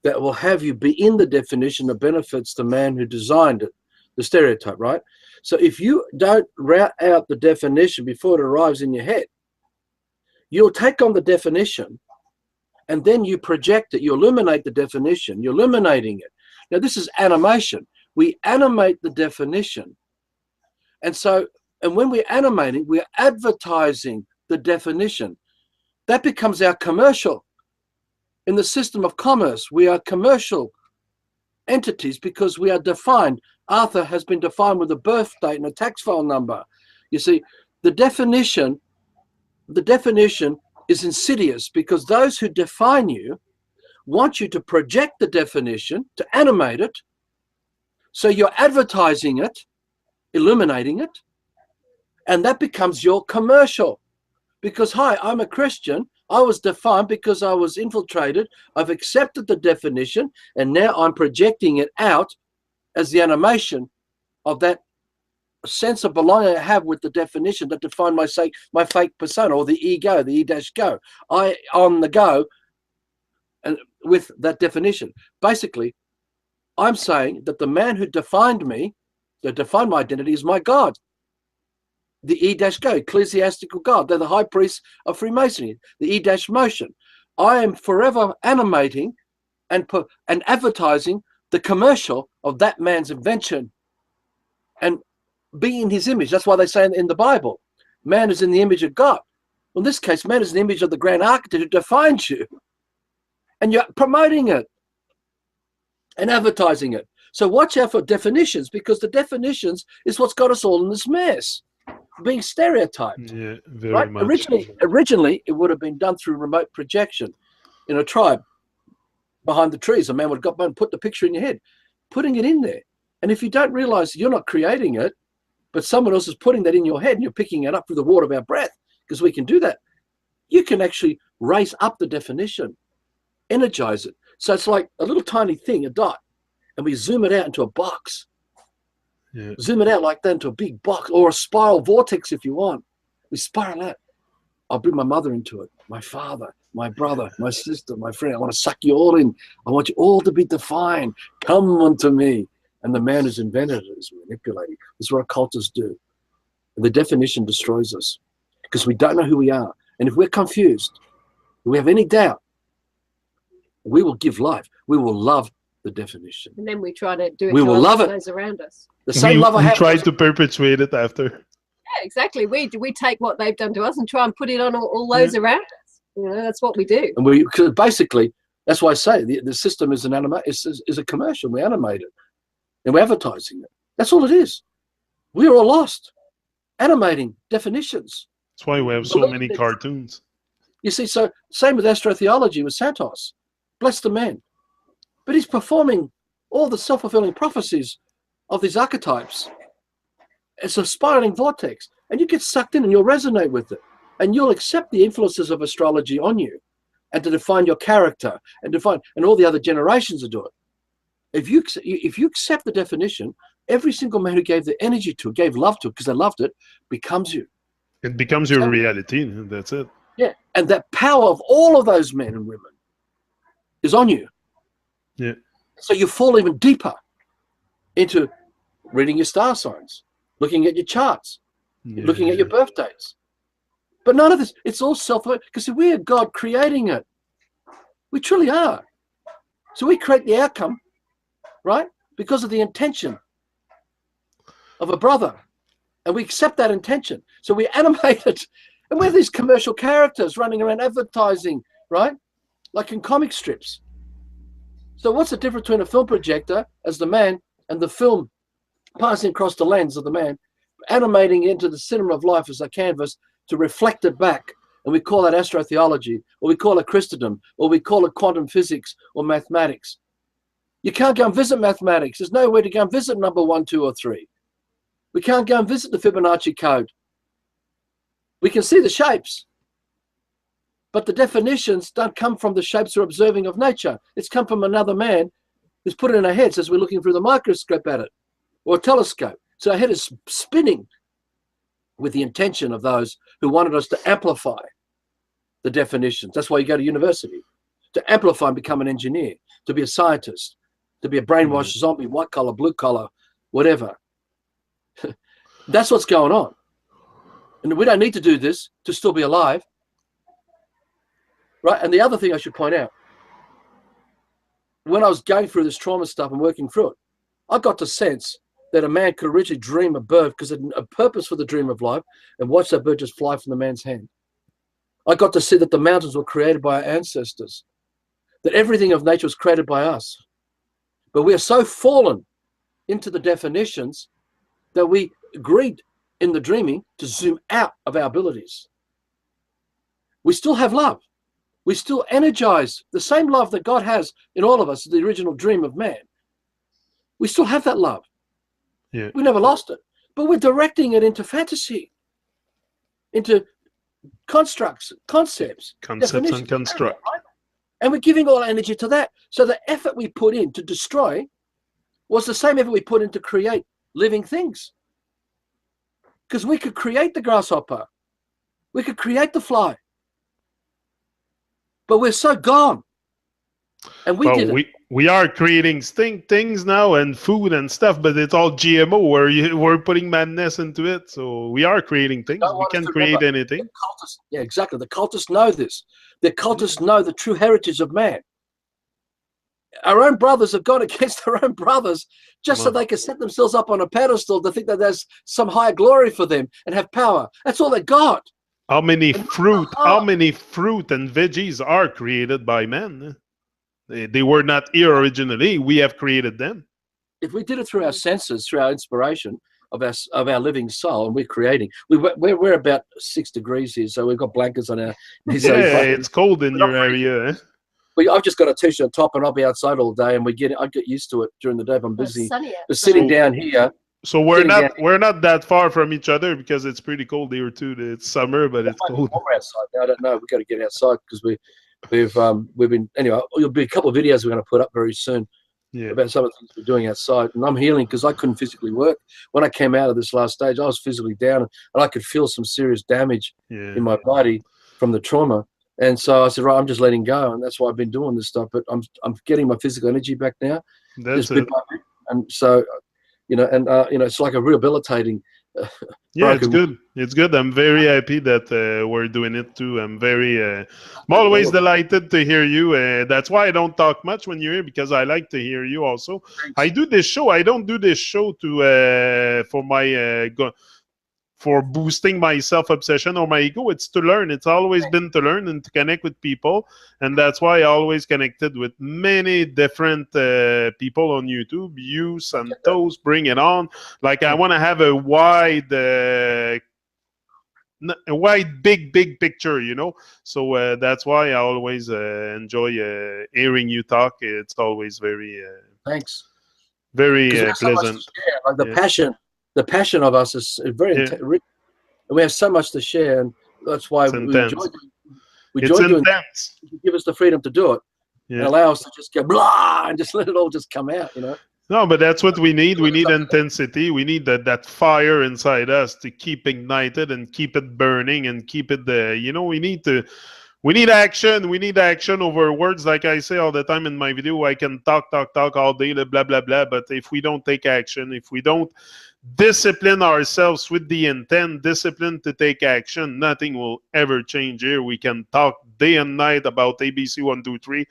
that will have you be in the definition that benefits the man who designed it, the stereotype, right? So if you don't route out the definition before it arrives in your head, you'll take on the definition and then you project it. You illuminate the definition. You're illuminating it. Now, this is animation. We animate the definition. And when we're animating, we're advertising the definition. That becomes our commercial. In the system of commerce, we are commercial entities because we are defined. Arthur has been defined with a birth date and a tax file number. You see, the definition is insidious because those who define you want you to project the definition, to animate it. So you're advertising it, illuminating it, and that becomes your commercial. Because, hi, I'm a Christian. I was defined because I was infiltrated. I've accepted the definition, and now I'm projecting it out as the animation of that sense of belonging I have with the definition that defined my fake persona, or the ego, the E-go. I on the go and with that definition. Basically, I'm saying that the man who defined me, that defined my identity, is my God. The E-go, ecclesiastical God. They're the high priests of Freemasonry, the E-motion. I am forever animating and advertising the commercial of that man's invention and be in his image. That's why they say in the Bible, man is in the image of God. Well, in this case, man is in the image of the grand architect who defines you. And you're promoting it and advertising it. So watch out for definitions, because the definitions is what's got us all in this mess. Being stereotyped. Yeah, very right? much. Originally, it would have been done through remote projection in a tribe behind the trees. A man would have got and put the picture in your head, putting it in there. And if you don't realize you're not creating it, but someone else is putting that in your head and you're picking it up through the water of our breath, because we can do that, you can actually raise up the definition, energize it. So it's like a little tiny thing, a dot, and we zoom it out into a box. Yeah. Zoom it out like that into a big box, or a spiral vortex if you want. We spiral out. I'll bring my mother into it, my father, my brother, my sister, my friend. I want to suck you all in. I want you all to be defined. Come unto me. And the man who's invented it is manipulating. This is what occultists do. And the definition destroys us because we don't know who we are. And if we're confused, if we have any doubt, we will give life. We will love the definition. And then we try to do it We to will others, love it. those around us. The same love I we have. try to perpetuate it after. Yeah, exactly. We take what they've done to us and try and put it on all those around us. You know, that's what we do. And we basically, that's why I say the system is is a commercial. We animate it and we're advertising it. That's all it is. We're all lost. Animating definitions. That's why we have so many cartoons. You see, so same with astrotheology with Santos. Bless the man. But he's performing all the self-fulfilling prophecies of these archetypes. It's a spiraling vortex. And you get sucked in and you'll resonate with it. And you'll accept the influences of astrology on you and to define your character and all the other generations will do it. If you accept the definition, every single man who gave the energy to it, gave love to it because they loved it, becomes you. It becomes your reality. And that's it. Yeah. And that power of all of those men and women is on you. Yeah. So you fall even deeper into reading your star signs, looking at your charts, looking at your birth dates. But none of this, it's all because we are God creating it. We truly are. So we create the outcome, right? Because of the intention of a brother. And we accept that intention. So we animate it. And we're these commercial characters running around advertising, right? Like in comic strips. So what's the difference between a film projector as the man and the film passing across the lens of the man, animating into the cinema of life as a canvas to reflect it back? And we call that astrotheology, or we call it Christendom, or we call it quantum physics or mathematics. You can't go and visit mathematics. There's nowhere to go and visit number 1, 2, or 3. We can't go and visit the Fibonacci code. We can see the shapes, but the definitions don't come from the shapes we're observing of nature. It's come from another man who's put it in our heads as we're looking through the microscope at it, or a telescope. So our head is spinning, with the intention of those who wanted us to amplify the definitions. That's why you go to university, to amplify and become an engineer, to be a scientist, to be a brainwashed zombie, white collar, blue collar, whatever. That's what's going on. And we don't need to do this to still be alive. Right? And the other thing I should point out, when I was going through this trauma stuff and working through it, I got to sense that a man could originally dream a bird because it had a purpose for the dream of life, and watch that bird just fly from the man's hand. I got to see that the mountains were created by our ancestors, that everything of nature was created by us. But we are so fallen into the definitions that we agreed in the dreaming to zoom out of our abilities. We still have love. We still energize the same love that God has in all of us, the original dream of man. We still have that love. Yeah. We never lost it. But we're directing it into fantasy, into constructs, concepts and construct. And we're giving all our energy to that. So the effort we put in to destroy was the same effort we put in to create living things. Because we could create the grasshopper. We could create the fly. But we're so gone. And we are creating things now and food and stuff, but it's all GMO where we're putting madness into it. So we are creating things. We can create anything. Yeah, exactly. The cultists know this. The cultists know the true heritage of man. Our own brothers have gone against their own brothers just so they can set themselves up on a pedestal to think that there's some higher glory for them and have power. That's all they got. How many fruit and veggies are created by men? They were not here originally. We have created them. If we did it through our senses, through our inspiration of our living soul, and we're creating, we're about 6 degrees here, so we've got blankets on our. Yeah, it's cold in your area. Eh? I've just got a t-shirt top, and I'll be outside all day, and I get used to it during the day if I'm busy. But sitting down here. So we're not that far from each other because it's pretty cold here too. It's summer, but it's cold. We're outside now. I don't know. We've got to get outside because we've been anyway. There'll be a couple of videos we're going to put up very soon about some of the things we're doing outside. And I'm healing because I couldn't physically work when I came out of this last stage. I was physically down, and I could feel some serious damage in my body from the trauma. And so I said, right, I'm just letting go, and that's why I've been doing this stuff. But I'm getting my physical energy back now. That's it. And so. It's like a rehabilitating. It's good. It's good. I'm very happy that we're doing it too. I'm always delighted to hear you. That's why I don't talk much when you're here, because I like to hear you also. Thanks. I do this show. I don't do this show for boosting my self-obsession or my ego. It's to learn. It's always been to learn and to connect with people. And that's why I always connected with many different people on YouTube. You, Santos, bring it on. Like, I want to have a wide, big picture, So that's why I always enjoy hearing you talk. It's always very... Thanks. Very pleasant. Like the passion of us is very rich, and we have so much to share, and that's why we enjoy doing it. Give us the freedom to do it, and allow us to just go blah and just let it all just come out, No, but that's what we need. We need intensity. We need that fire inside us to keep ignited and keep it burning and keep it there. We need action. We need action over words. Like I say all the time in my video, I can talk all day, blah, blah, blah. But if we don't take action, if we don't discipline ourselves with the intent, discipline to take action, nothing will ever change here. We can talk day and night about ABC 1, 2, 3.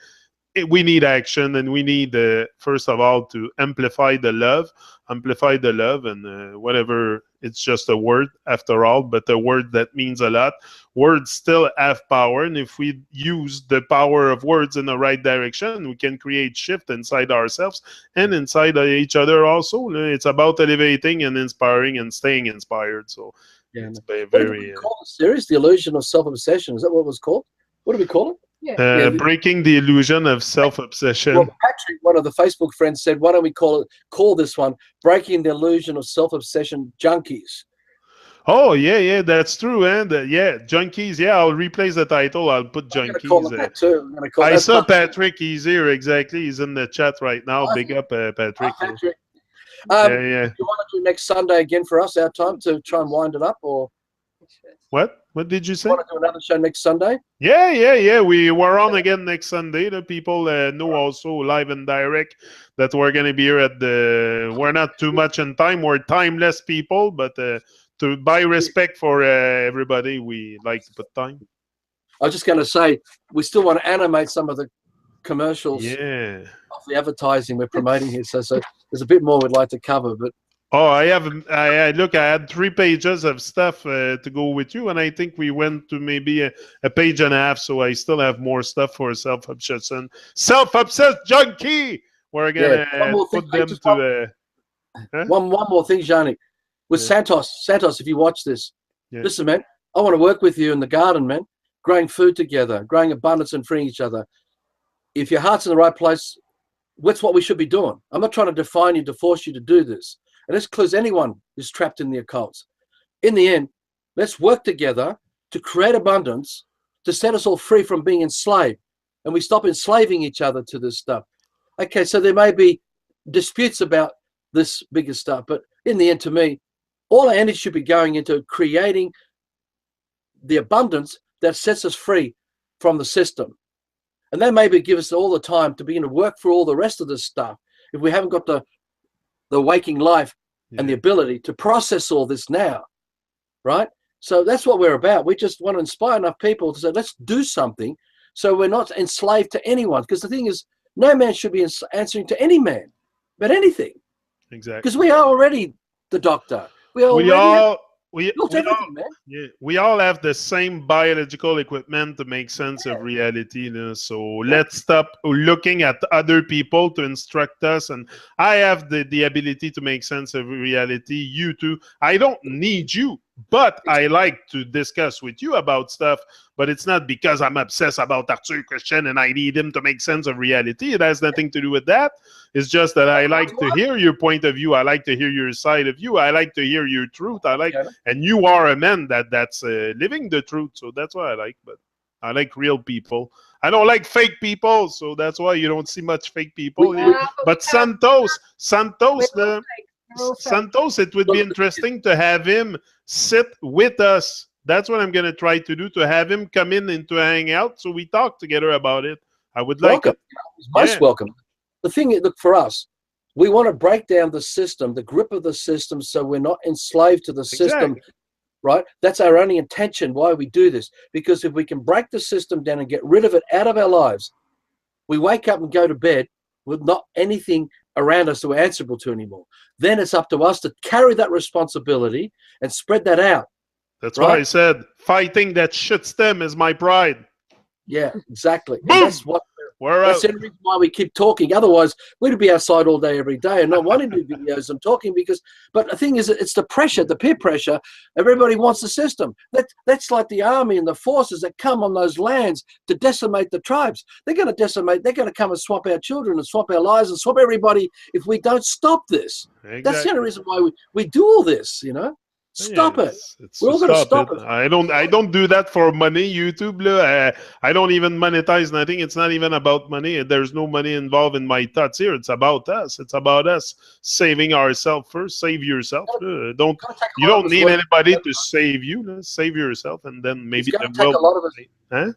We need action, and we need, first of all, to amplify the love, and whatever, it's just a word after all, but a word that means a lot. Words still have power, and if we use the power of words in the right direction, we can create shift inside ourselves and inside each other also. It's about elevating and inspiring and staying inspired. So it's very... What did we call the series? The Illusion of Self-Obsession. Is that what it was called? What do we call it? Breaking the illusion of self-obsession. Well, Patrick, one of the Facebook friends, said, why don't we call this one Breaking the Illusion of Self-Obsession Junkies? Oh, yeah, that's true. And junkies. I'll replace the title. I'll put junkies. Call them that too. I saw Patrick. He's here. Exactly. He's in the chat right now. Big up, Patrick. Patrick. You want to do next Sunday again for us, our time, to try and wind it up? Or What did you say? Want to do another show next Sunday? Yeah. We were on again next Sunday. The people know also live and direct that we're going to be here at the. We're not too much in time. We're timeless people, but by respect for everybody, we like to put time. I was just going to say, we still want to animate some of the commercials Yeah. of the advertising we're promoting here. So there's a bit more we'd like to cover, but. Oh, I had 3 pages of stuff to go with you, and I think we went to maybe a page and a half, so I still have more stuff for self-obsessed junkie. We're going to put them to... One more thing, Johnny. With Santos, if you watch this, listen, man, I want to work with you in the garden, man, growing food together, growing abundance and freeing each other. If your heart's in the right place, that's what we should be doing. I'm not trying to define you, to force you to do this. And this includes anyone who's trapped in the occult. In the end, let's work together to create abundance, to set us all free from being enslaved. And we stop enslaving each other to this stuff. Okay, so there may be disputes about this bigger stuff, but in the end, to me, all our energy should be going into creating the abundance that sets us free from the system. And that maybe give us all the time to begin to work for all the rest of this stuff. If we haven't got the waking life and the ability to process all this now, right? So that's what we're about. We just want to inspire enough people to say, let's do something so we're not enslaved to anyone. Because the thing is, no man should be answering to any man about anything. Exactly. Because we are already the doctor. We all have the same biological equipment to make sense of reality. You know? So let's stop looking at other people to instruct us. And I have the ability to make sense of reality. You too. I don't need you, but I like to discuss with you about stuff. But it's not because I'm obsessed about Arthur Christian and I need him to make sense of reality. It has nothing to do with that. It's just that I like to hear your point of view. I like to hear your side of you. I like to hear your truth. And you are a man that's living the truth. So that's what I like. But I like real people. I don't like fake people. So that's why you don't see much fake people. But Santos, it would be interesting to have him sit with us. That's what I'm going to try to do, to have him come in and to hang out so we talk together about it. I would like it. Most welcome. The thing is, look, for us, we want to break down the system, the grip of the system, so we're not enslaved to the system, right? That's our only intention why we do this. Because if we can break the system down and get rid of it out of our lives, we wake up and go to bed with not anything around us that we're answerable to anymore. Then it's up to us to carry that responsibility and spread that out. That's why I said fighting that shit stem is my pride. Yeah, exactly. That's the reason why we keep talking. Otherwise, we'd be outside all day, every day, and not wanting to do videos and talking But the thing is, it's the pressure, the peer pressure. Everybody wants the system. That's like the army and the forces that come on those lands to decimate the tribes. They're going to decimate. They're going to come and swap our children and swap our lives and swap everybody if we don't stop this. Exactly. That's the only reason why we do all this. You know. Stop it. We're all going to stop it. I don't do that for money. YouTube, I don't even monetize nothing. It's not even about money. There's no money involved in my thoughts here. It's about us. It's about us saving ourselves first. Save yourself. You don't need anybody to save you. Save yourself, and then maybe the world.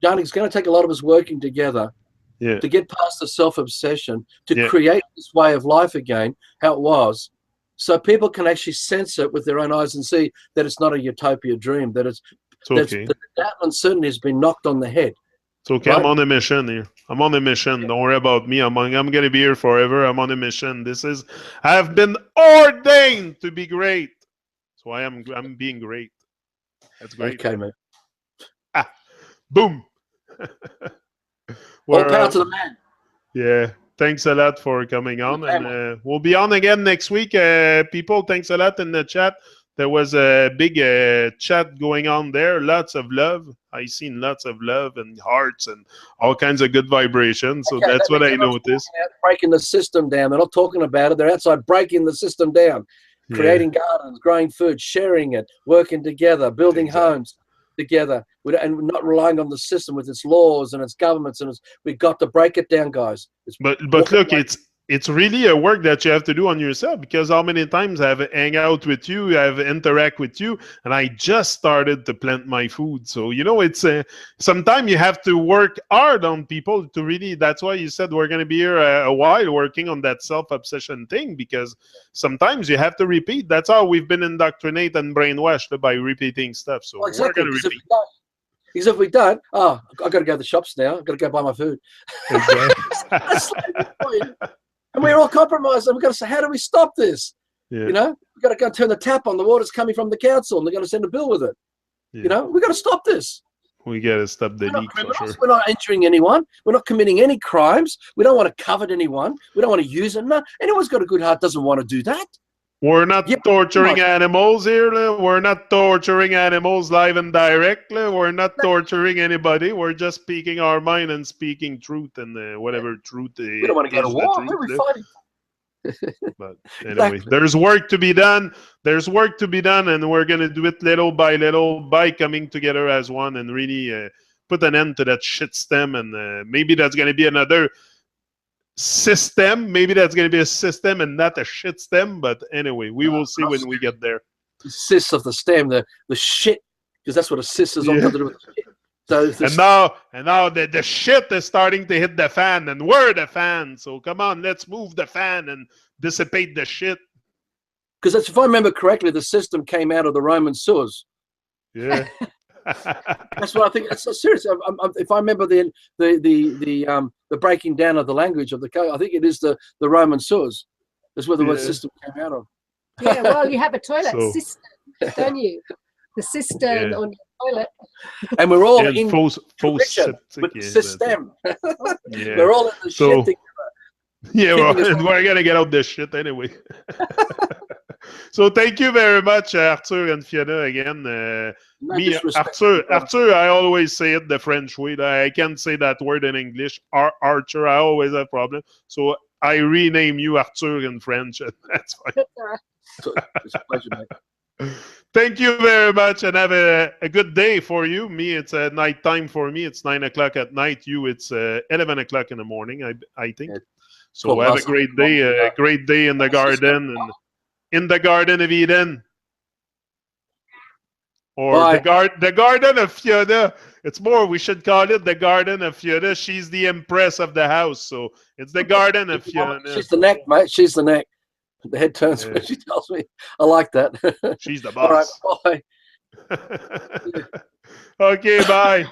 Johnny, it's going to take a lot of us working together to get past the self-obsession, to create this way of life again, how it was. So people can actually sense it with their own eyes and see that it's not a utopia dream, that that doubt and uncertainty has been knocked on the head. It's okay. Right? I'm on a mission here. I'm on a mission. Don't worry about me. I'm going to be here forever. I'm on a mission. I have been ordained to be great. So I'm being great. That's great. Okay, man. Boom. All power to the man. Yeah. Thanks a lot for coming on, and we'll be on again next week. People, thanks a lot in the chat. There was a big chat going on there. Lots of love. I seen lots of love and hearts and all kinds of good vibrations. So that's what I noticed. Breaking the system down. They're not talking about it. They're outside breaking the system down, creating gardens, growing food, sharing it, working together, building homes together, and not relying on the system with its laws and its governments, and we've got to break it down, guys. But look, it's really a work that you have to do on yourself, because how many times I've hang out with you, I've interact with you, and I just started to plant my food. So, you know, it's sometimes you have to work hard on people to really, that's why you said we're going to be here a while working on that self-obsession thing, because sometimes you have to repeat. That's how we've been indoctrinated and brainwashed, by repeating stuff. So exactly. we're going to repeat. Because if we don't, I've got to go to the shops now. I've got to go buy my food. Exactly. And we're all compromised. And we've got to say, how do we stop this? Yeah. You know, we've got to go turn the tap on. The water's coming from the council, and they're going to send a bill with it. Yeah. You know, we've got to stop this. We got to stop the leak, for sure. We're not injuring anyone. We're not committing any crimes. We don't want to covet anyone. We don't want to use it. No, anyone's got a good heart doesn't want to do that. We're not torturing animals here. We're not torturing animals live and directly. We're not torturing anybody. We're just speaking our mind and speaking truth, and whatever truth is. We don't want to go to war. We're fighting. But anyway, there's work to be done. There's work to be done, and we're going to do it little by coming together as one, and really put an end to that shit stem. And maybe that's going to be another system. Maybe that's going to be a system and not a shit stem. But anyway, we will see when we get there. The cysts of the stem, the shit, because that's what a cyst is all got to do with the shit. So and now the shit is starting to hit the fan, and we're the fan. So come on, let's move the fan and dissipate the shit. Because if I remember correctly, the system came out of the Roman sewers. Yeah. That's what I think. It's so serious. If I remember the breaking down of the language of the code, I think it is the Roman sewers. That's where the word system came out of. Yeah, well, you have a toilet system, don't you? The cistern on your toilet. And we're all in with the system. We're all in the shit together. Yeah, we're going to get out this shit anyway. So thank you very much, Arthur and Fiona, again. Arthur, I always say it the French way. I can't say that word in English. Archer, I always have a problem. So I rename you Arthur in French, and that's fine. It's a pleasure, mate. Thank you very much, and have a good day for you. Me, it's night time for me. It's 9 o'clock at night. You, it's 11 o'clock in the morning, I think. Yeah. So have a great day in the garden, and in the Garden of Eden. Or the Garden of Fiona. It's more, we should call it the Garden of Fiona. She's the empress of the house, so it's the Garden of Fiona. She's the neck, mate. She's the neck. The head turns when she tells me. I like that. She's the boss. All right, bye. Okay, bye.